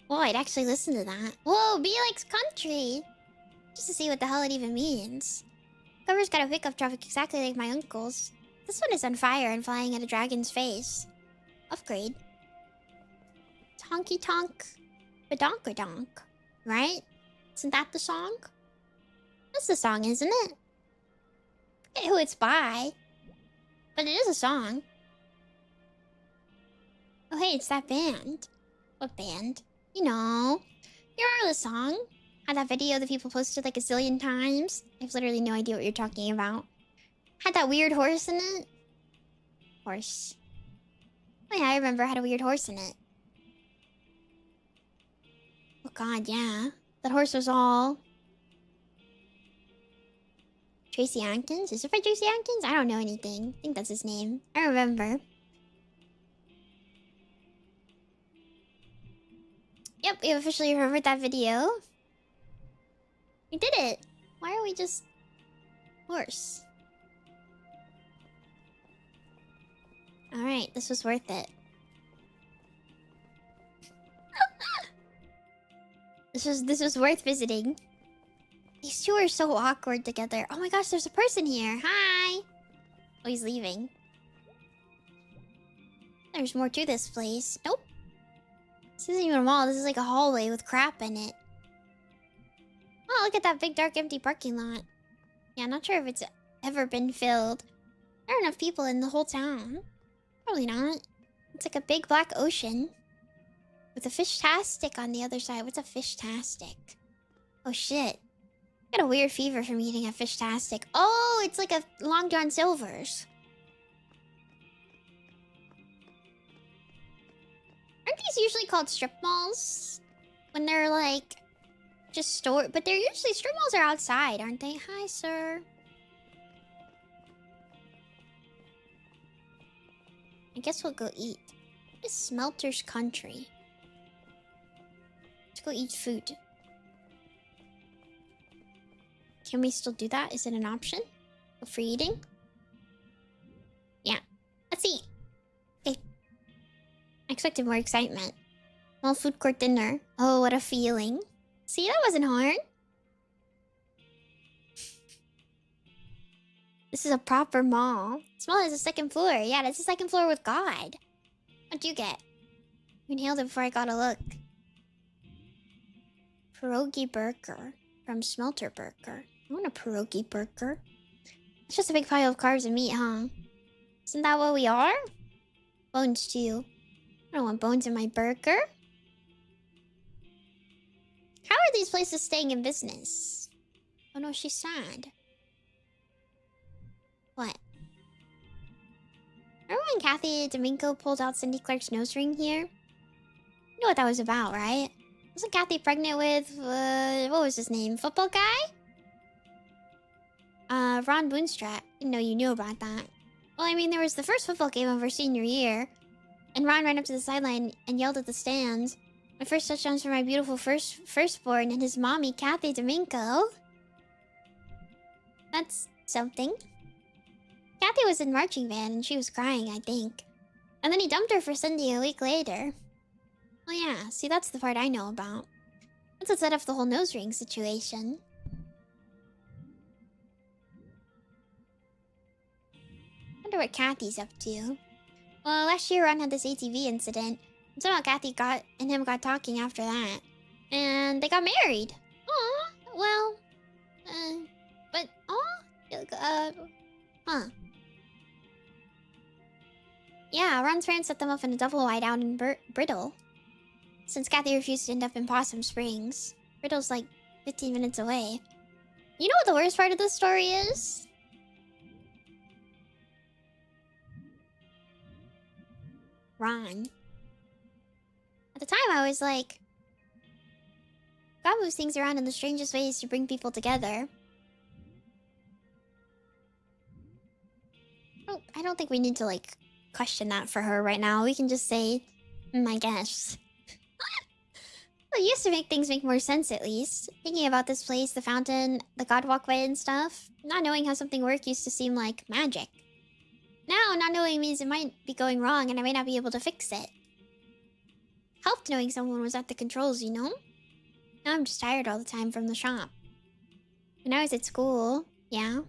[SPEAKER 1] Whoa, I'd actually listen to that. Whoa, B likes country. Just to see what the hell it even means. Cover's got a pickup truck exactly like my uncle's. This one is on fire and flying at a dragon's face. Upgrade. Honky Tonk Badonkadonk, right? Isn't that the song? That's the song, isn't it? I forget who it's by. But it is a song. Oh hey, it's that band. What band? You know. You remember the song? Had that video that people posted like a zillion times? I have literally no idea what you're talking about. Had that weird horse in it? Horse. Oh yeah, I remember it had a weird horse in it. Oh god, yeah. That horse was all... Tracy Atkins? Is it by Tracy Atkins? I don't know anything. I think that's his name. I remember. Yep, we officially remembered that video. We did it! Why are we just... horse? Alright, this was worth it. This was worth visiting. These two are so awkward together. Oh my gosh, there's a person here. Hi! Oh, he's leaving. There's more to this place. Nope. This isn't even a mall. This is like a hallway with crap in it. Oh, look at that big, dark, empty parking lot. Yeah, I'm not sure if it's ever been filled. There are enough people in the whole town. Probably not. It's like a big black ocean. With a fish-tastic on the other side. What's a fish-tastic? Oh, shit. I got a weird fever from eating a fish-tastic. Oh, it's like a Long John Silver's. Aren't these usually called strip malls? When they're like... just store... But they're usually... strip malls are outside, aren't they? Hi, sir. I guess we'll go eat. What is Smelter's Country? Let's go eat food. Can we still do that? Is it an option? Go for eating? Yeah. Let's eat. Okay. I expected more excitement. Mall food court dinner. Oh, what a feeling. See, that wasn't hard. This is a proper mall. This mall has a second floor. Yeah, that's the second floor with God. What'd you get? You inhaled it before I got a look. Pierogi burger from Smelter Burger. I want a pierogi burger. It's just a big pile of carbs and meat, huh? Isn't that what we are? Bones too. I don't want bones in my burger. How are these places staying in business? Oh no, she's sad. What? Remember when Kathy Domingo pulled out Cindy Clark's nose ring here? You know what that was about, right? Wasn't Kathy pregnant with, what was his name? Football guy? Ron Boonstrat. Didn't know you knew about that. Well, I mean, there was the first football game of our senior year, and Ron ran up to the sideline and yelled at the stands, "My first touchdown's for my beautiful firstborn and his mommy, Kathy Domingo." That's something. Kathy was in marching band and she was crying, I think. And then he dumped her for Cindy a week later. Oh yeah, see, that's the part I know about. That's what set off the whole nose ring situation. Wonder what Kathy's up to. Well, last year Ron had this ATV incident, and somehow Kathy and him got talking after that. And they got married. Aw, well, but, huh. Yeah, Ron's parents set them up in a double wide out in Brittle. Since Kathy refused to end up in Possum Springs. Brittle's like 15 minutes away. You know what the worst part of this story is? Ron. At the time, I was like, God moves things around in the strangest ways to bring people together. I don't think we need to, like, question that for her right now. We can just say, I guess. Well, it used to make things make more sense, at least. Thinking about this place, the fountain, the god walkway and stuff. Not knowing how something worked used to seem like magic. Now, not knowing means it might be going wrong and I might not be able to fix it. Helped knowing someone was at the controls, you know? Now I'm just tired all the time from the shop. When I was at school, yeah.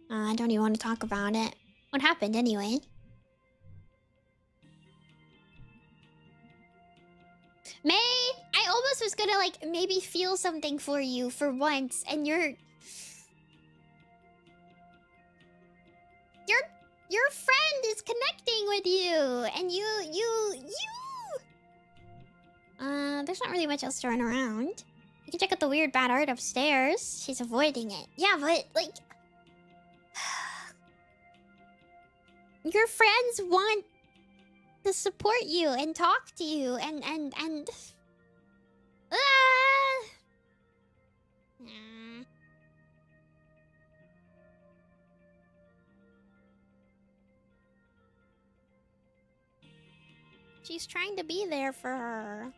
[SPEAKER 1] I don't even want to talk about it. What happened, anyway? May, I almost was gonna, like, maybe feel something for you for once, and your friend is connecting with you, and you... there's not really much else to run around. You can check out the weird bad art upstairs. She's avoiding it. Yeah, but, like... your friends want to support you and talk to you and she's trying to be there for her.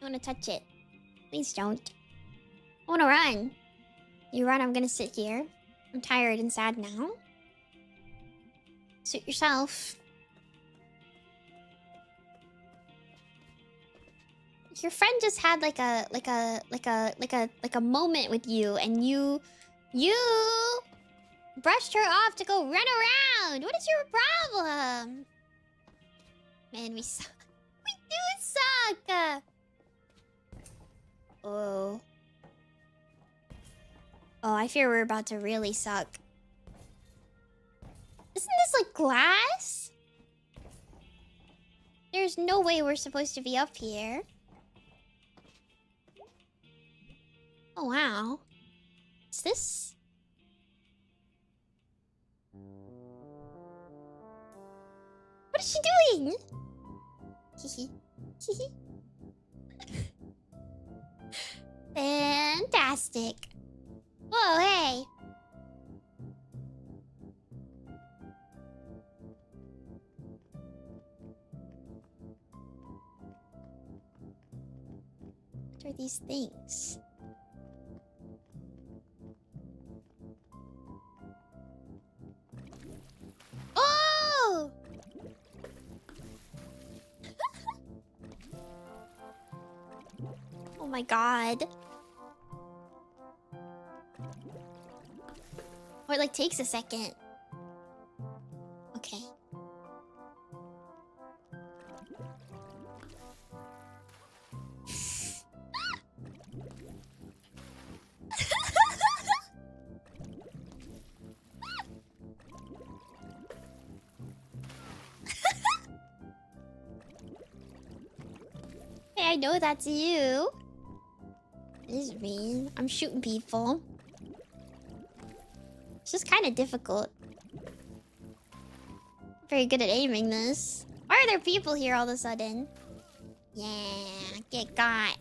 [SPEAKER 1] I want to touch it. Please don't. I want to run. You run, I'm gonna sit here. I'm tired and sad now. Suit yourself. Your friend just had like a moment with you, and you brushed her off to go run around. What is your problem? Man, we suck. We do suck. Oh. Oh, I fear we're about to really suck. Isn't this like glass? There's no way we're supposed to be up here. Oh, wow. What's this? What is she doing? Hehe. Hehe. Fantastic. Whoa, hey. What are these things? Oh! Oh my god. Oh, it like takes a second. Okay. I know that's you. It is me. I'm shooting people. It's just kind of difficult. Very good at aiming this. Why are there people here all of a sudden? Yeah, get got.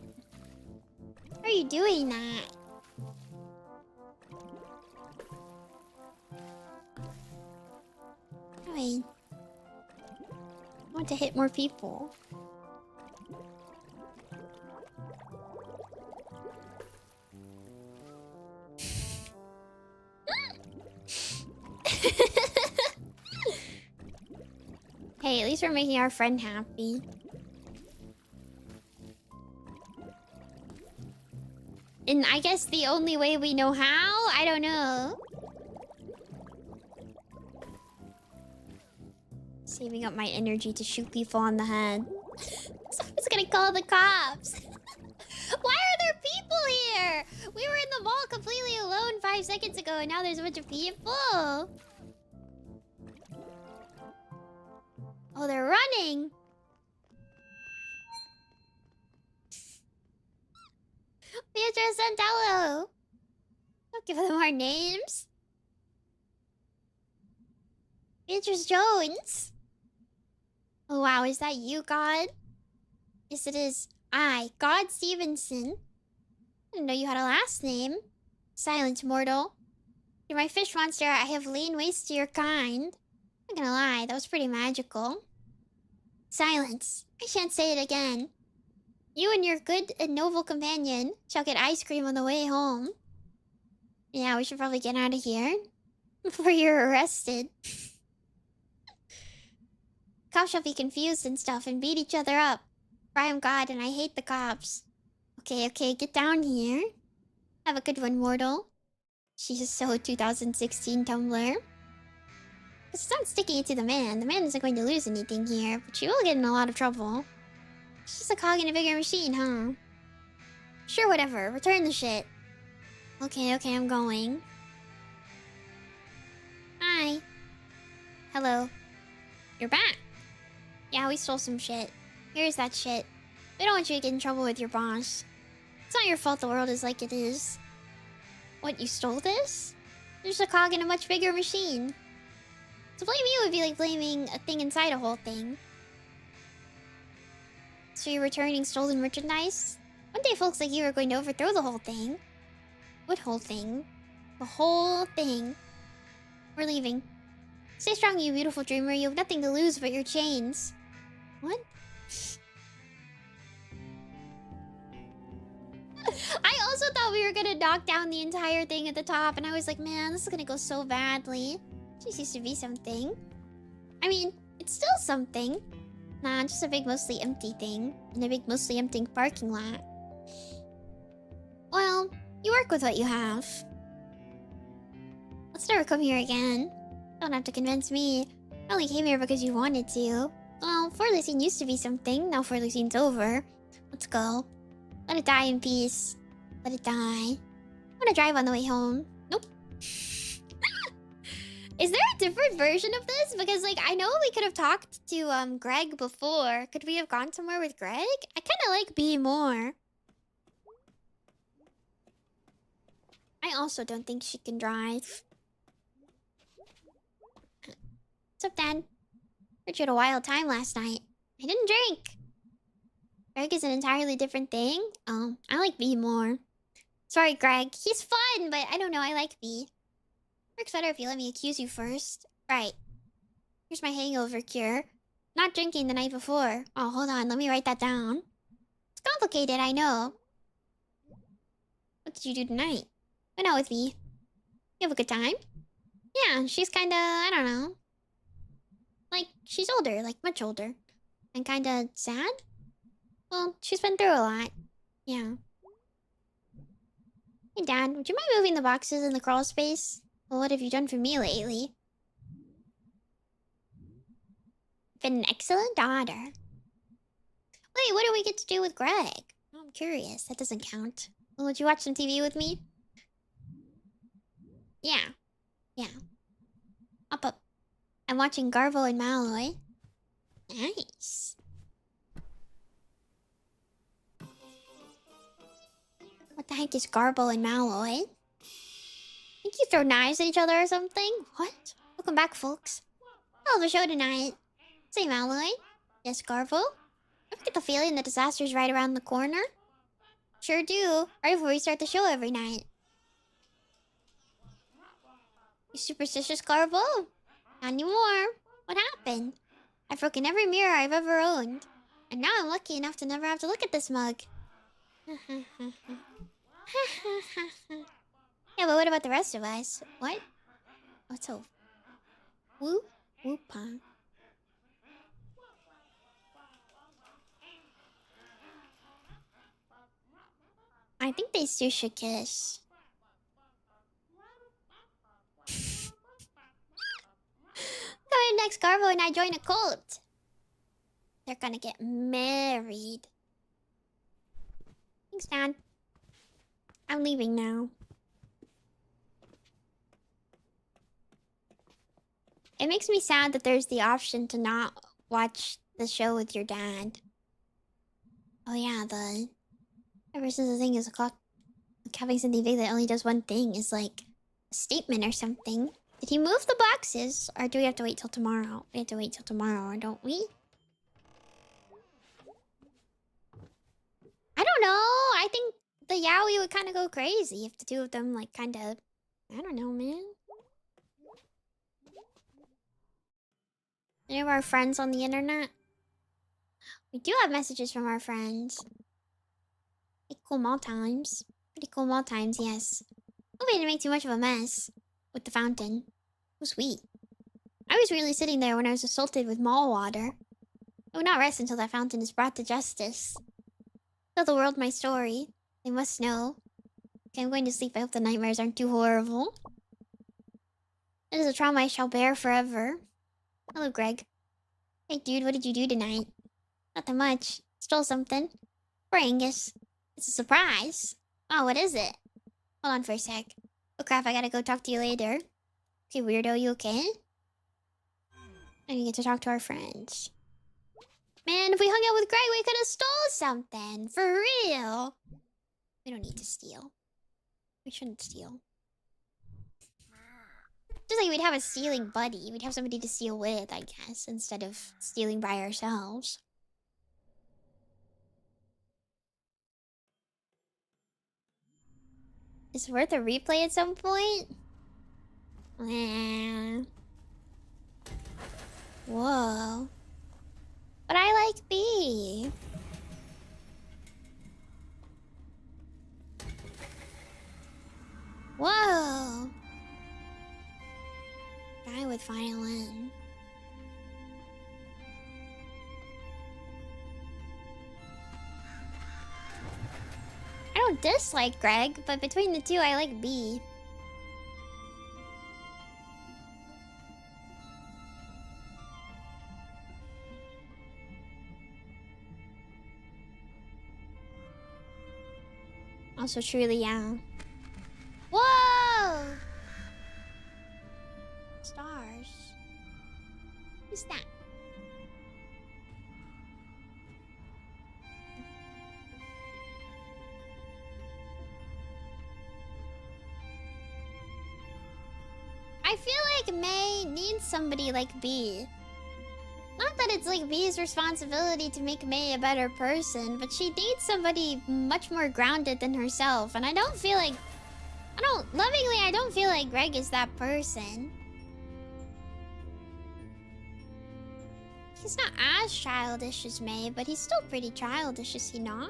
[SPEAKER 1] How are you doing that? Wait. I want to hit more people. Hey, at least we're making our friend happy. And I guess the only way we know how? I don't know. Saving up my energy to shoot people on the head. Someone's gonna call the cops. Why are there people here? We were in the mall completely alone 5 seconds ago, and now there's a bunch of people. Oh, they're running. Beatrice and Dello. Don't give them our names. Beatrice Jones. Oh, wow. Is that you, God? Yes, it is. I, God Stevenson. I didn't know you had a last name. Silent mortal. You're my fish monster. I have lain waste to your kind. I'm not gonna lie, that was pretty magical. Silence. I shan't say it again. You and your good and noble companion shall get ice cream on the way home. Yeah, we should probably get out of here before you're arrested. Cops shall be confused and stuff and beat each other up. For I am God and I hate the cops. Okay, okay, get down here. Have a good one, mortal. She's so 2016 Tumblr. It's not sticking it to the man. The man isn't going to lose anything here, but she will get in a lot of trouble. She's just a cog in a bigger machine, huh? Sure, whatever. Return the shit. Okay, okay, I'm going. Hi. Hello. You're back. Yeah, we stole some shit. Here's that shit. We don't want you to get in trouble with your boss. It's not your fault the world is like it is. What, you stole this? You're just a cog in a much bigger machine. To blame you would be like blaming a thing inside a whole thing. So you're returning stolen merchandise? One day folks like you are going to overthrow the whole thing. What whole thing? The whole thing. We're leaving. Stay strong, you beautiful dreamer. You have nothing to lose but your chains. What? I also thought we were gonna knock down the entire thing at the top, and I was like, man, this is gonna go so badly. This used to be something. I mean, it's still something. Nah, just a big mostly empty thing. In a big mostly empty parking lot. Well, you work with what you have. Let's never come here again. Don't have to convince me. I only came here because you wanted to. Well, Forlysine used to be something. Now Forlysine's over. Let's go. Let it die in peace. Let it die. I'm gonna drive on the way home. Nope. Is there a different version of this? Because, like, I know we could have talked to, Greg before. Could we have gone somewhere with Greg? I kind of like B more. I also don't think she can drive. What's up, Dad? Heard you had a wild time last night. I didn't drink. Greg is an entirely different thing. Oh, I like B more. Sorry, Greg. He's fun, but I don't know. I like B. Works better if you let me accuse you first. Right. Here's my hangover cure. Not drinking the night before. Oh, hold on. Let me write that down. It's complicated, I know. What did you do tonight? Went out with me. You have a good time? Yeah, she's kinda, I don't know. Like, she's older, like much older. And kinda sad? Well, she's been through a lot. Yeah. Hey, Dad, would you mind moving the boxes in the crawl space? Well, what have you done for me lately? Been an excellent daughter. Wait, what do we get to do with Greg? Oh, I'm curious. That doesn't count. Well, would you watch some TV with me? Yeah. Yeah. Up. I'm watching Garbo and Malloy. Nice. What the heck is Garbo and Malloy? Think you throw knives at each other or something? What? Welcome back, folks. Hell of a show tonight. Say, Malloy. Yes, Garbo? Ever get the feeling the disaster's right around the corner? Sure do. Right before we start the show every night. You superstitious, Garbo? Not anymore. What happened? I've broken every mirror I've ever owned. And now I'm lucky enough to never have to look at this mug. Yeah, but what about the rest of us? What? What's up? Whoop, whoop, huh? I think these two should kiss. Coming next, Garbo and I join a cult. They're gonna get married. Thanks, Dad. I'm leaving now. It makes me sad that there's the option to not watch the show with your dad. Oh yeah, ever since the thing is having something big that only does one thing is like a statement or something. Did he move the boxes? Or do we have to wait till tomorrow? We have to wait till tomorrow, don't we? I don't know. I think the Yowie would kind of go crazy if the two of them like kind of... I don't know, man. Any of our friends on the internet? We do have messages from our friends. Pretty cool mall times. Pretty cool mall times, yes. Hope we didn't make too much of a mess with the fountain. It was sweet. I was really sitting there when I was assaulted with mall water. I would not rest until that fountain is brought to justice. Tell the world my story. They must know. Okay, I'm going to sleep. I hope the nightmares aren't too horrible. It is a trauma I shall bear forever. Hello, Greg. Hey, dude, what did you do tonight? Nothing much. Stole something. For Angus. It's a surprise. Oh, what is it? Hold on for a sec. Oh crap, I gotta go talk to you later. Okay, weirdo, you okay? I need to get to talk to our friends. Man, if we hung out with Greg, we could have stole something. For real. We don't need to steal. We shouldn't steal. Just like we'd have a stealing buddy. We'd have somebody to steal with, I guess, instead of stealing by ourselves. It's worth a replay at some point? Whoa. But I like B. Whoa. Guy with violin. I don't dislike Greg, but between the two, I like B. Also, truly, yeah. Whoa! Stars. Who's that? I feel like May needs somebody like B. Not that it's like B's responsibility to make May a better person, but she needs somebody much more grounded than herself. And I don't feel like... I don't feel like Greg is that person. He's not as childish as May, but he's still pretty childish, is he not?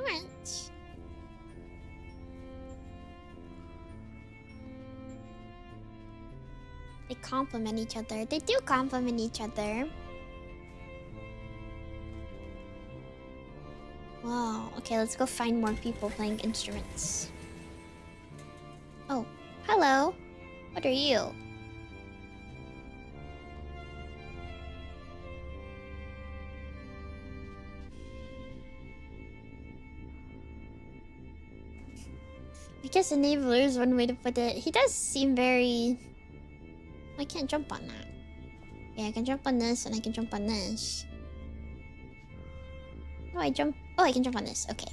[SPEAKER 1] They complement each other. They do complement each other. Whoa. Okay, let's go find more people playing instruments. Oh, hello. What are you? I guess enabler is one way to put it. He does seem very... I can't jump on that. Yeah, I can jump on this and I can jump on this. How do I jump? Oh, I can jump on this. Okay.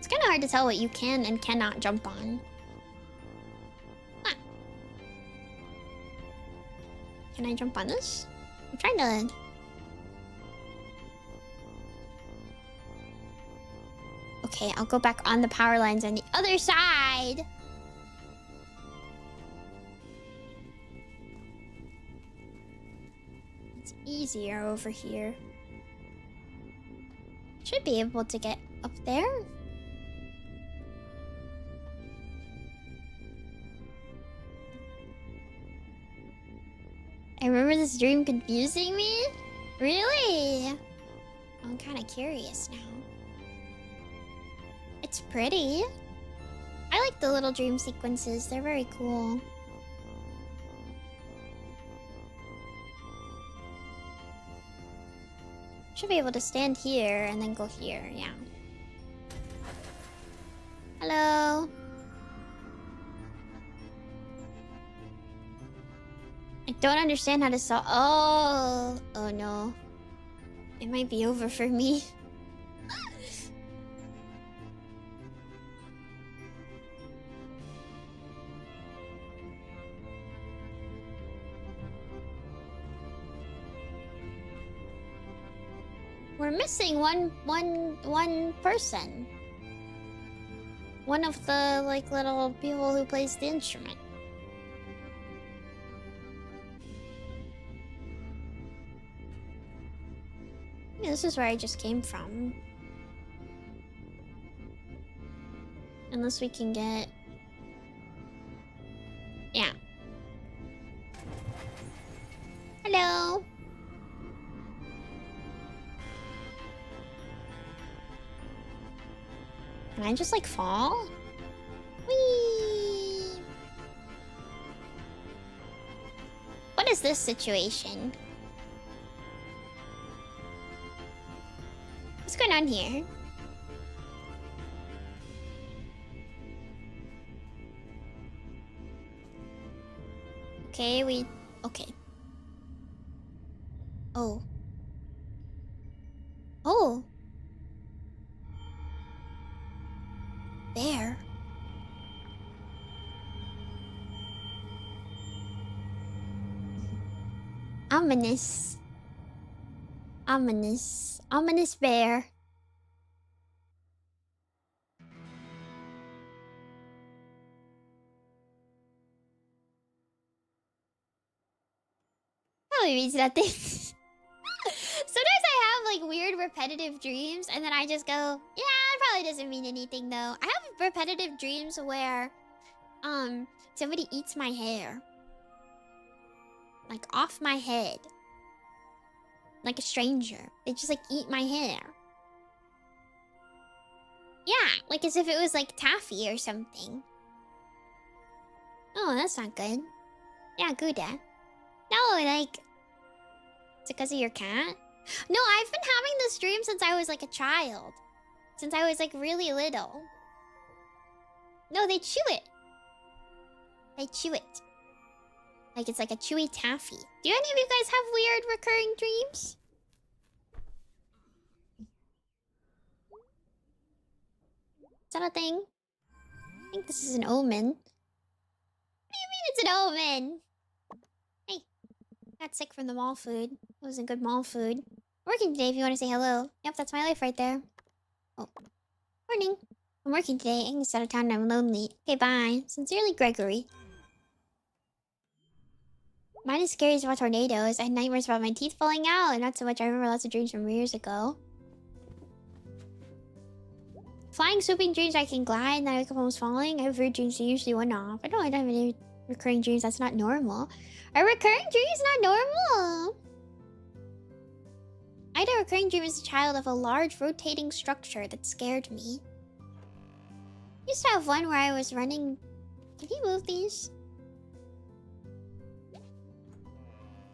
[SPEAKER 1] It's kind of hard to tell what you can and cannot jump on. Huh. Can I jump on this? I'm trying to... Okay, I'll go back on the power lines on the other side. It's easier over here. Should be able to get up there. I remember this dream confusing me? Really? I'm kind of curious now. It's pretty. I like the little dream sequences. They're very cool. Should be able to stand here and then go here. Yeah. Hello. I don't understand how to solve... Oh. Oh no. It might be over for me. We're missing one person. One of the like little people who plays the instrument. Yeah, this is where I just came from. Unless we can get... Yeah. Hello. Can I just like fall? Whee! What is this situation? What's going on here? Okay, okay. Oh. Oh. There. Ominous. Ominous. Ominous bear. Probably means nothing. Sometimes I have like weird repetitive dreams and then I just go, yeah, it probably doesn't mean anything though. I have repetitive dreams where somebody eats my hair. Like off my head. Like a stranger. They just like eat my hair. Yeah, like as if it was like taffy or something. Oh, that's not good. Yeah, good. No, like... Is it because of your cat? No, I've been having this dream since I was like a child. Since I was like really little. No, they chew it. They chew it. Like it's like a chewy taffy. Do any of you guys have weird recurring dreams? Is that a thing? I think this is an omen. What do you mean it's an omen? Hey, got sick from the mall food. It wasn't good mall food. Working today if you want to say hello. Yep, that's my life right there. Oh. Morning. I'm working today. Agnes out of town and I'm lonely. Okay, bye. Sincerely, Gregory. Mine is scary about tornadoes. I had nightmares about my teeth falling out, and not so much. I remember lots of dreams from years ago. Flying, swooping dreams, I can glide, and then I wake up almost falling. I have weird dreams, so usually one off. I don't have any recurring dreams. That's not normal. Are recurring dreams not normal? I had a recurring dream as a child of a large rotating structure that scared me. I used to have one where I was running... Can you move these?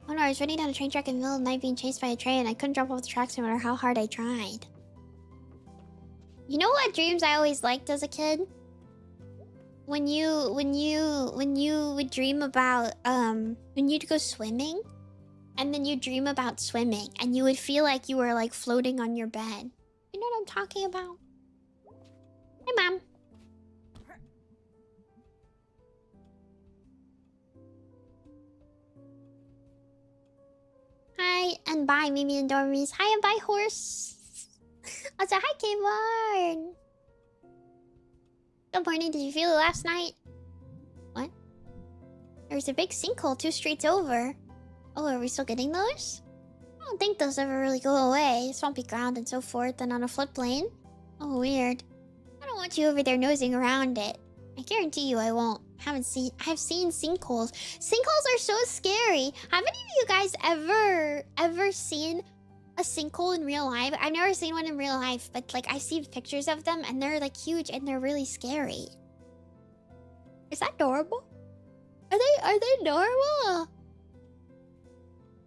[SPEAKER 1] Oh no, I was running down a train track in the middle of the night being chased by a train. I couldn't jump off the tracks no matter how hard I tried. You know what dreams I always liked as a kid? When you would dream about when you'd go swimming and then you dream about swimming and you would feel like you were like floating on your bed. You know what I'm talking about? Hi, Mom. Hi, and bye, Mimi and Dormies. Hi, and bye, horse. Also, hi, Kmart. Good morning. Did you feel it last night? What? There was a big sinkhole 2 streets over. Oh, are we still getting those? I don't think those ever really go away. Swampy ground and so forth, and on a floodplain. Oh, weird. I don't want you over there nosing around it. I guarantee you I won't. I've seen sinkholes. Sinkholes are so scary. Have any of you guys ever seen a sinkhole in real life? I've never seen one in real life, but like I've seen pictures of them and they're like huge and they're really scary. Is that adorable? Are they normal?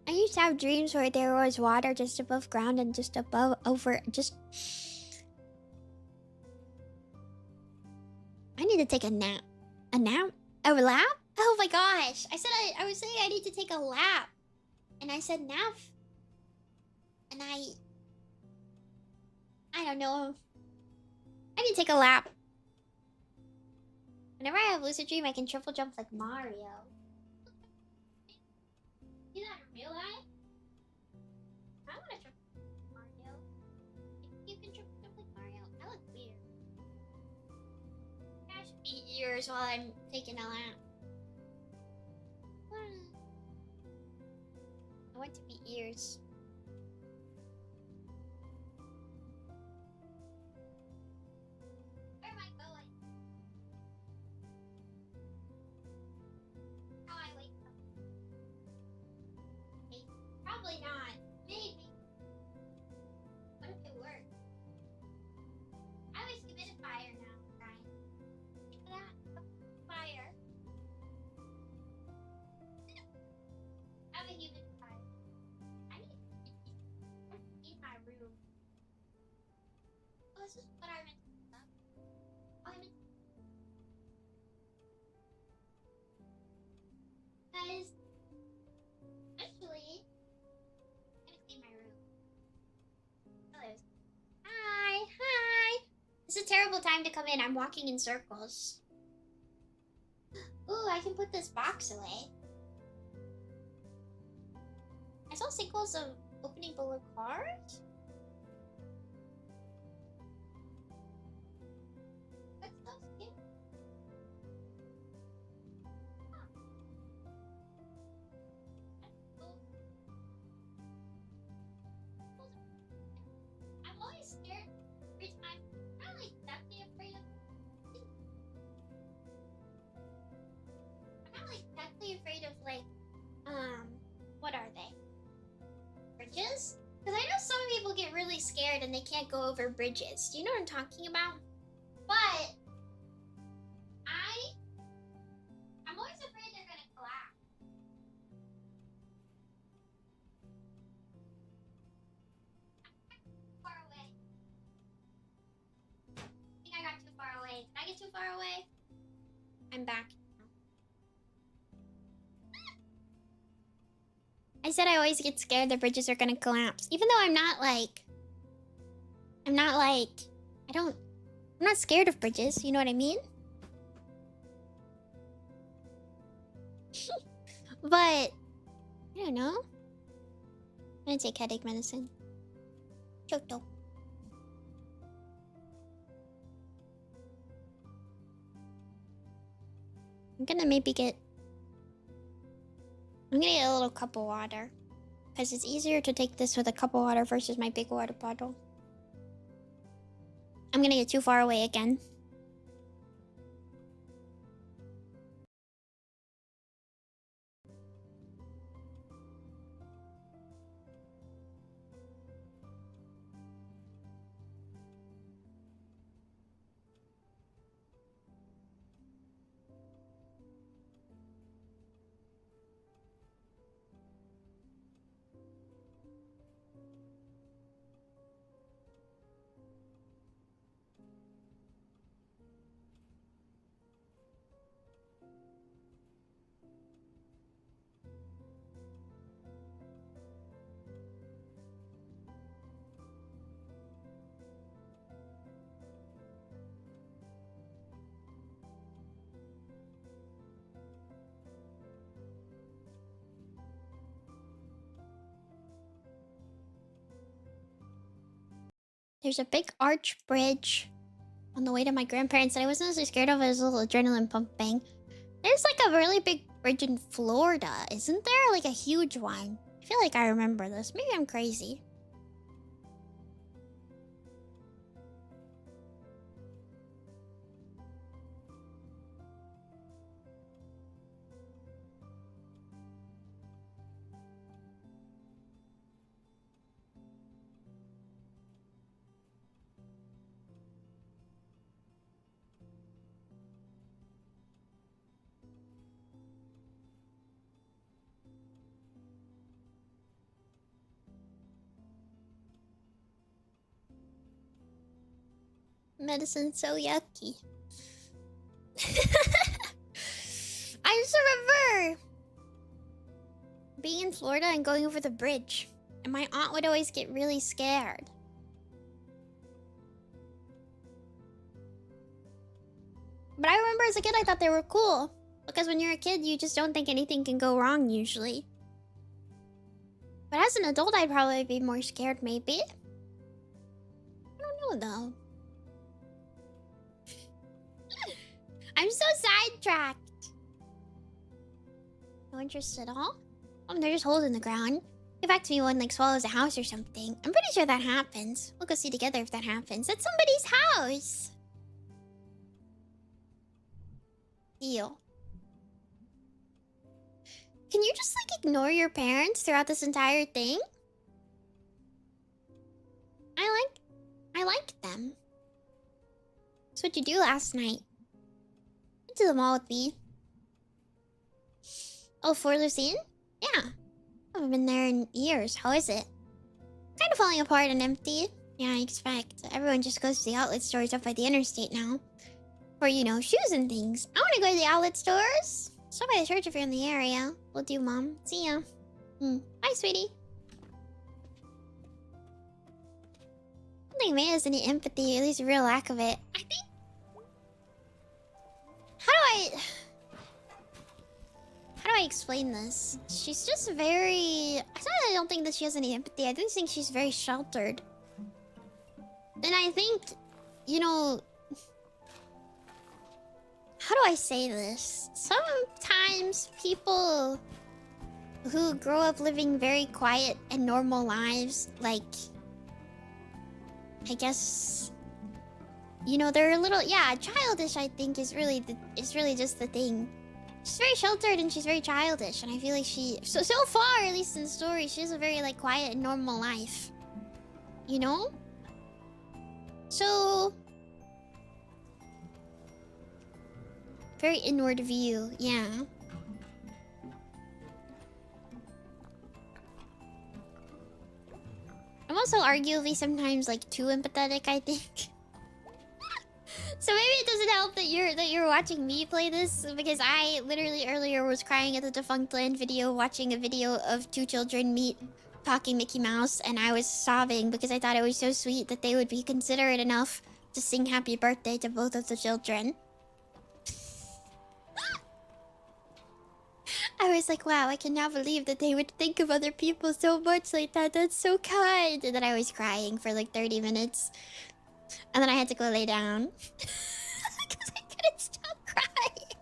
[SPEAKER 1] I used to have dreams where there was water just above ground and just above I need to take a nap. A nap? A lap? Oh my gosh. I was saying I need to take a lap. And I said nap. And I don't know. I need to take a lap. Whenever I have a lucid dream, I can triple jump like Mario. See that in real life? I want to triple jump like Mario. You can triple jump like Mario. That looks weird. I should eat ears while I'm taking a lap. I want to be ears. Where am I going? How I wake up? Okay. Probably not. Maybe. What if it worked? I always commit a fire now, guys. Look at that. Fire. I'm a human fire. I need to eat my room. Oh, this is what I meant to do. Oh, I meant to... Guys, actually, I'm gonna clean my room. Hello. Hi, hi. This is a terrible time to come in. I'm walking in circles. Ooh, I can put this box away. I saw sinkholes of opening below cars. That's so scary. I'm always scared every time. I'm like deathly afraid of. I'm not like deathly afraid of like what are they? Bridges? Because I know some people get really scared and they can't go over bridges. Do you know what I'm talking about? But I'm always afraid they're gonna collapse. Far away. I think I got too far away. Did I get too far away? I'm back. I said I always get scared the bridges are gonna collapse. Even though I'm not scared of bridges, you know what I mean? But, I don't know. I'm gonna take headache medicine. Choto. I'm gonna get a little cup of water. Because it's easier to take this with a cup of water versus my big water bottle. I'm gonna get too far away again. There's a big arch bridge on the way to my grandparents that I wasn't so scared of. It was a little adrenaline pumping. There's like a really big bridge in Florida, isn't there? Like a huge one. I feel like I remember this. Maybe I'm crazy. Medicine's so yucky. I just remember being in Florida and going over the bridge. And my aunt would always get really scared. But I remember as a kid I thought they were cool. Because when you're a kid, you just don't think anything can go wrong usually. But as an adult, I'd probably be more scared maybe. I don't know though. I'm so sidetracked. No interest at all? They're just holes in the ground. Get back to me when like swallows a house or something. I'm pretty sure that happens. We'll go see together if that happens. That's somebody's house. Deal. Can you just like ignore your parents throughout this entire thing? I like them. That's what you do last night. Went to the mall with me. Oh, for Lucine? Yeah. I haven't been there in years. How is it? Kind of falling apart and empty. Yeah, I expect. Everyone just goes to the outlet stores up by the interstate now. For, you know, shoes and things. I want to go to the outlet stores. Stop by the church if you're in the area. Will do, Mom. See ya. Bye, sweetie. I don't think May has any empathy, at least a real lack of it. I think... How do I explain this? She's just very... I don't think that she has any empathy. I just think she's very sheltered. And I think, you know... How do I say this? Sometimes people who grow up living very quiet and normal lives, like... I guess... You know, they're a little... Yeah, childish, I think, is really just the thing. She's very sheltered and she's very childish, and I feel like she... So far, at least in the story, she has a very, like, quiet and normal life. You know? So... Very inward view, yeah. I'm also arguably sometimes, like, too empathetic, I think. So maybe it doesn't help that you're watching me play this, because I literally earlier was crying at the Defunct Land video, watching a video of two children meet talking Mickey Mouse, and I was sobbing because I thought it was so sweet that they would be considerate enough to sing happy birthday to both of the children. I was like, wow, I cannot believe that they would think of other people so much like that. That's so kind. And then I was crying for like 30 minutes. And then I had to go lay down. Because I couldn't stop crying.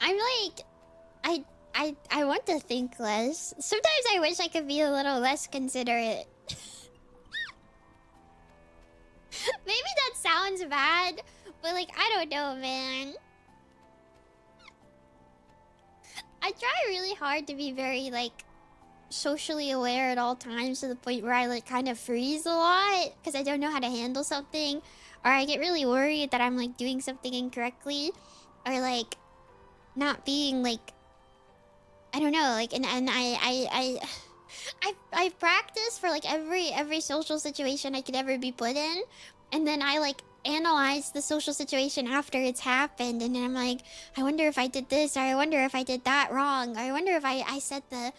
[SPEAKER 1] I'm like... I want to think less. Sometimes I wish I could be a little less considerate. Maybe that sounds bad, but like, I don't know, man. I try really hard to be very, like, socially aware at all times, to the point where I, like, kind of freeze a lot because I don't know how to handle something, or I get really worried that I'm, like, doing something incorrectly, or, like, not being, like, I don't know, like, and I've practiced for like every social situation I could ever be put in, and then I like analyze the social situation after it's happened, and then I'm like, I wonder if I did this, or I wonder if I did that wrong, or I wonder if I said the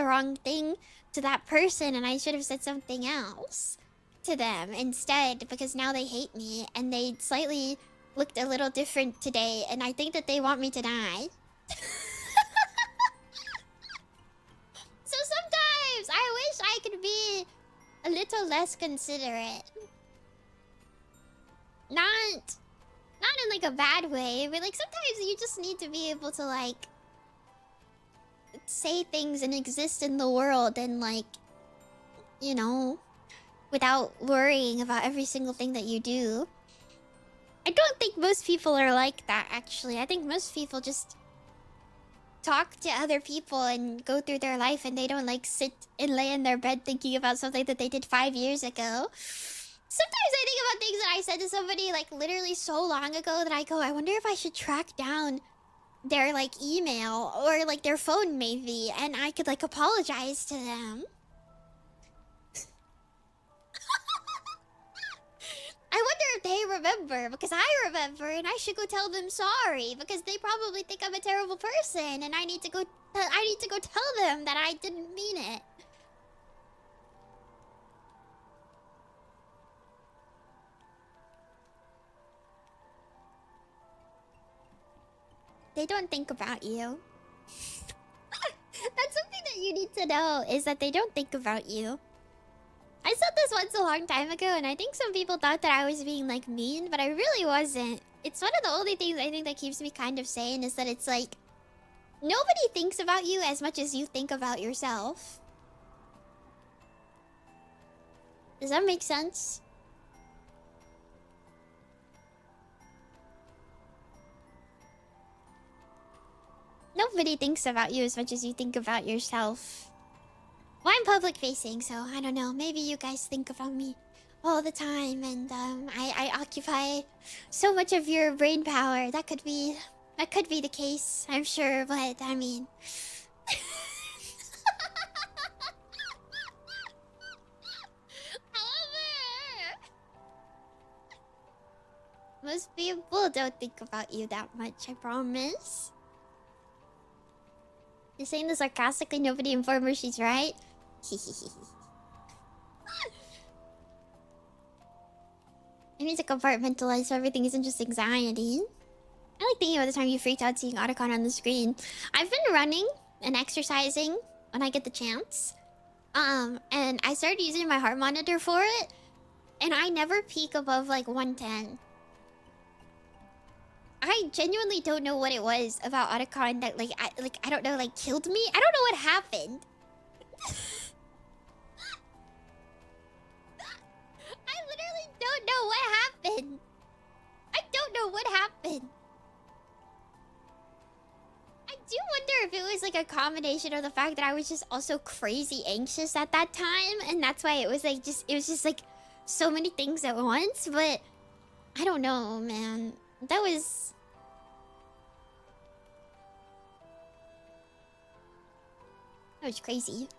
[SPEAKER 1] wrong thing to that person, and I should have said something else to them instead, because now they hate me and they slightly looked a little different today, and I think that they want me to die. less considerate. Not in like a bad way, but like sometimes you just need to be able to like say things and exist in the world and like, you know, without worrying about every single thing that you do. I don't think most people are like that, actually. I think most people just talk to other people and go through their life, and they don't like sit and lay in their bed thinking about something that they did 5 years ago. Sometimes I think about things that I said to somebody like literally so long ago that I go, I wonder if I should track down their like email or like their phone maybe, and I could like apologize to them. I wonder if they remember, because I remember, and I should go tell them sorry, because they probably think I'm a terrible person, and I need to go tell them that I didn't mean it. They don't think about you. That's something that you need to know, is that they don't think about you. I said this once a long time ago, and I think some people thought that I was being like mean, but I really wasn't. It's one of the only things I think that keeps me kind of sane, is that it's like nobody thinks about you as much as you think about yourself. Does that make sense? Nobody thinks about you as much as you think about yourself. Well, I'm public facing, so I don't know. Maybe you guys think about me all the time, and I occupy so much of your brain power. That could be the case, I'm sure, but I mean. However, most people don't think about you that much, I promise. You're saying this sarcastically, nobody informed her she's right. I need to compartmentalize so everything isn't just anxiety. I like thinking about the time you freaked out seeing Otacon on the screen. I've been running and exercising when I get the chance. And I started using my heart monitor for it, and I never peak above like 110. I genuinely don't know what it was about Otacon that I don't know, like killed me. I don't know what happened. I literally don't know what happened. I don't know what happened. I do wonder if it was like a combination of the fact that I was just also crazy anxious at that time, and that's why it was just like so many things at once. But I don't know, man. That was crazy.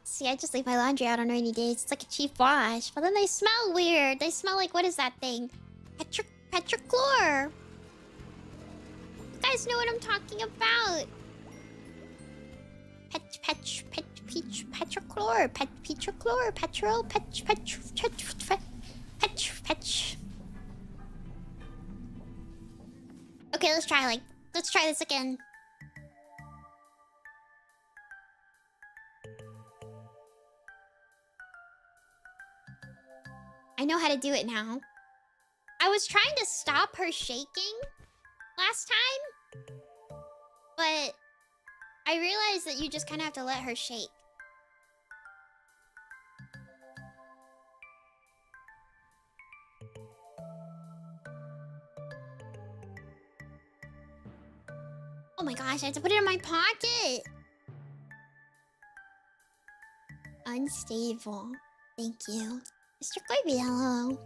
[SPEAKER 1] See, I just leave my laundry out on rainy days. It's like a cheap wash, but then they smell weird. They smell like, what is that thing? Petrochlor. You guys know what I'm talking about. Petrochlor. Petrochlor. Petrol. Petch. Okay, let's try this again. I know how to do it now. I was trying to stop her shaking last time, but I realized that you just kind of have to let her shake. Oh my gosh, I have to put it in my pocket. Unstable. Thank you. Mr. Corby, hello.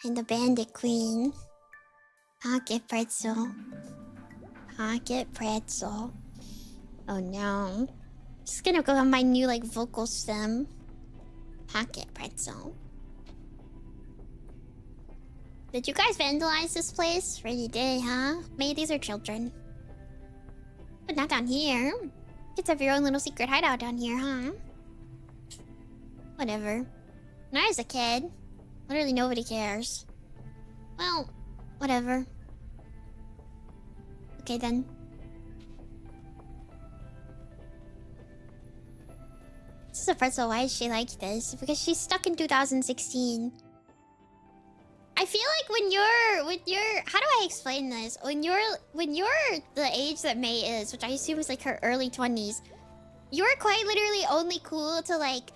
[SPEAKER 1] And the Bandit Queen. Pocket pretzel. Pocket pretzel. Oh no. Just gonna go on my new like vocal stem. Pocket pretzel. Did you guys vandalize this place? Really did, huh? Maybe these are children. But not down here. Kids have your own little secret hideout down here, huh? Whatever. When I was a kid, literally nobody cares. Well, whatever. Okay then. This is a pretzel. Why is she like this? Because she's stuck in 2016. I feel like when you're how do I explain this? When you're the age that May is, which I assume is like her early 20s, you're quite literally only cool to like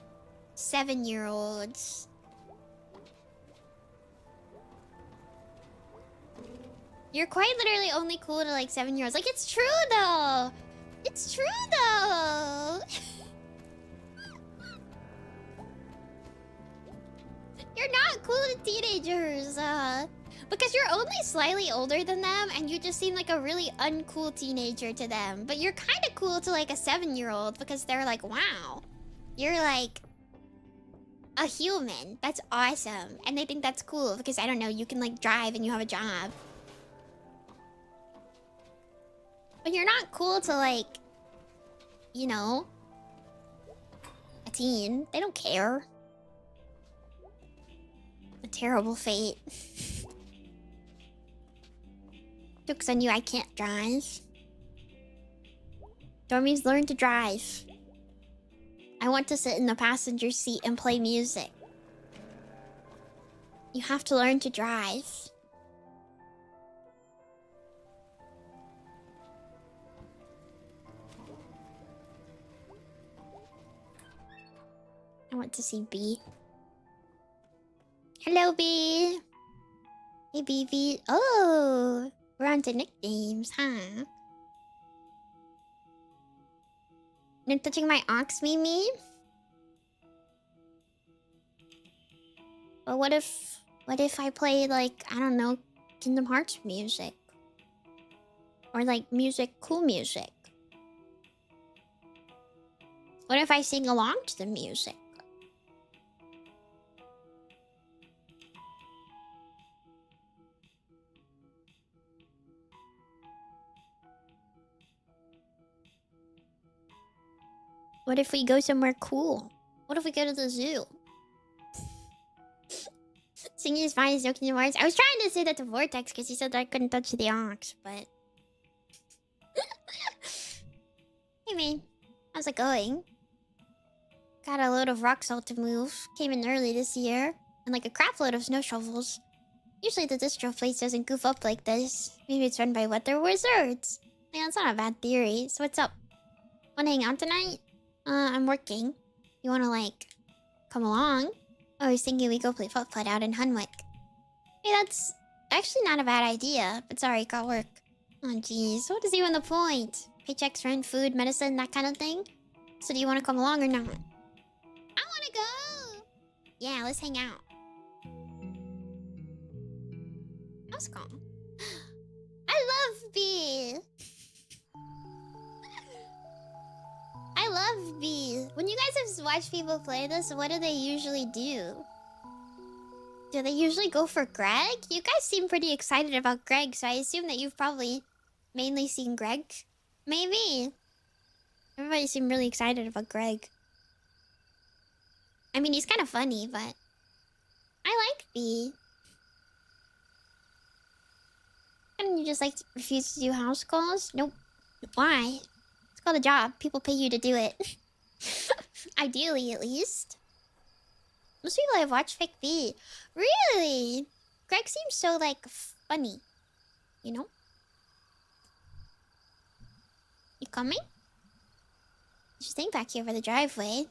[SPEAKER 1] 7-year-olds. You're quite literally only cool to like 7-year-olds. Like, it's true though. It's true though. You're not cool to teenagers. Because you're only slightly older than them and you just seem like a really uncool teenager to them. But you're kind of cool to like a 7-year-old because they're like, wow, you're like a human. That's awesome. And they think that's cool because, I don't know, you can like drive and you have a job. But you're not cool to like, you know, a teen. They don't care. A terrible fate. Joke's on you, I can't drive. Dormies, learn to drive. I want to sit in the passenger seat and play music. You have to learn to drive. I want to see B. Hello, B. Hey, BB. Oh, we're on to nicknames, huh? You're touching my ox, Mimi? But what if I play, like, I don't know, Kingdom Hearts music? Or, like, cool music? What if I sing along to the music? What if we go somewhere cool? What if we go to the zoo? Singing is fine as no Kingdom Hearts. I was trying to say that to Vortex because he said that I couldn't touch the ox, but... Hey man, how's it going? Got a load of rock salt to move. Came in early this year. And like a crap load of snow shovels. Usually the distro place doesn't goof up like this. Maybe it's run by weather wizards. Yeah, that's not a bad theory. So what's up? Wanna hang out tonight? I'm working. You wanna like come along? I was thinking we go play foot out in Hunwick. Hey, that's actually not a bad idea. But sorry, got work. Oh jeez, what is even the point? Paychecks, rent, food, medicine, that kind of thing? So do you want to come along or not? I want to go! Yeah, let's hang out. Let's go. I love B. I love B. When you guys have watched people play this, what do they usually do? Do they usually go for Greg? You guys seem pretty excited about Greg, so I assume that you've probably mainly seen Greg. Maybe. Everybody seemed really excited about Greg. I mean, he's kind of funny, but... I like B. And you just like refuse to do house calls? Nope. Why? It's called a job. People pay you to do it. Ideally, at least. Most people have watched Fic B. Really? Greg seems so, like, funny. You know? You coming? You should think back here for the driveway.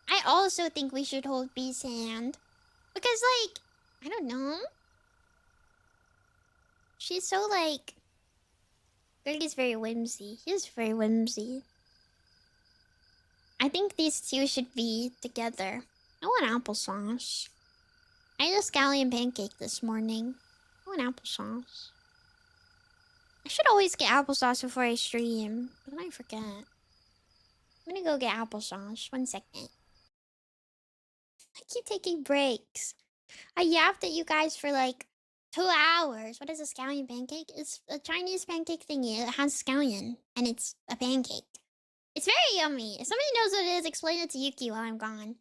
[SPEAKER 1] I also think we should hold B's hand. Because, like, I don't know. She's so, like... Greg is very whimsy. He is very whimsy. I think these two should be together. I want applesauce. I ate a scallion pancake this morning. I want applesauce. I should always get applesauce before I stream, but then I forget. I'm gonna go get applesauce. 1 second. I keep taking breaks. I yapped at you guys for like 2 hours. What is a scallion pancake? It's a Chinese pancake thingy. It has scallion, and it's a pancake. It's very yummy. If somebody knows what it is, explain it to Yuki while I'm gone.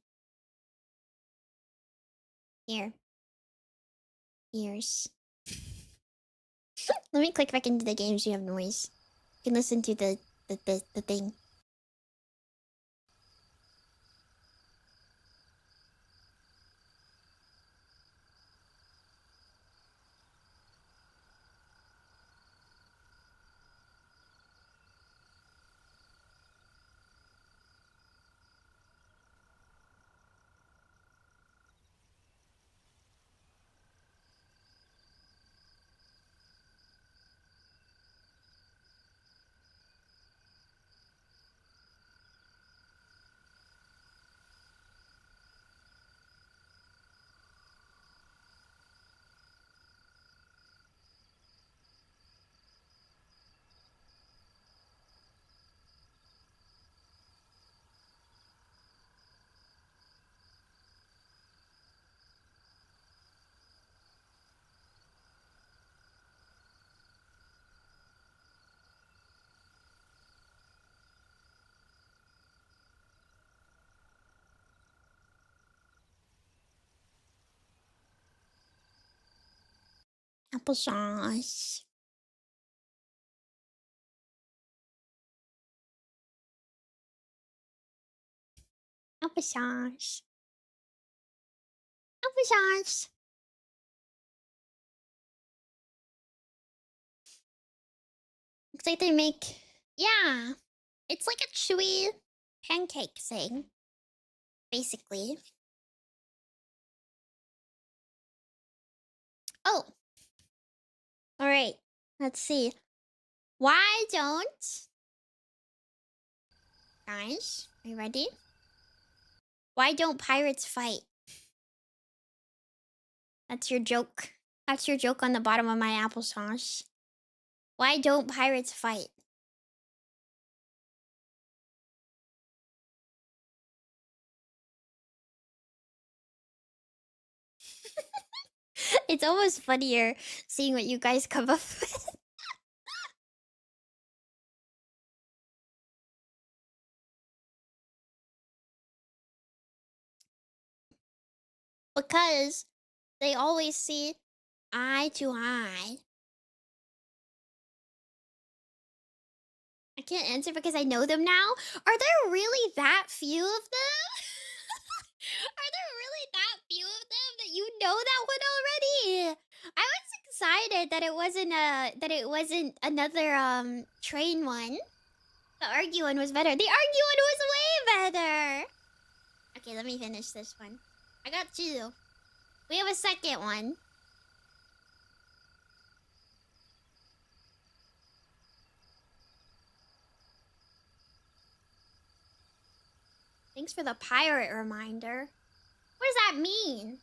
[SPEAKER 1] Here. Ears. Let me click back into the game so you have noise. You can listen to the thing. Applesauce. Applesauce. Applesauce. Looks like they make... Yeah. It's like a chewy pancake thing. Basically. Oh. Alright. Let's see. Why don't... Guys, are you ready? Why don't pirates fight? That's your joke. That's your joke on the bottom of my applesauce. Why don't pirates fight? It's almost funnier seeing what you guys come up with. Because they always see eye to eye. I can't answer because I know them now. Are there really that few of them? Are there really that few of them that you know that one already? I was excited that it wasn't another train one. The argue one was better. The argue one was way better. Okay, let me finish this one. I got two. We have a second one. Thanks for the pirate reminder. What does that mean?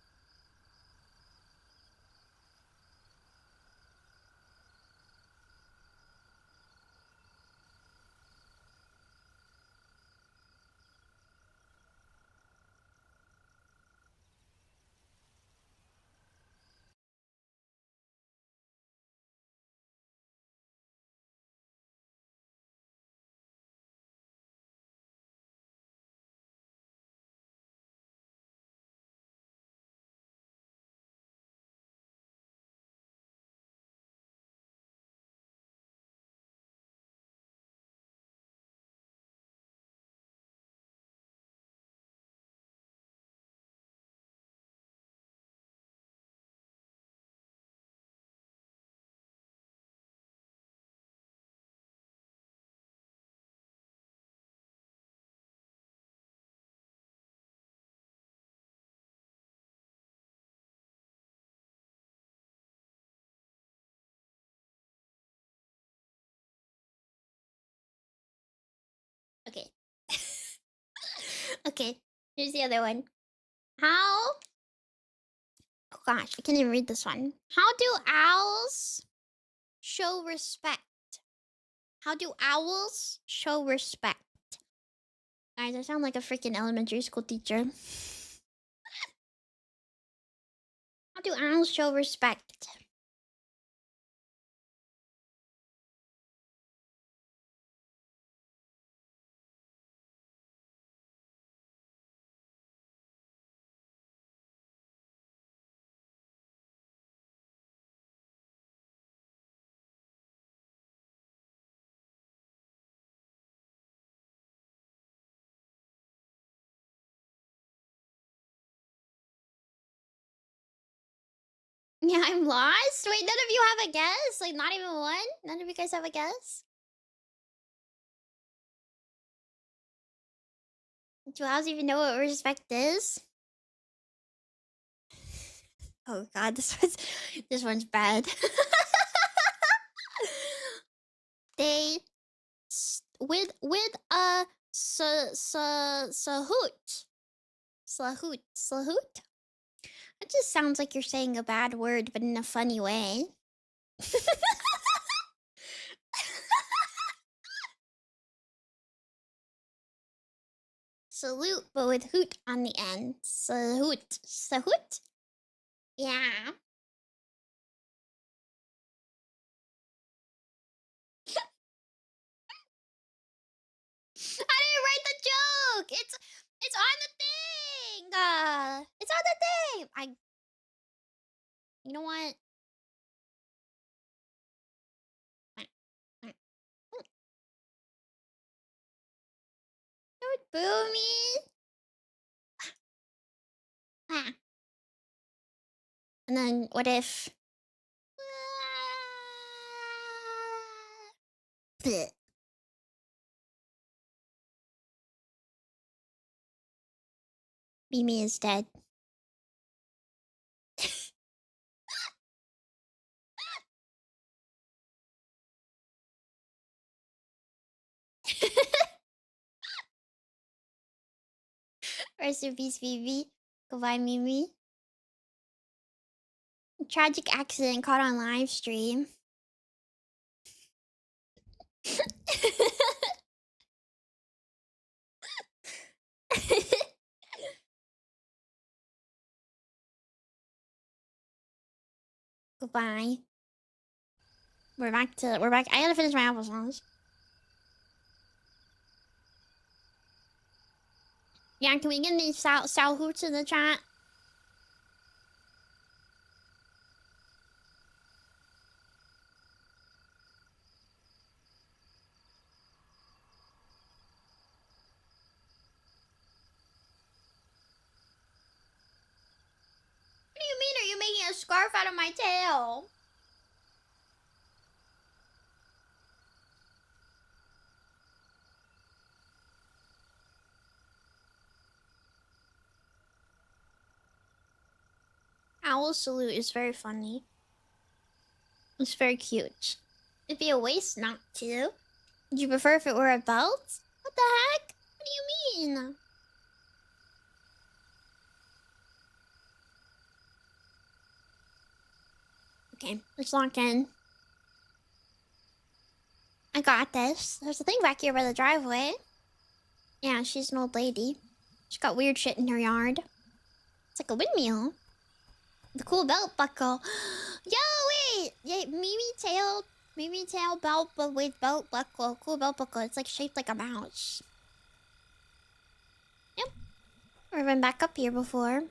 [SPEAKER 1] Okay. Okay, here's the other one. How... Oh gosh, I can't even read this one. How do owls show respect? How do owls show respect? Guys, I sound like a freaking elementary school teacher. How do owls show respect? Yeah, I'm lost. Wait, none of you have a guess? Like, not even one? None of you guys have a guess? Do owls even know what respect is? Oh god, this one's bad. They with a sahoot. Slahoot. It just sounds like you're saying a bad word, but in a funny way. Salute, but with hoot on the end. Sahoot. Sahoot? Yeah. I didn't write the joke. It's on the thing. It's on the thing. You know what? Don't boo me. And then what if? Bleh. Mimi is dead. Rest in peace, Vivi. Goodbye, Mimi. Tragic accident caught on live stream. Goodbye. We're back. I gotta finish my applesauce. Yeah, can we get any Sal Hoots in the chat? What do you mean? Are you making a scarf out of my tail? Owl salute is very funny. It's very cute. It'd be a waste not to. Would you prefer if it were a belt? What the heck? What do you mean? Okay, let's lock in. I got this. There's a thing back here by the driveway. Yeah, she's an old lady. She's got weird shit in her yard. It's like a windmill. The cool belt buckle. Yo, wait! Yeah, Mimi tail belt, but with belt buckle. Cool belt buckle. It's like shaped like a mouse. Yep. We've been back up here before.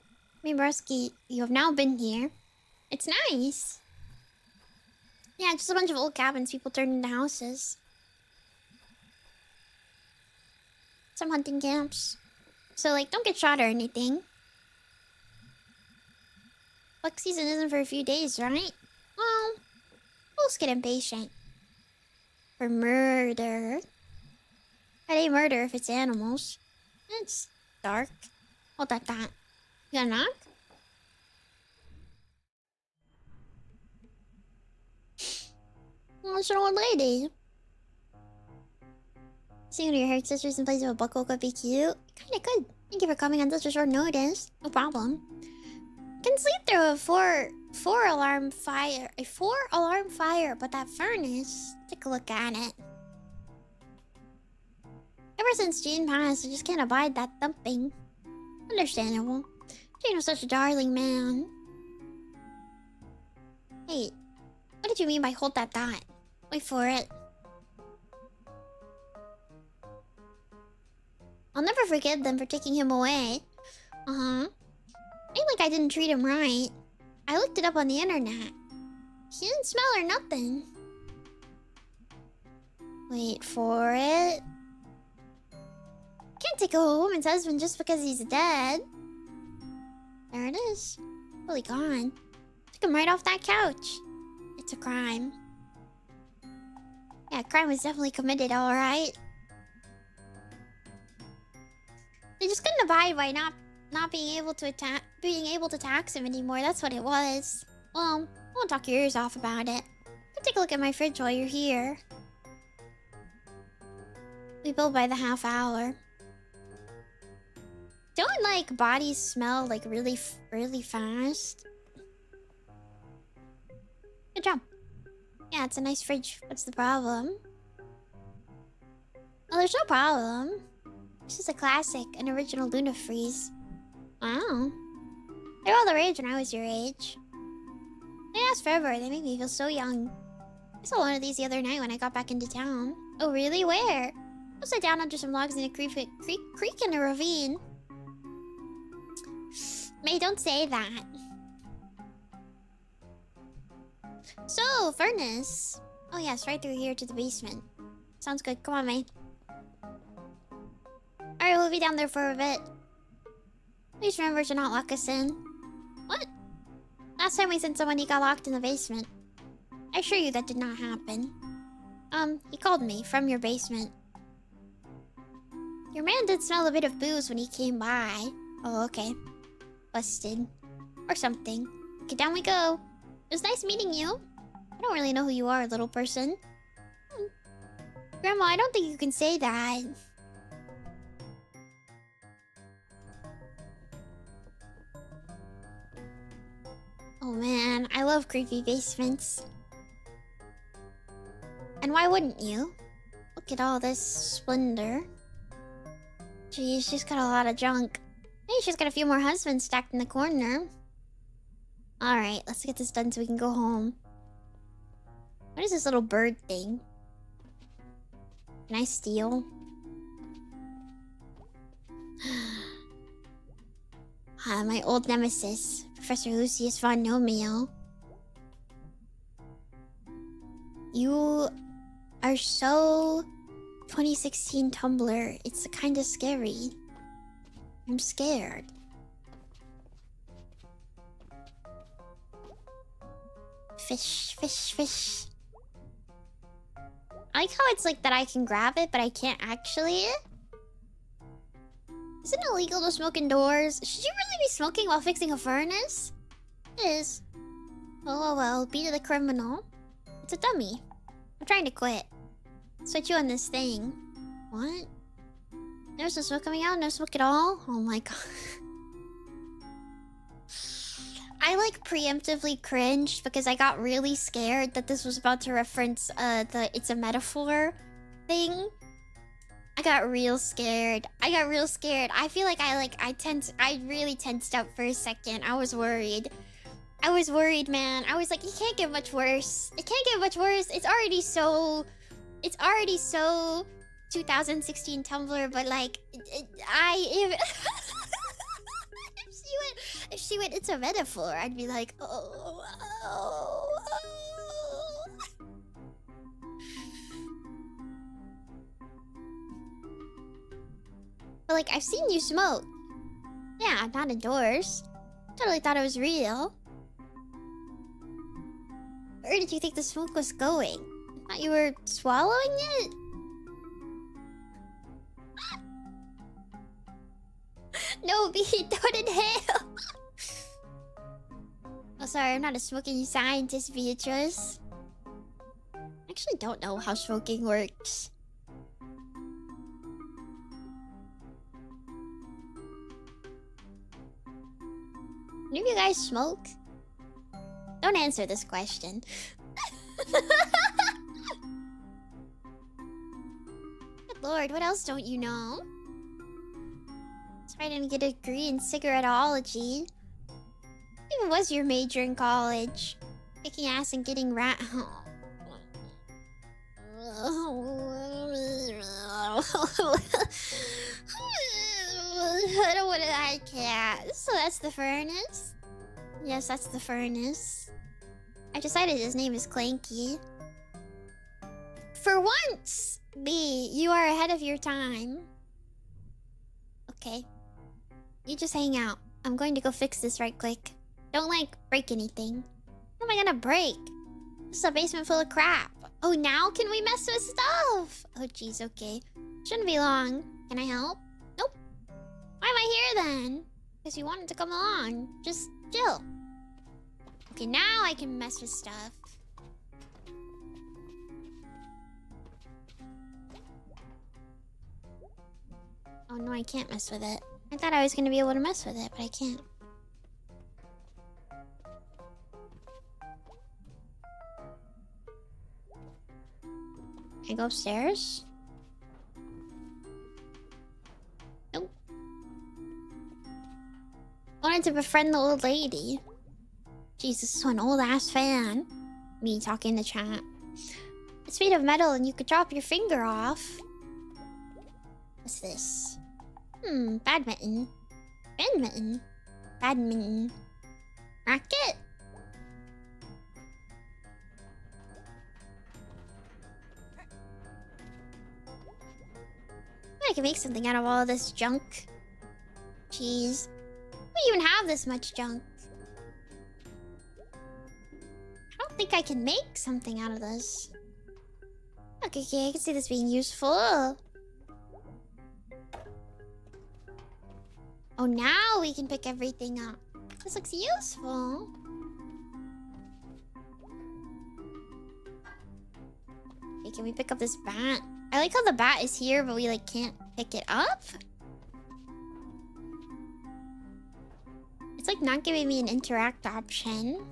[SPEAKER 1] Mibruski, you have now been here. It's nice. Yeah, just a bunch of old cabins people turned into houses. Some hunting camps. So, like, don't get shot or anything. Buck season isn't for a few days, right? Well, we'll just get impatient. For murder. It ain't murder if it's animals. It's dark. Hold that thought. You got a knock? Well, it's an old lady. Seeing your hair sisters in place of a buckle could be cute. Kinda could. Thank you for coming on such a short notice. No problem. Can sleep through a four alarm fire. A 4-alarm fire, but that furnace. Take a look at it. Ever since Jean passed, I just can't abide that thumping. Understandable. Jane was such a darling man. Hey, what did you mean by hold that thought? Wait for it. I'll never forgive them for taking him away. Ain't like I didn't treat him right. I looked it up on the internet. He didn't smell or nothing. Wait for it. Can't take a woman's husband just because he's dead. There it is. Fully gone. Kick him right off that couch. It's a crime. Yeah, crime was definitely committed, alright. They just couldn't abide by not being able to tax him anymore. That's what it was. Well, I won't talk your ears off about it. Come take a look at my fridge while you're here. We bill by the half hour. Don't like bodies smell like really fast? Good job. Yeah, it's a nice fridge. What's the problem? Oh, there's no problem. This is a classic, an original Luna Freeze. Wow. They were all the rage when I was your age. They last forever. They make me feel so young. I saw one of these the other night when I got back into town. Oh, really? Where? I sat down under some logs in a creek in a ravine. May, don't say that. So, furnace. Oh yes, right through here to the basement. Sounds good. Come on, May. Alright, we'll be down there for a bit. Please remember to not lock us in. What? Last time we sent someone, he got locked in the basement. I assure you that did not happen. He called me from your basement. Your man did smell a bit of booze when he came by. Oh, okay. Busted. Or something. Okay, down we go. It was nice meeting you. I don't really know who you are, little person. Grandma, I don't think you can say that. Oh man, I love creepy basements. And why wouldn't you? Look at all this splendor. Geez, she's got a lot of junk. Hey, she's got a few more husbands stacked in the corner. Alright, let's get this done so we can go home. What is this little bird thing? Can I steal? My old nemesis, Professor Lucius von Nomeo. You are so 2016 Tumblr. It's kind of scary. I'm scared. Fish, fish, fish. I like how it's like that I can grab it, but I can't actually. Is it illegal to smoke indoors? Should you really be smoking while fixing a furnace? It is. Oh well, be to the criminal. It's a dummy. I'm trying to quit. Switch you on this thing. What? There's no smoke coming out? No smoke at all? Oh my god. I like preemptively cringed because I got really scared that this was about to reference the it's a metaphor thing. I got real scared. I feel like I really tensed up for a second. I was worried, man. I was like, it can't get much worse. It can't get much worse. It's already so 2016 Tumblr, but like, if she went, it's a metaphor, I'd be like, oh. But like, I've seen you smoke. Yeah, not indoors. Totally thought it was real. Where did you think the smoke was going? I thought you were swallowing it? No, B, don't inhale. Oh, sorry, I'm not a smoking scientist, Beatrice. I actually don't know how smoking works. Any of you guys smoke? Don't answer this question. Good lord, what else don't you know? I didn't get a degree in cigaretteology. What even was your major in college? Kicking ass and getting I don't want to. I can't. So that's the furnace? Yes, that's the furnace. I decided his name is Clanky. For once, B, you are ahead of your time. Okay. You just hang out. I'm going to go fix this right quick. Don't, like, break anything. What am I gonna break? This is a basement full of crap. Oh, now can we mess with stuff? Oh, jeez, okay. Shouldn't be long. Can I help? Nope. Why am I here then? Because you wanted to come along. Just chill. Okay, now I can mess with stuff. Oh no, I can't mess with it. I thought I was gonna be able to mess with it, but I can't. Can I go upstairs? Nope. I wanted to befriend the old lady. Jeez, this is an old ass fan. Me talking to chat. It's made of metal and you could chop your finger off. What's this? Badminton. Badminton. Badminton. Racket? I can make something out of all of this junk. Jeez. We even have this much junk. I don't think I can make something out of this. Okay, I can see this being useful. Oh, now we can pick everything up. This looks useful. Okay, can we pick up this bat? I like how the bat is here, but we like can't pick it up. It's like not giving me an interact option.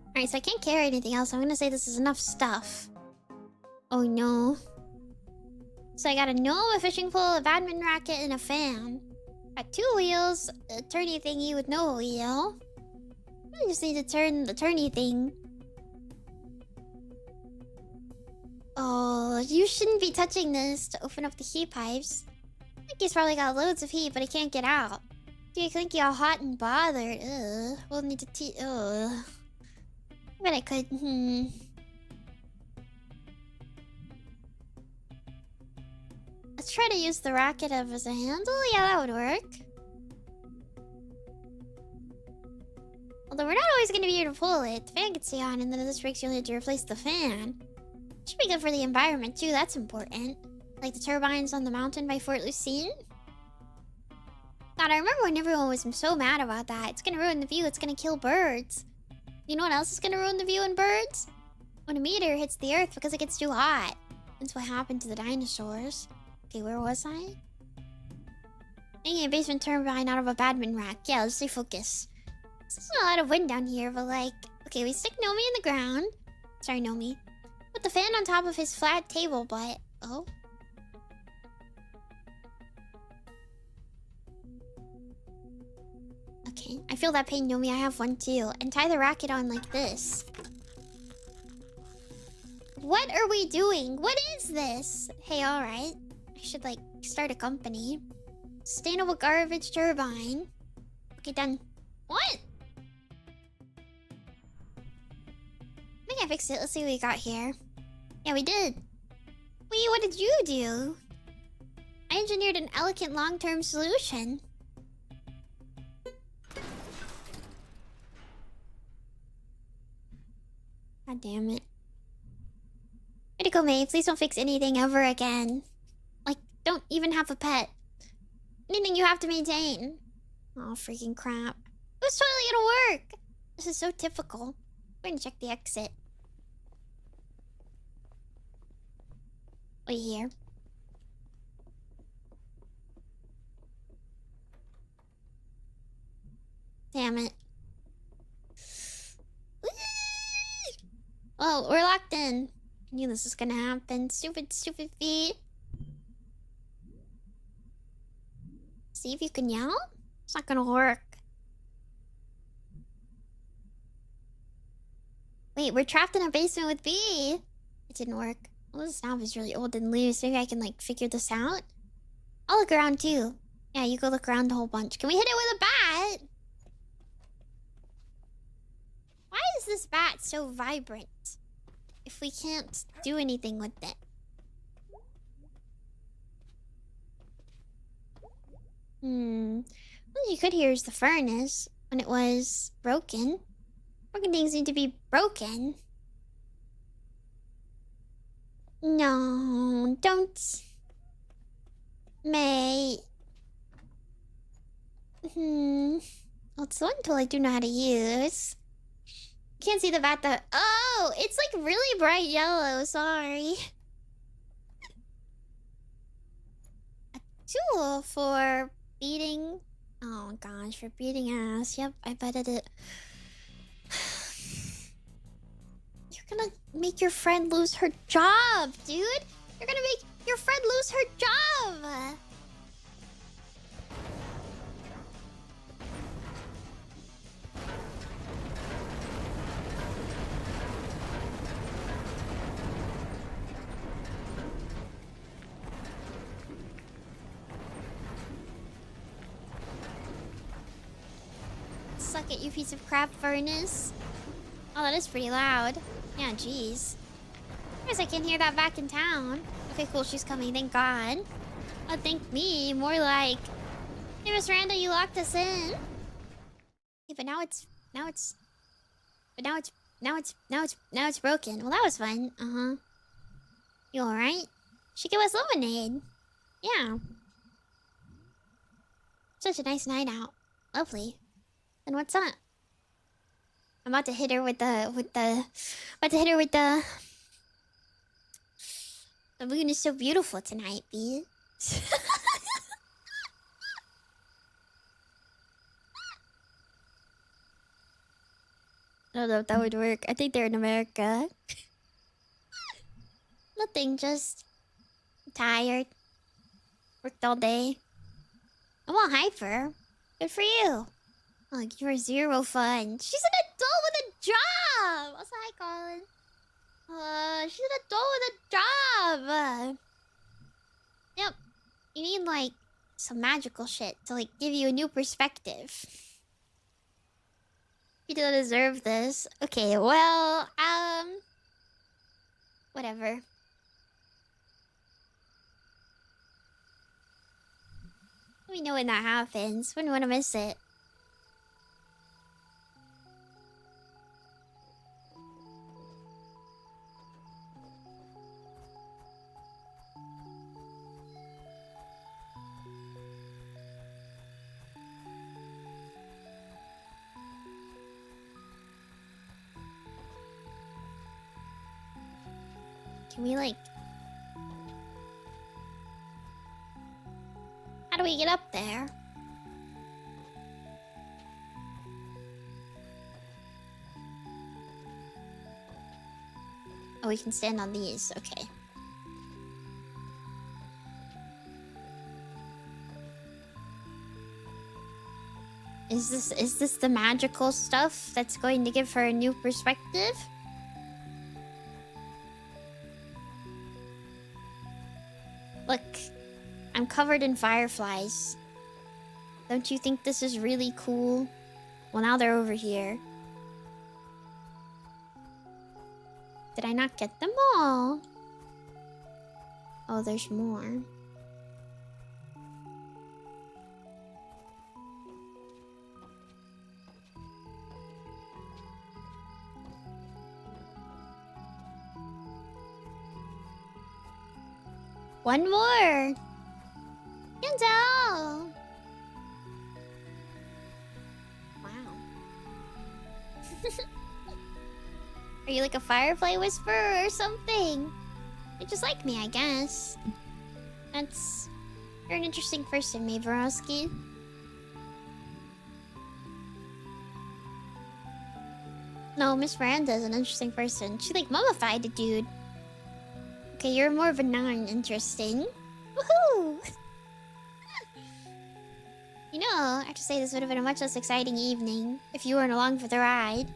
[SPEAKER 1] Alright, so I can't carry anything else. I'm gonna say this is enough stuff. Oh no. So I got a gnome, a fishing pole, a badminton racket, and a fan. Got 2 wheels, a turny thingy with no wheel. I just need to turn the turny thing. Oh, you shouldn't be touching this to open up the heat pipes. I think he's probably got loads of heat, but he can't get out. Do you think you're hot and bothered? Ugh. We'll need to ugh. But I could, Let's try to use the racket as a handle. Yeah, that would work. Although we're not always going to be here to pull it. The fan can stay on, and then this breaks, you'll need to replace the fan. Should be good for the environment, too. That's important. Like the turbines on the mountain by Fort Lucine. God, I remember when everyone was so mad about that. It's going to ruin the view. It's going to kill birds. You know what else is going to ruin the view and birds? When a meteor hits the earth because it gets too hot. That's what happened to the dinosaurs. Okay, where was I? Making a basement turbine out of a badminton rack. Yeah, let's stay focused. There's a lot of wind down here, but like... Okay, we stick Nomi in the ground. Sorry, Nomi. Put the fan on top of his flat table, but... Oh? Okay, I feel that pain, Nomi. I have one too. And tie the racket on like this. What are we doing? What is this? Hey, alright. I should, like, start a company. Sustainable garbage turbine. Okay, done. What? I think I fixed it. Let's see what we got here. Yeah, we did. Wait, what did you do? I engineered an elegant long-term solution. God damn it. Way to go, May. Please don't fix anything ever again. Like, don't even have a pet. Anything you have to maintain. Oh, freaking crap. It was totally gonna work. This is so typical. We're gonna check the exit. Wait here. Damn it. Well, we're locked in. I knew this was gonna happen. Stupid, stupid feet. See if you can yell? It's not gonna work. Wait, we're trapped in a basement with B. It didn't work. Well, this knob is really old and loose. Maybe I can, like, figure this out. I'll look around, too. Yeah, you go look around a whole bunch. Can we hit it with a bat? Why is this bat so vibrant if we can't do anything with it? What you could hear is the furnace. when it was broken. Broken things need to be broken. No, don't. May. Well, it's the one tool I do know how to use. Can't see the bathtub. Oh, it's like really bright yellow. Sorry. A tool for beating. Oh gosh, for beating ass. Yep, I bet it. You're gonna make your friend lose her job, dude. You're gonna make your friend lose her job. Suck it, you piece of crap, furnace. Oh, that is pretty loud. Yeah, jeez. I guess I can hear that back in town. Okay, cool, she's coming, thank God. Oh, thank me, more like... Hey, Miss Randa, you locked us in. Okay, but now it's broken. Well, that was fun. Uh-huh. You alright? She gave us lemonade. Yeah. Such a nice night out. Lovely. Then what's up? I'm about to hit her with the... The moon is so beautiful tonight, B. I don't know if that would work. I think they're in America. Nothing, just... tired. Worked all day. I'm all hyper. Good for you. Oh, you were zero fun. She's an adult with a job! Also, hi, Colin. She's an adult with a job! Yep. You need, like, some magical shit to, like, give you a new perspective. You don't deserve this. Okay, well, whatever. Let me know when that happens. Wouldn't want to miss it. Can we, like... How do we get up there? Oh, we can stand on these. Okay. Is this the magical stuff that's going to give her a new perspective? Look, I'm covered in fireflies. Don't you think this is really cool? Well, now they're over here. Did I not get them all? Oh, there's more. One more! Denzel! Wow. Are you like a firefly whisperer or something? You're just like me, I guess. That's... You're an interesting person, Mavorowski. No, Miss Miranda's an interesting person. She like mummified a dude. Okay, you're more of a non-interesting. Woohoo! You know, I have to say this would have been a much less exciting evening if you weren't along for the ride.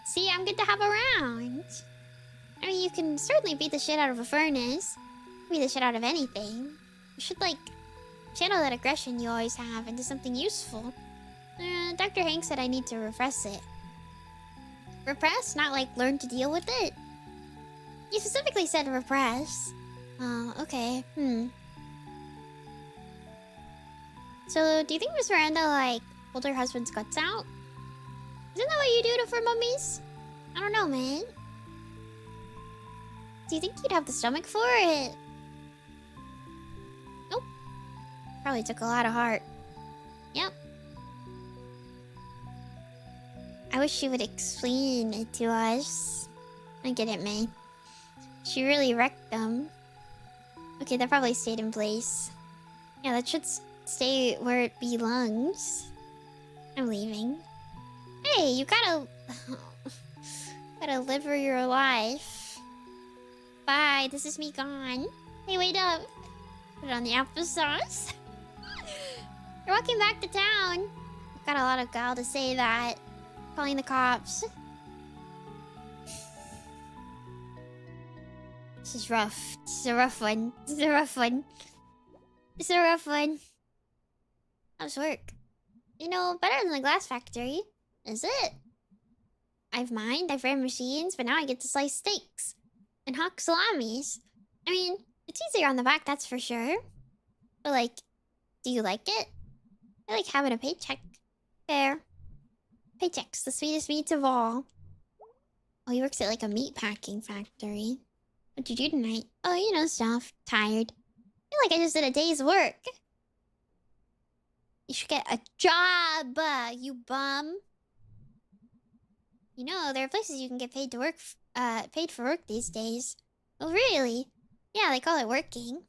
[SPEAKER 1] See, I'm good to have around. I mean, you can certainly beat the shit out of a furnace. Beat the shit out of anything. You should, like, channel that aggression you always have into something useful. Dr. Hank said I need to repress it. Repress? Not, like, learn to deal with it? You specifically said repress. Oh, okay. So, do you think Miss Miranda, like, pulled her husband's guts out? Isn't that what you do to for mummies? I don't know, man. Do you think you'd have the stomach for it? Nope. Probably took a lot of heart. Yep. I wish she would explain it to us. I get it, May. She really wrecked them. Okay, that probably stayed in place. Yeah, that should stay where it belongs. I'm leaving. Hey, you gotta... gotta live for your life. Bye, this is me gone. Hey, wait up. Put it on the applesauce. You're walking back to town. Got a lot of gall to say that. Calling the cops. This is rough. This is a rough one. This is a rough one. This is a rough one. How's work? You know, better than the glass factory. Is it? I've mined, I've ran machines, but now I get to slice steaks. And hawk salamis. I mean, it's easier on the back, that's for sure. But like, do you like it? I like having a paycheck. Fair. Paycheck's the sweetest meats of all. Oh, he works at like a meat packing factory. What'd you do tonight? Oh, you know stuff. Tired. I feel like I just did a day's work. You should get a job, you bum. You know, there are places you can get paid to work, paid for work these days. Oh, really? Yeah, they call it working.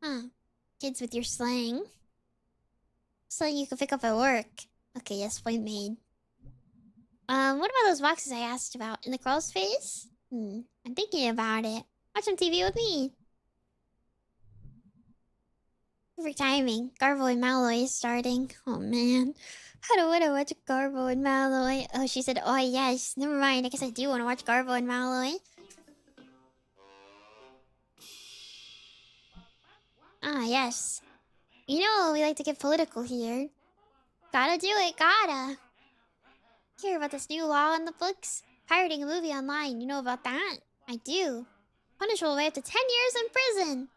[SPEAKER 1] Huh. Kids with your slang. Slang you can pick up at work. Okay, yes, point made. What about those boxes I asked about in the crawl space? I'm thinking about it. Watch some TV with me. Perfect timing. Garbo and Malloy is starting. Oh man. I don't want to watch Garbo and Malloy. Oh, she said, oh yes. Never mind. I guess I do want to watch Garbo and Malloy. Ah, yes. You know, we like to get political here. Gotta do it, gotta. Hear about this new law in the books? Pirating a movie online, you know about that? I do. Punishable way up to 10 years in prison.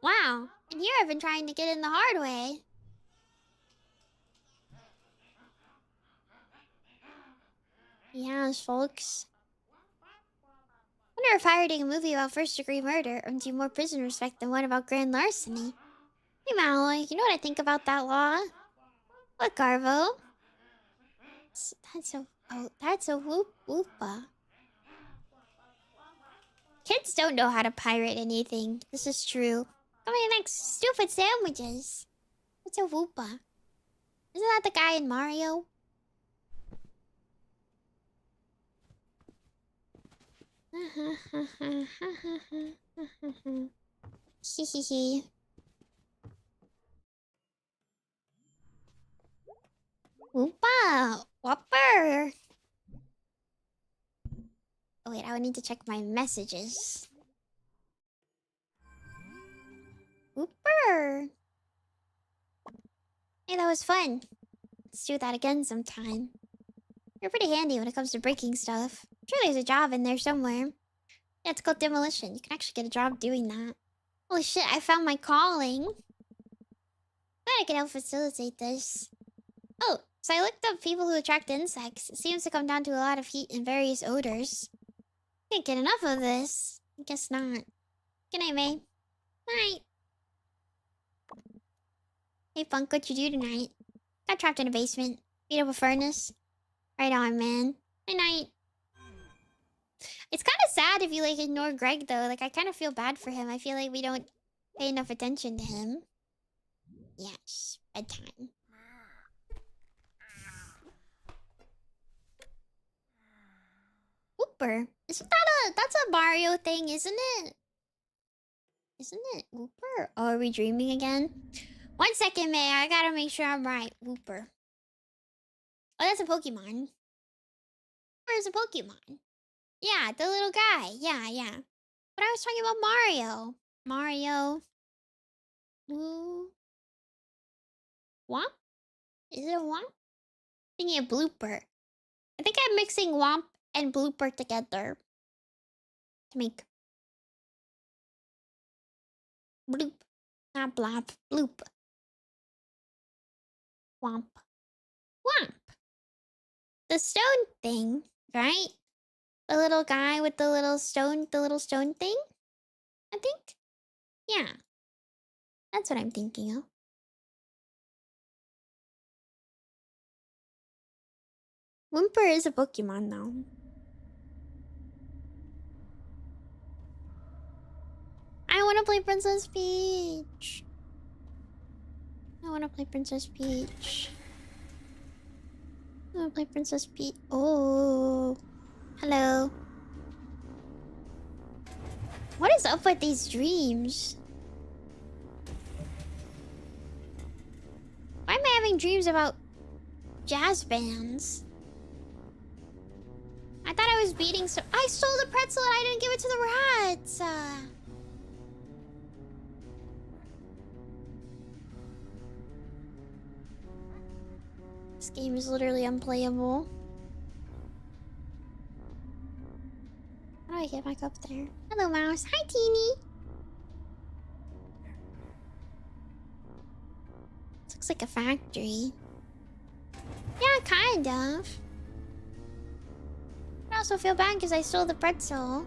[SPEAKER 1] Wow. And here I've been trying to get in the hard way. Yes, folks. Wonder if pirating a movie about first-degree murder earns you more prison respect than one about grand larceny. Hey, Malloy, you know what I think about that law? What, Garvo? That's a whoopa. Kids don't know how to pirate anything. This is true. Coming next, stupid sandwiches. What's a whoopa? Isn't that the guy in Mario? Hehehe. Whoopa! Whopper! Oh wait, I would need to check my messages. Whooper! Hey, that was fun. Let's do that again sometime. You're pretty handy when it comes to breaking stuff. I'm sure there's a job in there somewhere. Yeah, it's called demolition. You can actually get a job doing that. Holy shit, I found my calling. Glad I can help facilitate this. Oh, so I looked up people who attract insects. It seems to come down to a lot of heat and various odors. Can't get enough of this. I guess not. Good night, May. Night. Hey, Funk, what'd you do tonight? Got trapped in a basement. Beat up a furnace. Right on, man. Good night. It's kind of sad if you, like, ignore Greg, though. Like, I kind of feel bad for him. I feel like we don't pay enough attention to him. Yes, bedtime. Whooper. Isn't that that's a Mario thing, isn't it? Isn't it? Whooper? Oh, are we dreaming again? 1 second, May. I gotta make sure I'm right. Whooper. Oh, that's a Pokemon. Where's a Pokemon? Yeah, the little guy. Yeah, yeah. But I was talking about Mario. Mario. Ooh. Womp? Is it a Womp? Thinking a Blooper. I think I'm mixing Womp and Blooper together to make bloop. Not blop. Bloop. Womp. Womp. The stone thing, right? The little guy with the little stone thing, I think? Yeah, that's what I'm thinking of. Whimper is a Pokemon now. I want to play Princess Peach. I want to play Princess Peach. I want to play Princess Peach. Oh, hello. What is up with these dreams? Why am I having dreams about jazz bands? I thought I was beating so I stole the pretzel and I didn't give it to the rats. This game is literally unplayable. How do I get back up there? Hello, mouse. Hi, Teeny. This looks like a factory. Yeah, kind of. I also feel bad because I stole the pretzel.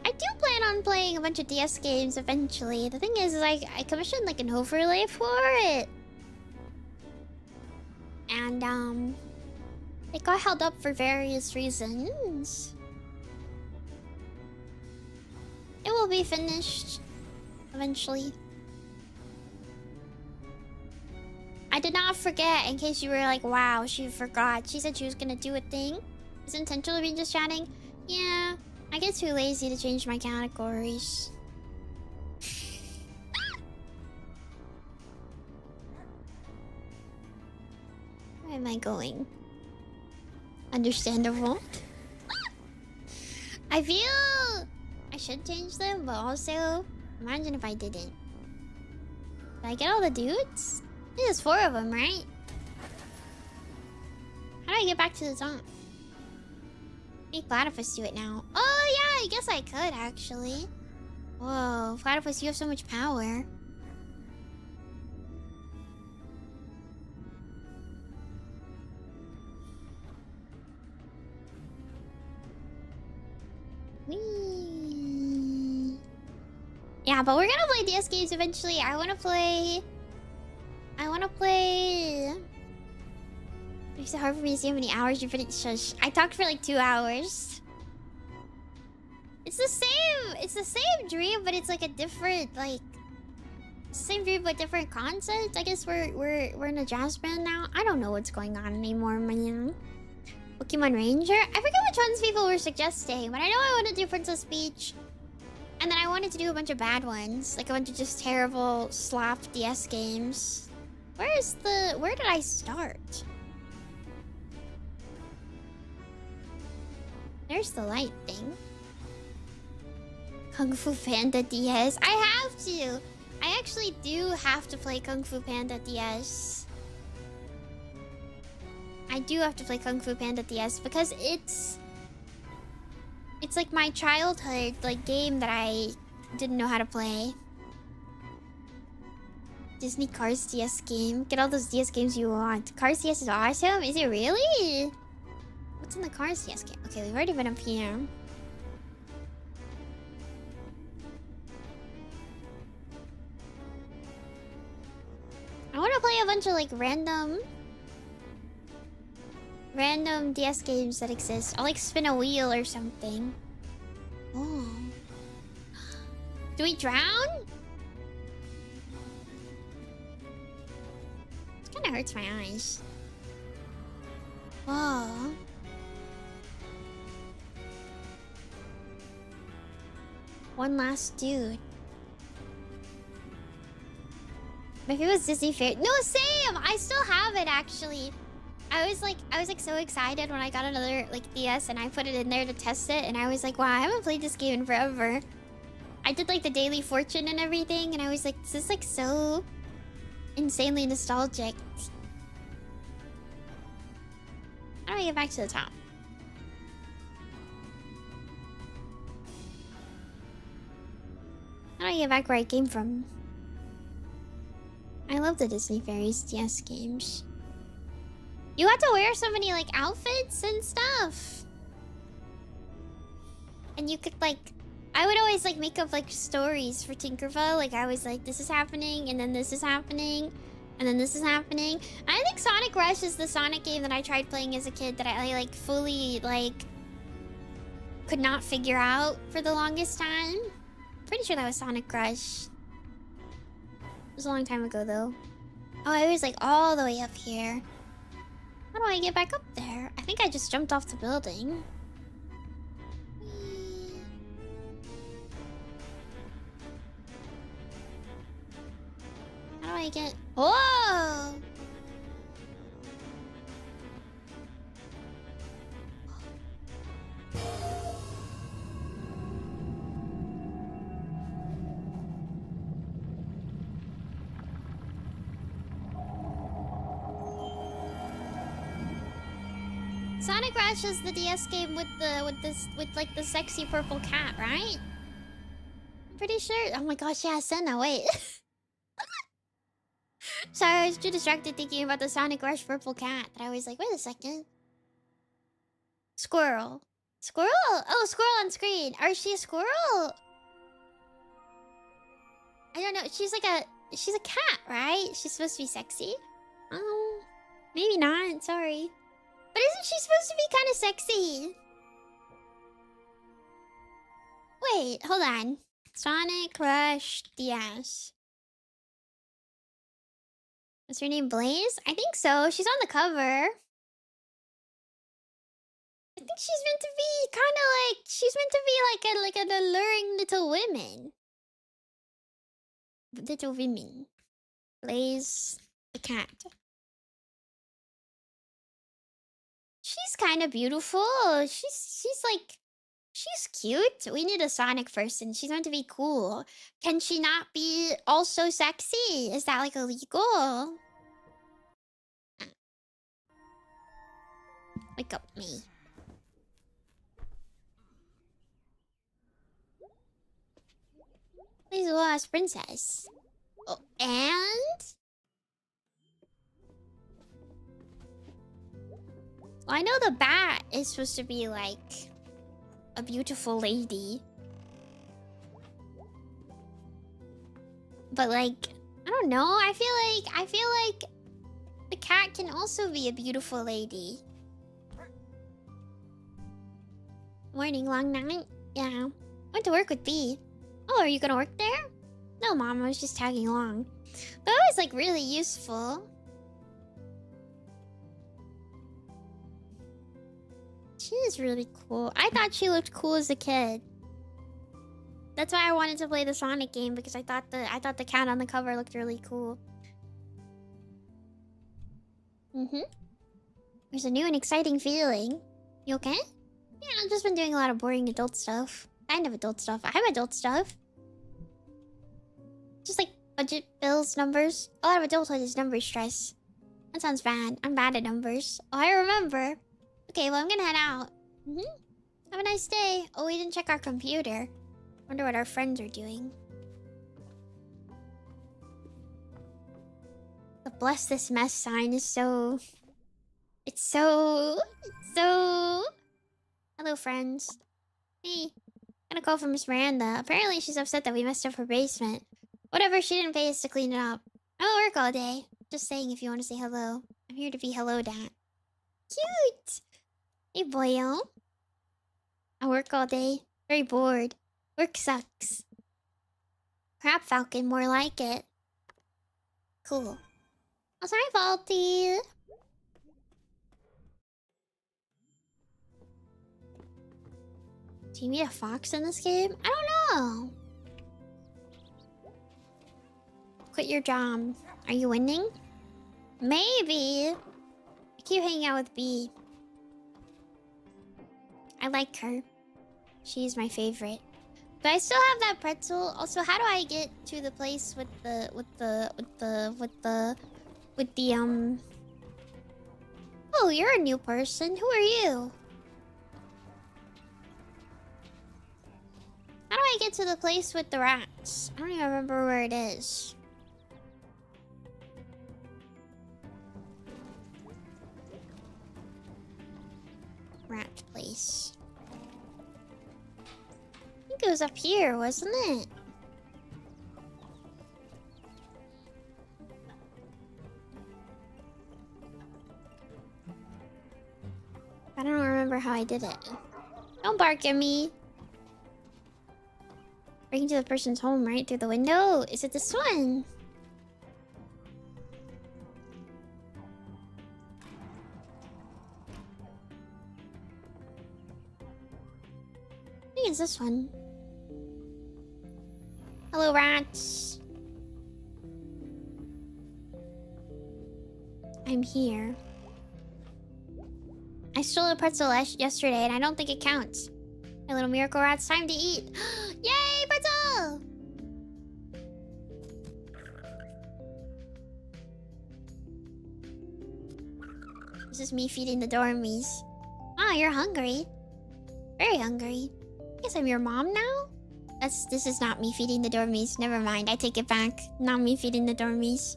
[SPEAKER 1] I do plan on playing a bunch of DS games eventually. The thing is I commissioned like an overlay for it. And it got held up for various reasons. It will be finished eventually. I did not forget, in case you were like, wow, she forgot. She said she was gonna do a thing. Is it intentionally being just chatting? Yeah, I get too lazy to change my categories. Where am I going? Understandable. I feel I should change them, but also, imagine if I didn't. Did I get all the dudes? There's 4 of them, right? How do I get back to the top? Make Platypus do it now. Oh, yeah, I guess I could, actually. Whoa, Platypus, you have so much power. Whee. Yeah, but we're gonna play DS games eventually. I wanna play... It's hard for me to see how many hours you've been... Shush. I talked for like 2 hours. It's the same dream, but it's like a different, like... Same dream, but different concepts. I guess we're in a jazz band now. I don't know what's going on anymore, man. Pokemon Ranger? I forget which ones people were suggesting, but I know I want to do Princess Peach. And then I wanted to do a bunch of bad ones. Like a bunch of just terrible slop DS games. Where did I start? There's the light thing. Kung Fu Panda DS. I have to. I actually do have to play Kung Fu Panda DS. I do have to play Kung Fu Panda DS because it's like my childhood like game that I didn't know how to play. Disney Cars DS game. Get all those DS games you want. Cars DS is awesome. Is it really? What's in the Cars DS game? Okay, we've already been up here. I want to play a bunch of like random DS games that exist. I'll like spin a wheel or something. Oh. Do we drown? It kind of hurts my eyes. Whoa. One last dude. Maybe it was Disney Fair. No, same! I still have it actually. I was like so excited when I got another like DS and I put it in there to test it and I was like, wow, I haven't played this game in forever. I did like the daily fortune and everything and I was like, this is like so insanely nostalgic. How do I get back to the top? How do I get back where I came from? I love the Disney Fairies DS games. You got to wear so many like outfits and stuff. And you could like, I would always like make up like stories for Tinkerbell. Like I was like, this is happening, and then this is happening, and then this is happening. I think Sonic Rush is the Sonic game that I tried playing as a kid that I like fully like could not figure out for the longest time. Pretty sure that was Sonic Rush. It was a long time ago though. Oh, I was like all the way up here. How do I get back up there? I think I just jumped off the building. How do I get... Whoa! Sonic Rush is the DS game with like the sexy purple cat, right? I'm pretty sure. Oh my gosh, yeah, Senna, wait. Sorry, I was too distracted thinking about the Sonic Rush purple cat that I was like, wait a second. Squirrel. Squirrel? Oh, squirrel on screen. Or is she a squirrel? I don't know. She's a cat, right? She's supposed to be sexy. Maybe not. Sorry. But isn't she supposed to be kind of sexy? Wait, hold on. Sonic Rush DS. What's her name? Blaze? I think so. She's on the cover. I think she's meant to be kind of like... She's meant to be like an alluring little woman. Little women. Blaze the cat. She's kind of beautiful. She's like... She's cute. We need a Sonic person. She's meant to be cool. Can she not be also sexy? Is that like illegal? Wake up me. Please lost princess. Oh, and? Well, I know the bat is supposed to be like a beautiful lady. But like, I don't know. I feel like the cat can also be a beautiful lady. Morning, long night. Yeah. Went to work with B. Oh, are you gonna work there? No, Mom, I was just tagging along. But it was like really useful. She is really cool. I thought she looked cool as a kid. That's why I wanted to play the Sonic game, because I thought the cat on the cover looked really cool. There's a new and exciting feeling. You okay? Yeah, I've just been doing a lot of boring adult stuff. Kind of adult stuff. I have adult stuff. Just like budget, bills, numbers. A lot of adulthood is number stress. That sounds bad. I'm bad at numbers. Oh, I remember. Okay, well, I'm gonna head out. Have a nice day. Oh, we didn't check our computer. Wonder what our friends are doing. The bless this mess sign is so... It's so... Hello, friends. Hey, got a call from Miss Miranda. Apparently, she's upset that we messed up her basement. Whatever, she didn't pay us to clean it up. I'm at work all day. Just saying if you want to say hello. I'm here to be helloed at. Cute! Hey, boyo. I work all day. Very bored. Work sucks. Crap Falcon, more like it. Cool. Oh, sorry, Faulty. Do you meet a fox in this game? I don't know. Quit your job. Are you winning? Maybe. I keep hanging out with B. I like her. She's my favorite. But I still have that pretzel. Also, how do I get to the place with the Oh, you're a new person. Who are you? How do I get to the place with the rats? I don't even remember where it is. rat place? I think it was up here, wasn't it? I don't remember how I did it. Don't bark at me. Breaking to the person's home right through the window? Is it this one? I think it's this one. Hello, rats. I'm here. I stole a pretzel yesterday and I don't think it counts. My little miracle rat's time to eat. Yay, pretzel! This is me feeding the dormies. Ah, you're hungry. Very hungry. I guess I'm your mom now? This is not me feeding the dormies. Never mind, I take it back. Not me feeding the dormies.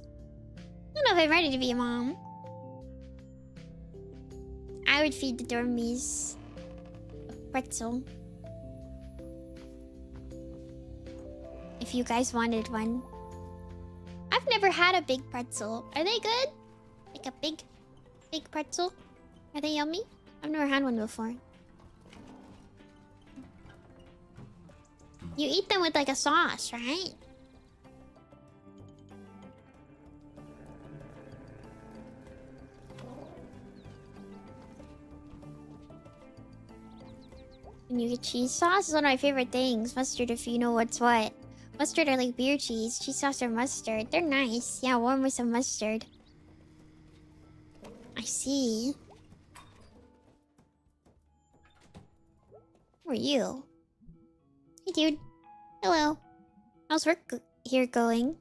[SPEAKER 1] I don't know if I'm ready to be a mom. I would feed the dormies a pretzel. If you guys wanted one. I've never had a big pretzel. Are they good? Like a big pretzel? Are they yummy? I've never had one before. You eat them with like a sauce, right? And you get cheese sauce is one of my favorite things. Mustard, if you know what's what. Mustard are like beer cheese. Cheese sauce or mustard. They're nice. Yeah, warm with some mustard. I see. Who are you? Hey, dude. Hello. How's work here going?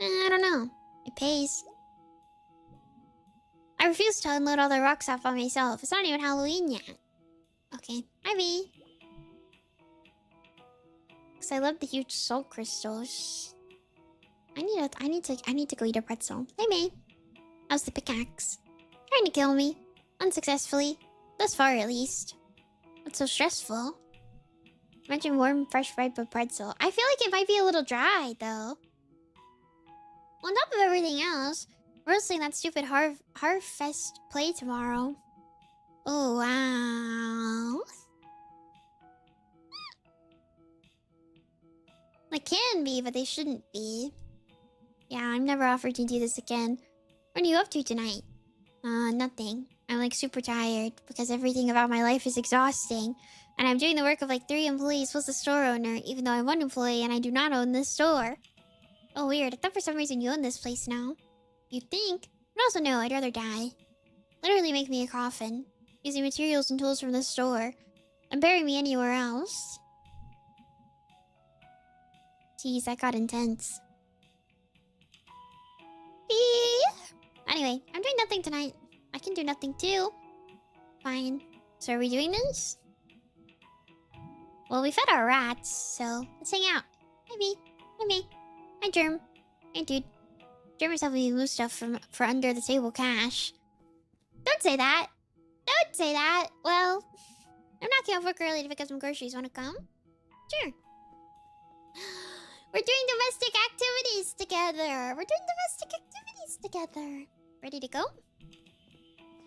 [SPEAKER 1] I don't know. It pays. I refuse to unload all the rocks off by myself. It's not even Halloween yet. Okay. Hi, V. Cause I love the huge soul crystals. I need to go eat a pretzel. Hey, May. How's the pickaxe? Trying to kill me. Unsuccessfully. Thus far, at least. What's so stressful? Imagine warm, fresh, ripe pretzel. I feel like it might be a little dry, though. On top of everything else, we're hosting that stupid Harfest play tomorrow. Oh, wow. They can be, but they shouldn't be. Yeah, I'm never offered to do this again. What are you up to tonight? Nothing. I'm like super tired because everything about my life is exhausting. And I'm doing the work of like 3 employees plus the store owner, even though I'm 1 employee and I do not own this store. Oh, weird. I thought for some reason you own this place now. You'd think. But also no, I'd rather die. Literally make me a coffin. Using materials and tools from the store. And bury me anywhere else. Jeez, that got intense. Eee! Anyway, I'm doing nothing tonight. I can do nothing too. Fine. So are we doing this? Well, we fed our rats, so let's hang out. Hi, me. Hi, me. Hi, Germ. Hey, dude. Germ is helping me move stuff for under the table cash. Don't say that. Don't say that. Well, I'm knocking off work early to pick up some groceries. Want to come? Sure. We're doing domestic activities together. We're doing domestic activities together. Ready to go?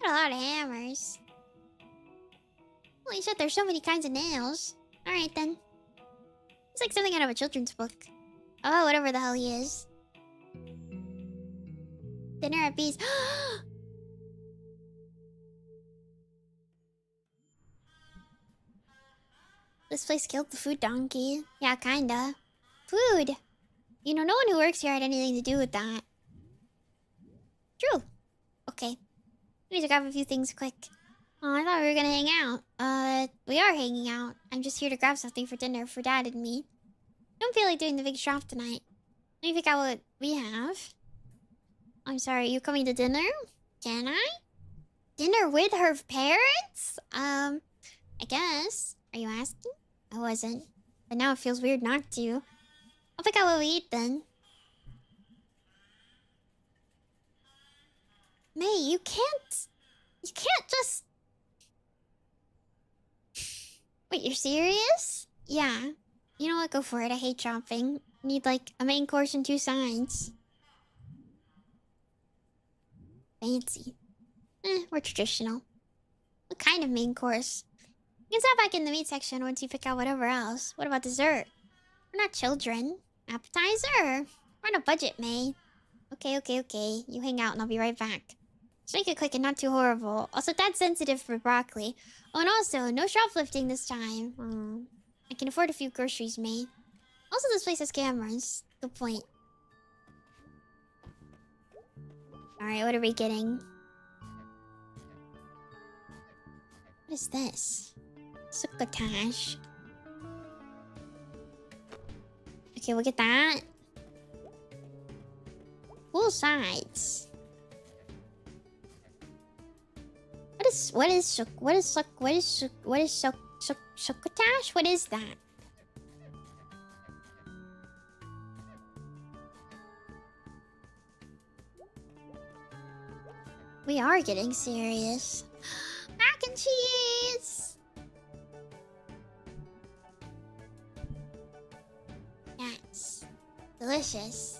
[SPEAKER 1] Got a lot of hammers. Holy shit, there's so many kinds of nails. Alright then. It's like something out of a children's book. Oh, whatever the hell he is. Dinner at B's. This place killed the food donkey. Yeah, kinda. Food! You know, no one who works here had anything to do with that. True. Okay. I need to grab a few things quick. Oh, I thought we were gonna hang out. We are hanging out. I'm just here to grab something for dinner for Dad and me. Don't feel like doing the big shop tonight. Let me pick out what we have. I'm sorry, you coming to dinner? Can I? Dinner with her parents? I guess. Are you asking? I wasn't. But now it feels weird not to. I'll pick out what we eat then. May, you can't just... Wait, you're serious? Yeah. You know what? Go for it. I hate shopping. Need like a main course and 2 sides. Fancy. We're traditional. What kind of main course? You can stop back in the meat section once you pick out whatever else. What about dessert? We're not children. Appetizer. We're on a budget, May. Okay. You hang out and I'll be right back. Just make it quick and not too horrible. Also, that's sensitive for broccoli. Oh, and also, no shoplifting this time. Oh, I can afford a few groceries, May. Also, this place has cameras. Good point. Alright, what are we getting? What is this? Succotash. Okay, we'll get that. Full sides. What is succotash? What is that? We are getting serious. Mac and cheese! Yes. Delicious.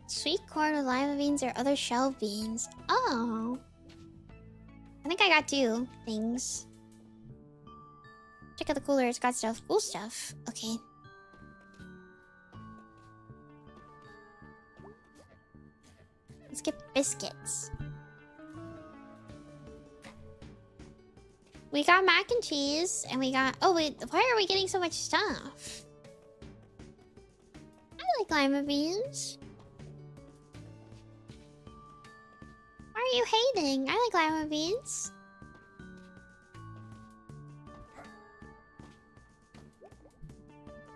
[SPEAKER 1] Sweet corn with lima beans or other shell beans. Oh. I think I got 2 things. Check out the cooler, it's got stuff. Cool stuff. Okay. Let's get biscuits. We got mac and cheese, and we got... Oh, wait, why are we getting so much stuff? I like lima beans. Why are you hating? I like lima beans.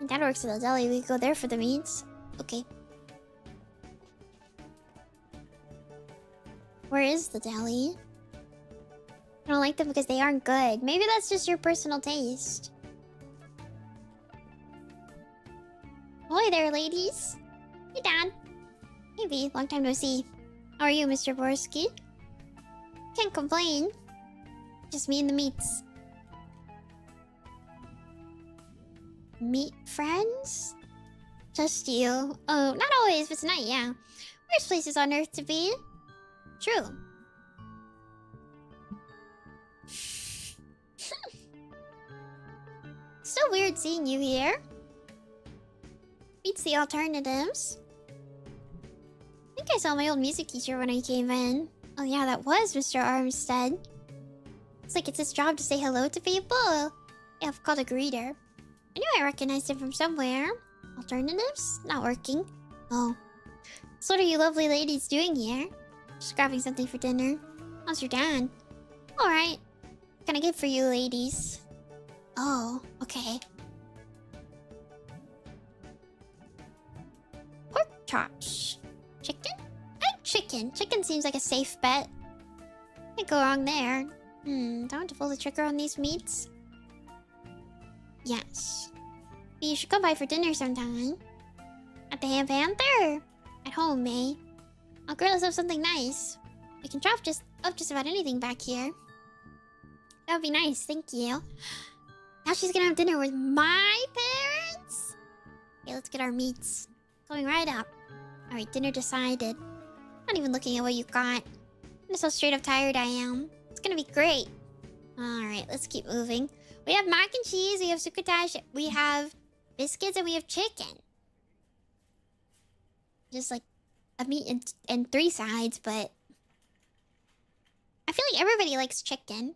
[SPEAKER 1] That works at the deli. We go there for the meats. Okay. Where is the deli? I don't like them because they aren't good. Maybe that's just your personal taste. Ahoy there, ladies. Hey, Dad. Hey, V. Long time no see. How are you, Mr. Borsky? Can't complain. Just me and the meats. Meat friends? Just you. Oh, not always, but tonight, yeah. Worst places on earth to be. True. So weird seeing you here. Beats the alternatives. I think I saw my old music teacher when I came in. Oh yeah, that was Mr. Armstead. It's like it's his job to say hello to people. Yeah, I've called a greeter. I knew I recognized him from somewhere. Alternatives? Not working. Oh. So what are you lovely ladies doing here? Just grabbing something for dinner. How's your dad? Alright. What can I get for you ladies? Oh, okay. Pork chops. Chicken? I like chicken. Chicken seems like a safe bet. Can't go wrong there. Do I want to pull the trigger on these meats? Yes. You should come by for dinner sometime. At the Ham Panther. At home, May. I'll grill us up something nice. We can chop up just about anything back here. That would be nice, thank you. Now she's gonna have dinner with my parents? Okay, let's get our meats. Going right up. Alright, dinner decided. Not even looking at what you got. Notice how straight up tired I am. It's gonna be great. Alright, let's keep moving. We have mac and cheese, we have succotash, we have biscuits, and we have chicken. Just like a meat and 3 sides, but I feel like everybody likes chicken.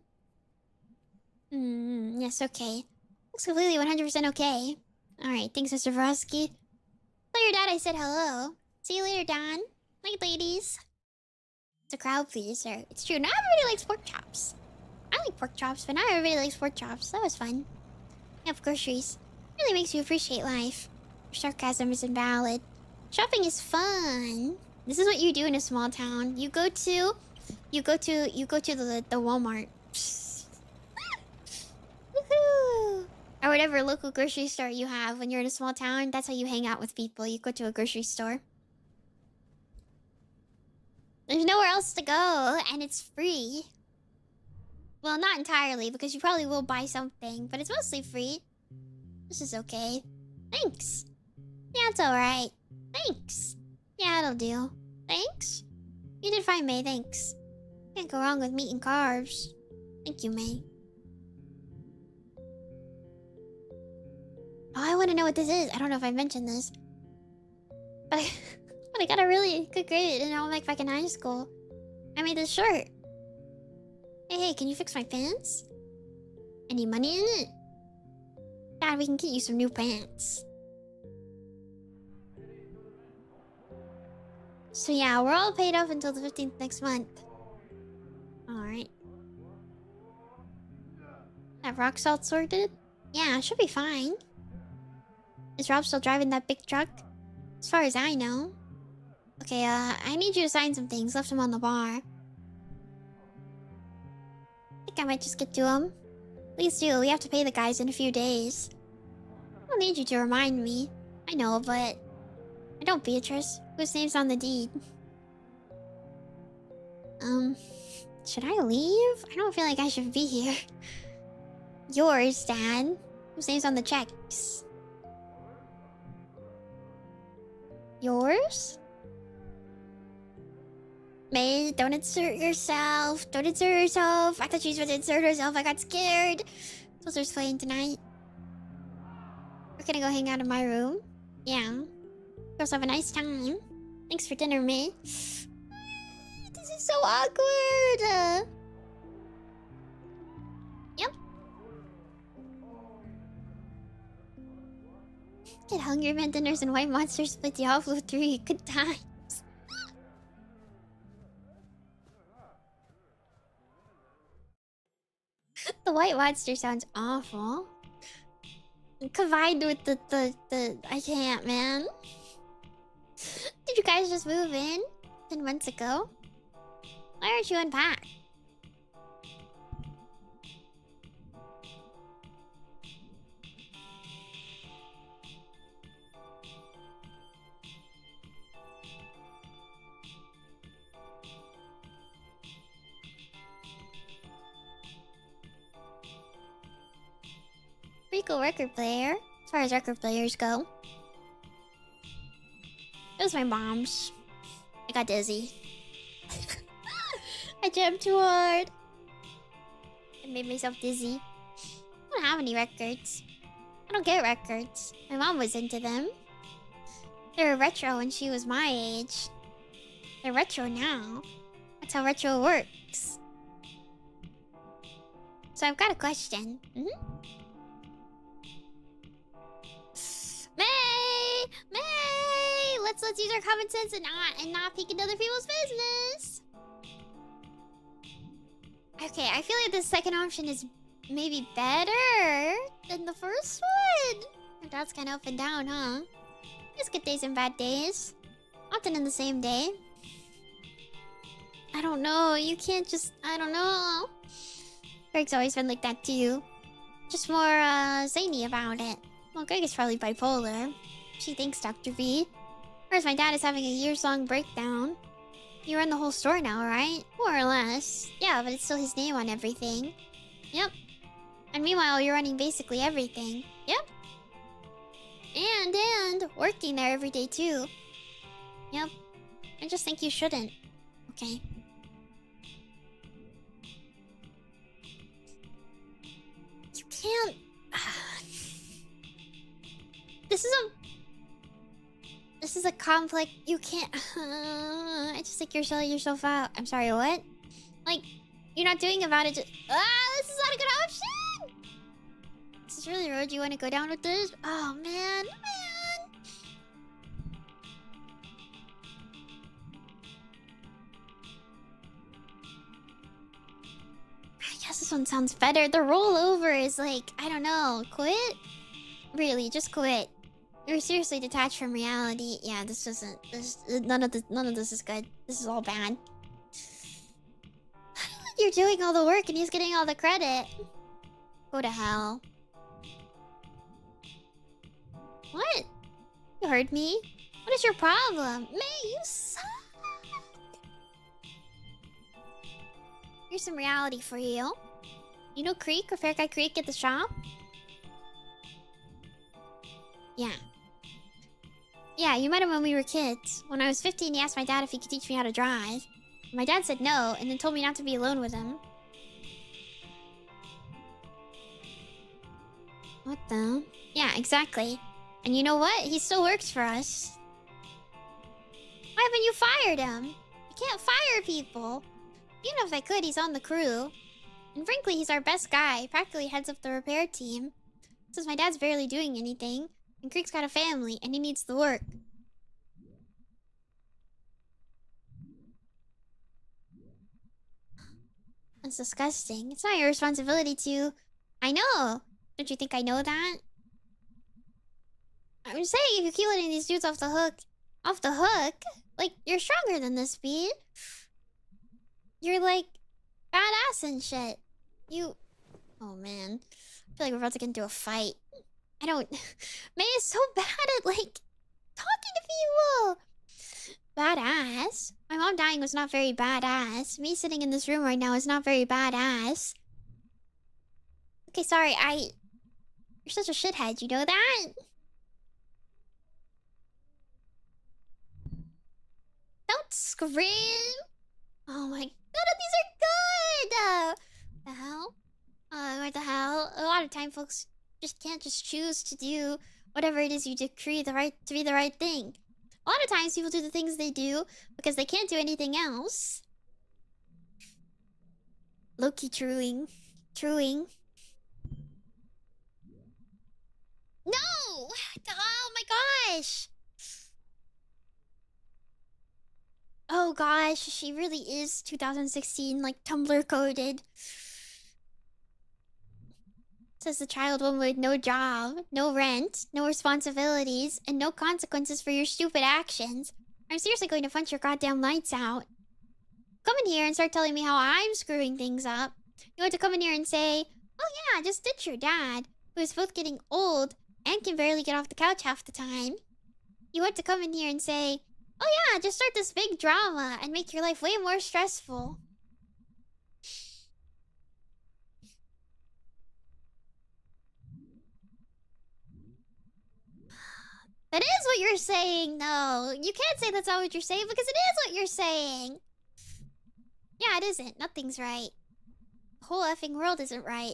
[SPEAKER 1] Yes, okay. Looks completely 100% okay. Alright, thanks, Mr. Vrosky. Tell your dad I said hello. See you later, Don. Night, ladies. It's a crowd pleaser. It's true, not everybody likes pork chops. I like pork chops, but not everybody likes pork chops. That was fun. We have groceries. Really makes you appreciate life. Your sarcasm is invalid. Shopping is fun. This is what you do in a small town. You go to the Walmart. Woohoo! whatever local grocery store you have when you're in a small town. That's how you hang out with people. You go to a grocery store. There's nowhere else to go, and it's free. Well, not entirely, because you probably will buy something, but it's mostly free. This is okay. Thanks. Yeah, it's alright. Thanks. Yeah, it'll do. Thanks. You did fine, May. Thanks. Can't go wrong with meat and carbs. Thank you, May. Oh, I want to know what this is. I don't know if I mentioned this. But I got a really good grade in all my fucking high school. I made this shirt. Hey, can you fix my pants? Any money in it? Dad, we can get you some new pants. So yeah, we're all paid off until the 15th next month. Alright. That rock salt sorted? Yeah, should be fine. Is Rob still driving that big truck? As far as I know. Okay, I need you to sign some things. Left them on the bar. I think I might just get to them. Please do. We have to pay the guys in a few days. I don't need you to remind me. I know, but... I don't, Beatrice. Whose name's on the deed? Should I leave? I don't feel like I should be here. Yours, Dad. Whose name's on the checks? Yours? May, don't insert yourself. Don't insert yourself. I thought she was supposed to insert herself. I got scared. Sister's playing tonight. We're gonna go hang out in my room. Yeah. Girls have a nice time. Thanks for dinner, May. This is so awkward. Yep. Get Hungry Man dinners and White Monsters with Diablo 3. Good times. The White Monster sounds awful. Combined with the I can't, man. Did you guys just move in 10 months ago? Why aren't you unpacked? Pretty cool record player, as far as record players go. It was my mom's. I got dizzy. I jammed too hard. I made myself dizzy. I don't have any records. I don't get records. My mom was into them. They were retro when she was my age. They're retro now. That's how retro works. So I've got a question. May! May! Let's use our common sense and not peek into other people's business. Okay, I feel like the second option is maybe better than the first one. Your dad's kind of up and down, huh? There's good days and bad days. Often in the same day. I don't know. You can't just... I don't know. Greg's always been like that too. Just more zany about it. Well, Greg is probably bipolar. She thinks, Dr. V. Whereas my dad is having a years-long breakdown. You run the whole store now, right? More or less. Yeah, but it's still his name on everything. Yep. And meanwhile, you're running basically everything. Yep. And working there every day too. Yep. I just think you shouldn't. Okay. You can't... This is a complex... You can't... I just think you're selling yourself out. I'm sorry, what? Like, you're not doing about it just... this is not a good option! This is really the road you want to go down with this? Oh, man. I guess this one sounds better. The rollover is like, I don't know, quit? Really, just quit. You're seriously detached from reality. Yeah, this doesn't... none of this is good. This is all bad. You're doing all the work and he's getting all the credit. Go to hell. heard me. What is your problem? May, you suck. Here's some reality for you. You know Creek or Fair Guy Creek at the shop? Yeah. Yeah, you met him when we were kids. When I was 15, he asked my dad if he could teach me how to drive. My dad said no, and then told me not to be alone with him. What the? Yeah, exactly. And you know what? He still works for us. Why haven't you fired him? You can't fire people. Even if I could, he's on the crew. And frankly, he's our best guy. Practically heads up the repair team. Since my dad's barely doing anything, and Creek's got a family, and he needs the work. That's disgusting. It's not your responsibility to... I know! Don't you think I know that? I'm saying if you keep letting these dudes off the hook... Off the hook? Like, you're stronger than this, Speed. You're like... badass and shit. You... Oh, man. I feel like we're about to get into a fight. I don't... May is so bad at, like... talking to people! Badass? My mom dying was not very badass. Me sitting in this room right now is not very badass. Okay, sorry, You're such a shithead, you know that? Don't scream! Oh my... None of these are good! The hell? What the hell? A lot of time folks just can't just choose to do whatever it is you decree to be the right thing. A lot of times people do the things they do because they can't do anything else. Low-key truing. Truing. No! Oh my gosh! Oh gosh, she really is 2016, like, Tumblr coded. Says the child woman with no job, no rent, no responsibilities, and no consequences for your stupid actions. I'm seriously going to punch your goddamn lights out. Come in here and start telling me how I'm screwing things up. You want to come in here and say, oh yeah, just ditch your dad, who is both getting old and can barely get off the couch half the time. You want to come in here and say, oh yeah, just start this big drama and make your life way more stressful. That is what you're saying, though. You can't say that's not what you're saying because it is what you're saying. Yeah, it isn't. Nothing's right. The whole effing world isn't right.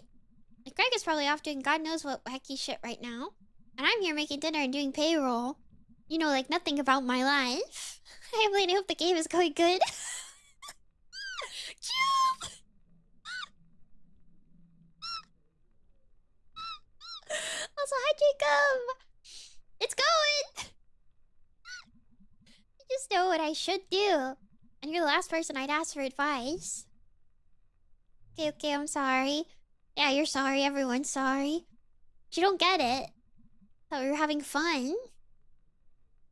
[SPEAKER 1] Like, Greg is probably off doing God knows what wacky shit right now. And I'm here making dinner and doing payroll. You know, like nothing about my life. I really hope the game is going good. Cube! Also, hi, Jacob! It's going! You just know what I should do. And you're the last person I'd ask for advice. Okay, I'm sorry. Yeah, you're sorry. Everyone's sorry. But you don't get it. Thought we were having fun.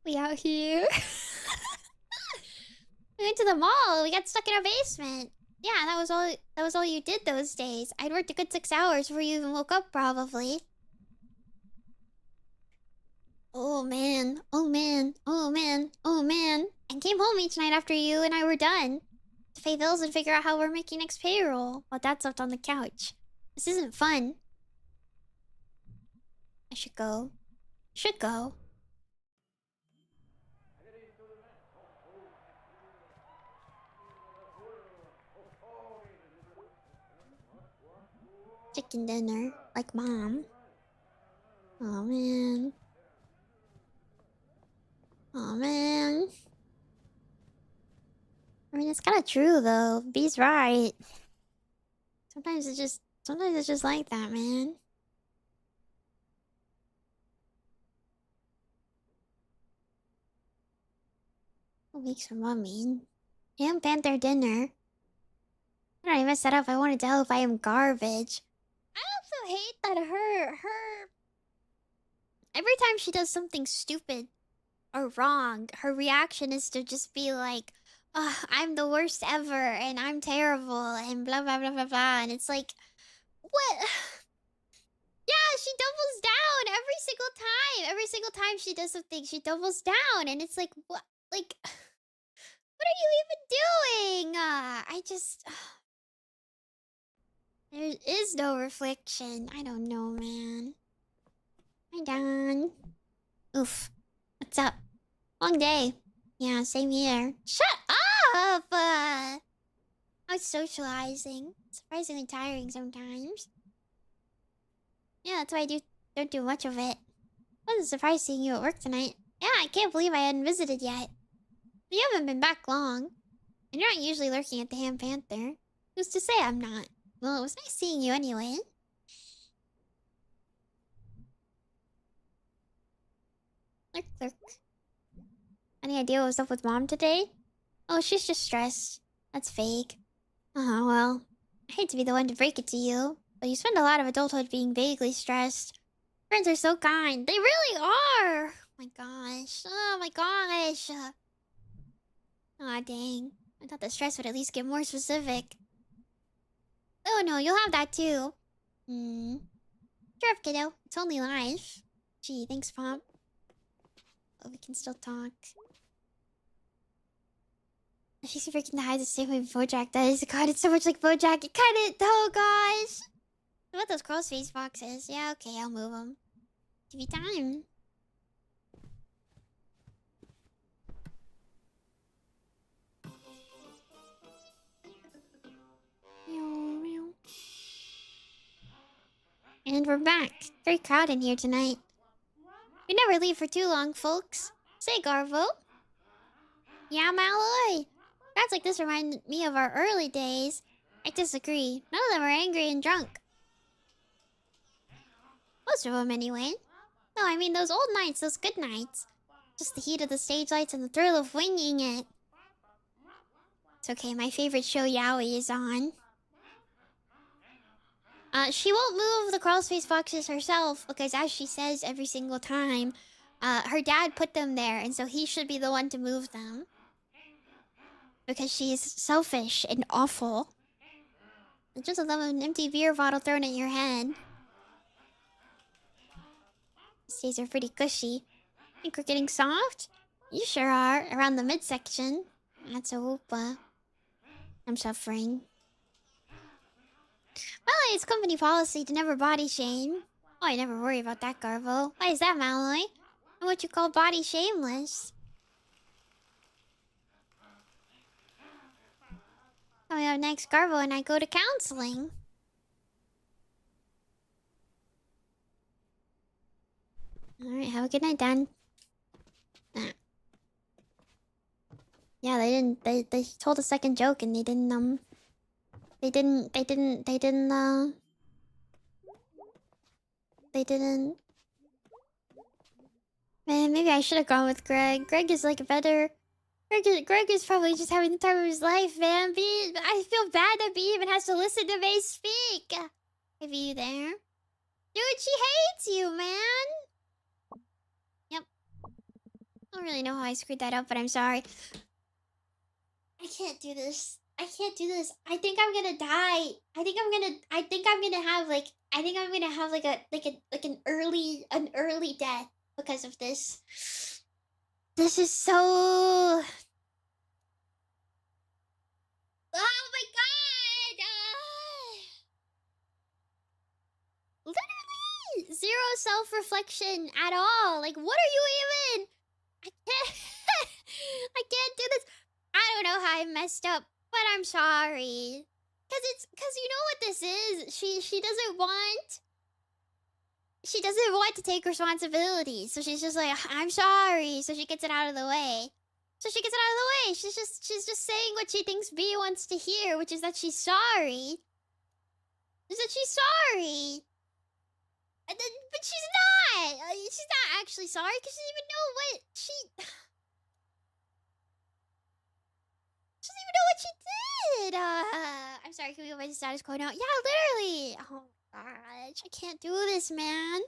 [SPEAKER 1] We out here. We went to the mall. We got stuck in our basement. Yeah, that was all you did those days. I'd worked a good 6 hours before you even woke up, probably. Oh man, oh man, oh man, oh man. And came home each night after you and I were done. To pay bills and figure out how we're making next payroll while Dad slept on the couch. This isn't fun. I should go. Should go. Chicken dinner, like Mom. Oh man. Oh man. I mean, it's kind of true though. B's right. Sometimes it's just like that, man. What makes her mommy? Ham Panther dinner. I don't even set up. I wanted to tell if I am garbage. I also hate that her every time she does something stupid or wrong, her reaction is to just be like, "Ugh, I'm the worst ever and I'm terrible and blah blah blah blah blah." And it's like, what? Yeah, she doubles down every single Every single time she does something, she doubles down, and it's like, what? Like, what are you even doing? I just. There is no reflection. I don't know, man. Hi, Don. Oof. What's up? Long day. Yeah, same here. Shut up! I was socializing. Surprisingly tiring sometimes. Yeah, that's why don't do much of it. Wasn't surprised seeing you at work tonight. Yeah, I can't believe I hadn't visited yet. You haven't been back long. And you're not usually lurking at the Ham Panther. Who's to say I'm not? Well, it was nice seeing you anyway. Lurk, lurk. Any idea what was up with Mom today? Oh, she's just stressed. That's vague. Well. I hate to be the one to break it to you, but you spend a lot of adulthood being vaguely stressed. Friends are so kind. They really are! Oh my gosh. Oh my gosh. Aw, dang. I thought the stress would at least get more specific. Oh no, you'll have that too. Sure, kiddo. It's only life. Gee, thanks, Pop. Oh, we can still talk. She's freaking to hide the same way Bojack does. God, it's so much like Bojack. It kinda... Oh, gosh. What about those crossface boxes? Yeah, okay, I'll move them. Give you time. And we're back. Very crowded in here tonight. We never leave for too long, folks. Say, Garvo. Yeah, Malloy. Crowds like this remind me of our early days. I disagree. None of them are angry and drunk. Most of them, anyway. No, I mean those old nights, those good nights. Just the heat of the stage lights and the thrill of winging it. It's okay, my favorite show, Yaoi, is on. She won't move the crawl space boxes herself because, as she says every single time, her dad put them there, and so he should be the one to move them. Because she's selfish and awful. It's just a love of an empty beer bottle thrown at your head. These days are pretty cushy. Think we're getting soft? You sure are, around the midsection. That's a whoopa. I'm suffering. Malloy, it's company policy to never body shame. Oh, I never worry about that, Garvo. Why is that, Malloy? I'm what you call body shameless. Coming up next, Garvo and I go to counseling. Alright, have a good night, Dan. Yeah, they told a second joke and they didn't, Man, maybe I should have gone with Greg. Greg is like better. Greg is probably just having the time of his life, man. I feel bad that B even has to listen to May speak. Are you there? Dude, she hates you, man. Yep. I don't really know how I screwed that up, but I'm sorry. I can't do this. I can't do this. I think I'm gonna die. I think I'm gonna have an early death because of this. This is so... Oh my god! Literally zero self-reflection at all. Like, what are you even? I can't... I can't do this. I don't know how I messed up, but I'm sorry. Cause you know what this is? She doesn't want... She doesn't want to take responsibility. So she's just like, I'm sorry. So she gets it out of the way. She's just saying what she thinks B wants to hear, which is that she's sorry. But she's not. She's not actually sorry because she doesn't even know what she... She doesn't even know what she did. I'm sorry, can we go by the status quo now? Yeah, literally. Oh my gosh, I can't do this, man.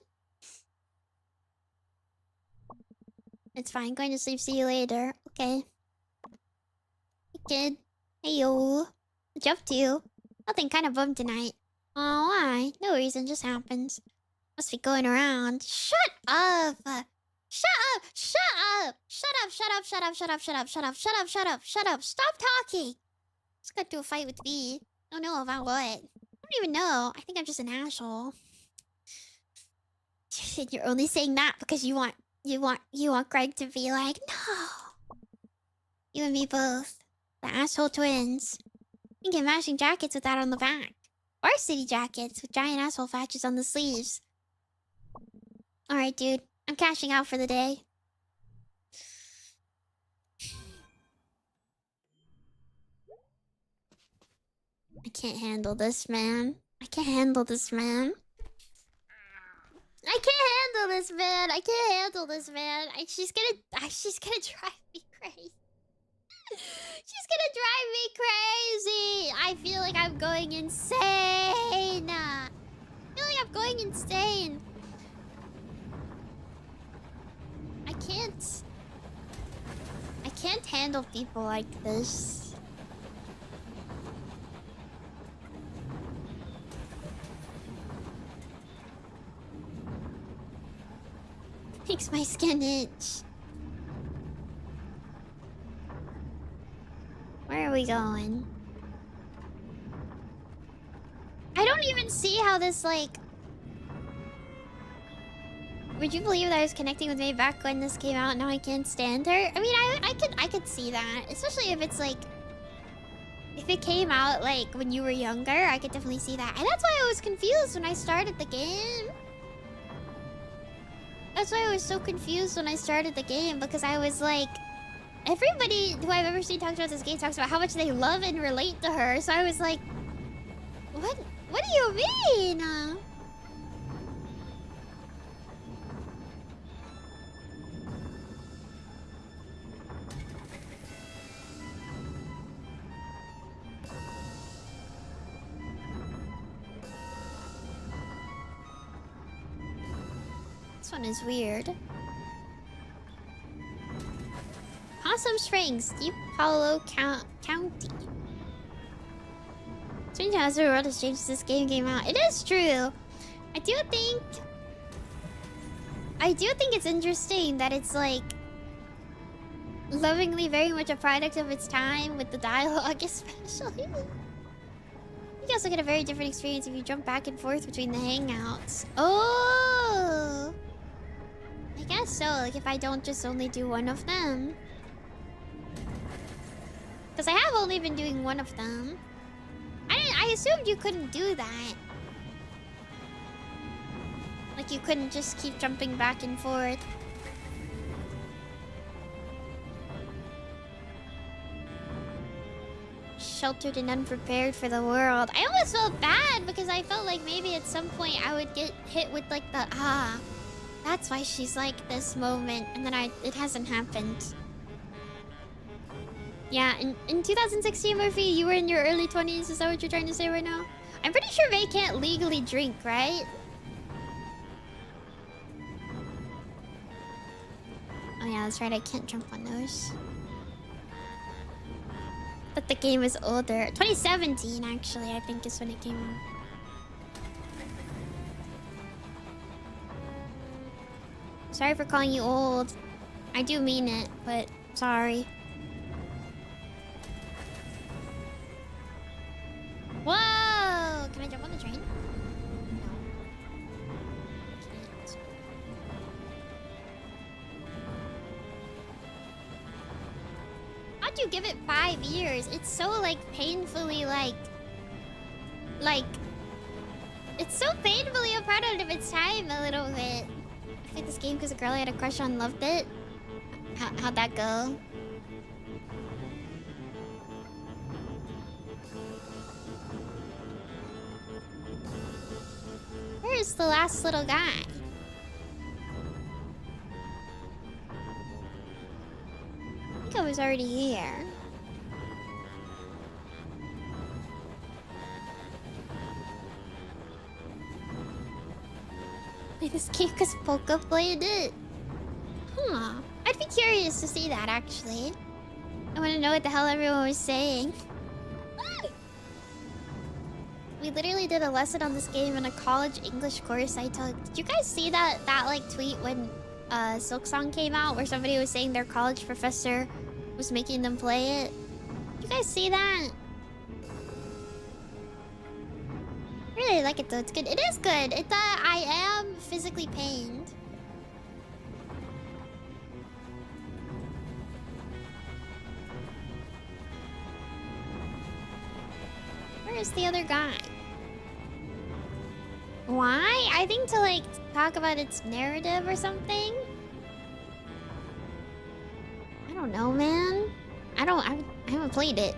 [SPEAKER 1] It's fine, going to sleep, see you later. Okay. Hey, kid. Hey, yo. What you up to? Nothing, kind of bummed tonight. Oh, why? No reason, just happens. Must be going around. Shut up! Shut up! Shut up! Shut up! Shut up! Shut up! Shut up! Shut up! Shut up! Shut up! Shut up! Shut up! Stop talking! Just got into a fight with me. Don't know about what. I don't even know. I think I'm just an asshole. You're only saying that because you want Greg to be like, no. You and me both. The asshole twins. You can get matching jackets with that on the back. Varsity jackets with giant asshole patches on the sleeves. Alright, dude. I'm cashing out for the day. I can't handle this, man. I can't handle this, man. I can't handle this, man. I can't handle this, man. She's gonna drive me crazy. She's gonna drive me crazy. I feel like I'm going insane. I feel like I'm going insane. I can't handle people like this. Makes my skin itch. Where are we going? I don't even see how this, like... Would you believe that I was connecting with May back when this came out? Now I can't stand her? I mean, I could see that. Especially if it's, like... If it came out, like, when you were younger, I could definitely see that. And that's why I was confused when I started the game. That's why I was so confused when I started the game. Because I was like... Everybody who I've ever seen talk about this game talks about how much they love and relate to her. So I was like... What do you mean? This one is weird. Possum Springs, Deep Hollow County. Strange how the world has changed since this game came out. It is true. I do think it's interesting that it's like lovingly very much a product of its time with the dialogue especially. You also get a very different experience if you jump back and forth between the hangouts. Oh, I guess so. Like if I don't just only do one of them. Because I have only been doing one of them. I assumed you couldn't do that. Like you couldn't just keep jumping back and forth. Sheltered and unprepared for the world. I almost felt bad because I felt like maybe at some point I would get hit with like the that's why she's like this moment, and then it hasn't happened. Yeah, in 2016, Murphy, you were in your early 20s. Is that what you're trying to say right now? I'm pretty sure they can't legally drink, right? Oh yeah, that's right. I can't jump on those. But the game is older. 2017, actually, I think is when it came out. Sorry for calling you old. I do mean it, but sorry. Whoa! Can I jump on the train? No. Can't. How'd you give it 5 years? It's so, like, painfully, like... It's so painfully a product of its time a little bit. I played this game because a girl I had a crush on loved it. How'd that go? Where's the last little guy? I think I was already here. This game because Polka played it. Huh. I'd be curious to see that, actually. I want to know what the hell everyone was saying. We literally did a lesson on this game in a college English course I took. Did you guys see that like tweet when Silk Song came out where somebody was saying their college professor was making them play it? Did you guys see that? I really like it though. It's good. It is good. It's I am physically pained. Where is the other guy? Why? I think to like talk about its narrative or something. I don't know, man. I haven't played it.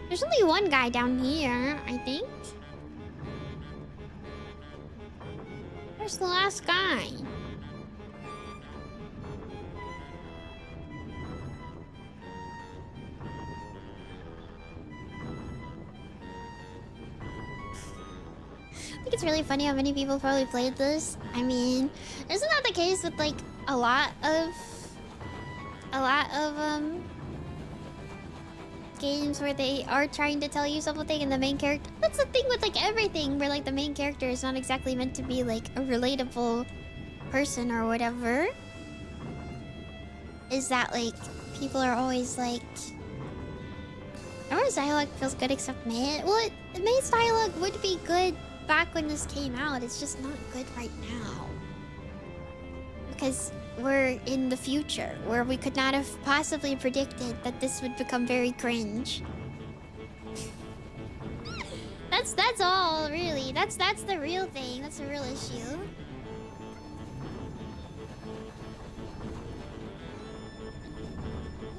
[SPEAKER 1] There's only one guy down here, I think. Where's the last guy? I think it's really funny how many people probably played this. I mean, isn't that the case with like a lot of games where they are trying to tell you something and the main character... That's the thing with like everything where like the main character is not exactly meant to be like a relatable person or whatever. Is that like people are always like... Everyone's dialogue feels good except May. Well, May's dialogue would be good back when this came out. It's just not good right now. Because we're in the future where we could not have possibly predicted that this would become very cringe. That's all, really. That's the real thing. That's the real issue.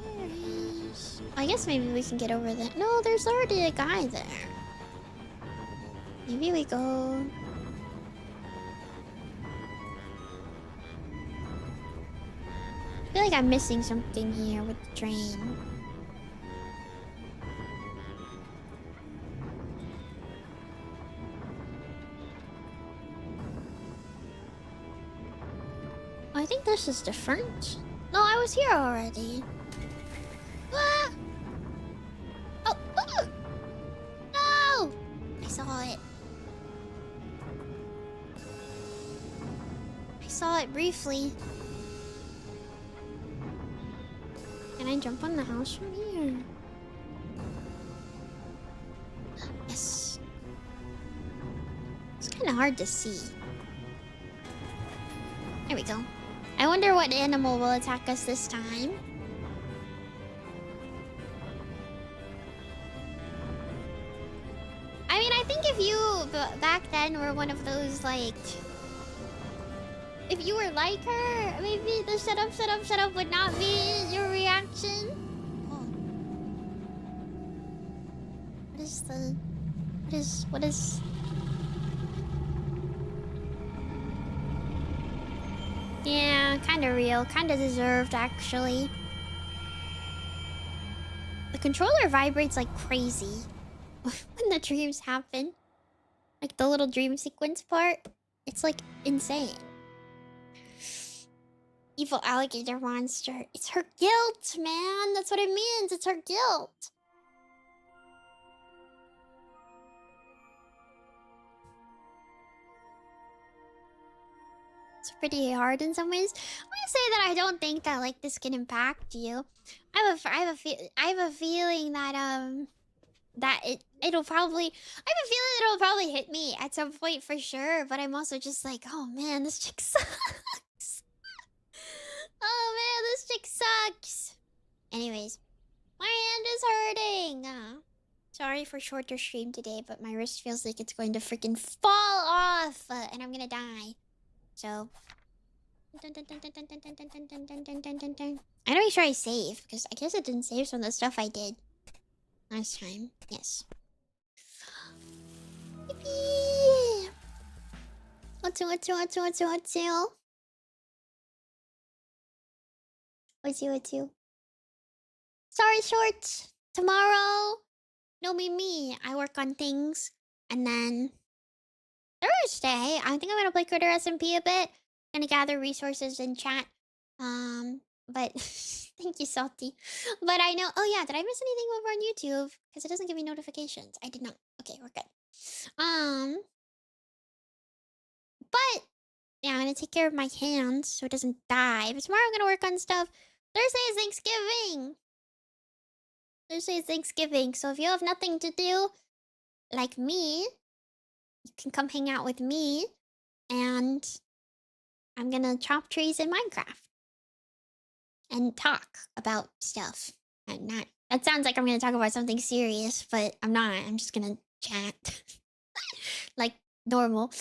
[SPEAKER 1] Where is... I guess maybe we can get over that. No, there's already a guy there. Maybe we go... I feel like I'm missing something here with the train. Oh, I think this is different. No, I was here already. Ah! Oh! No! I saw it. I saw it briefly. Can I jump on the house from here? Yes. It's kind of hard to see. There we go. I wonder what animal will attack us this time. I mean, I think if you back then were one of those like... If you were like her, maybe the shut up would not be your reaction. Oh. What is... Yeah, kinda real. Kinda deserved, actually. The controller vibrates like crazy when the dreams happen. Like the little dream sequence part. It's like insane. Evil alligator monster. It's her guilt, man. That's what it means. It's her guilt. It's pretty hard in some ways. I'm gonna say that I don't think that like this can impact you. I have a feeling that it'll probably... I have a feeling it'll probably hit me at some point for sure. But I'm also just like, oh man, this chick sucks. Oh man, this chick sucks. Anyways, my hand is hurting. Sorry for shorter stream today, but my wrist feels like it's going to freaking fall off, and I'm gonna die. So, I gotta make sure I save because I guess it didn't save some of the stuff I did last time. Yes. Yippee! What's you? Sorry, shorts. Tomorrow, Nemimi. I work on things, and then Thursday, I think I'm gonna play Critter SMP a bit. Gonna gather resources in chat. But thank you, Salty. But I know. Oh yeah, did I miss anything over on YouTube? Because it doesn't give me notifications. I did not. Okay, we're good. But yeah, I'm gonna take care of my hands so it doesn't die. But tomorrow I'm gonna work on stuff. Thursday is Thanksgiving. Thursday is Thanksgiving. So if you have nothing to do, like me, you can come hang out with me, and I'm gonna chop trees in Minecraft and talk about stuff. I'm not. That sounds like I'm gonna talk about something serious, but I'm not. I'm just gonna chat like normal.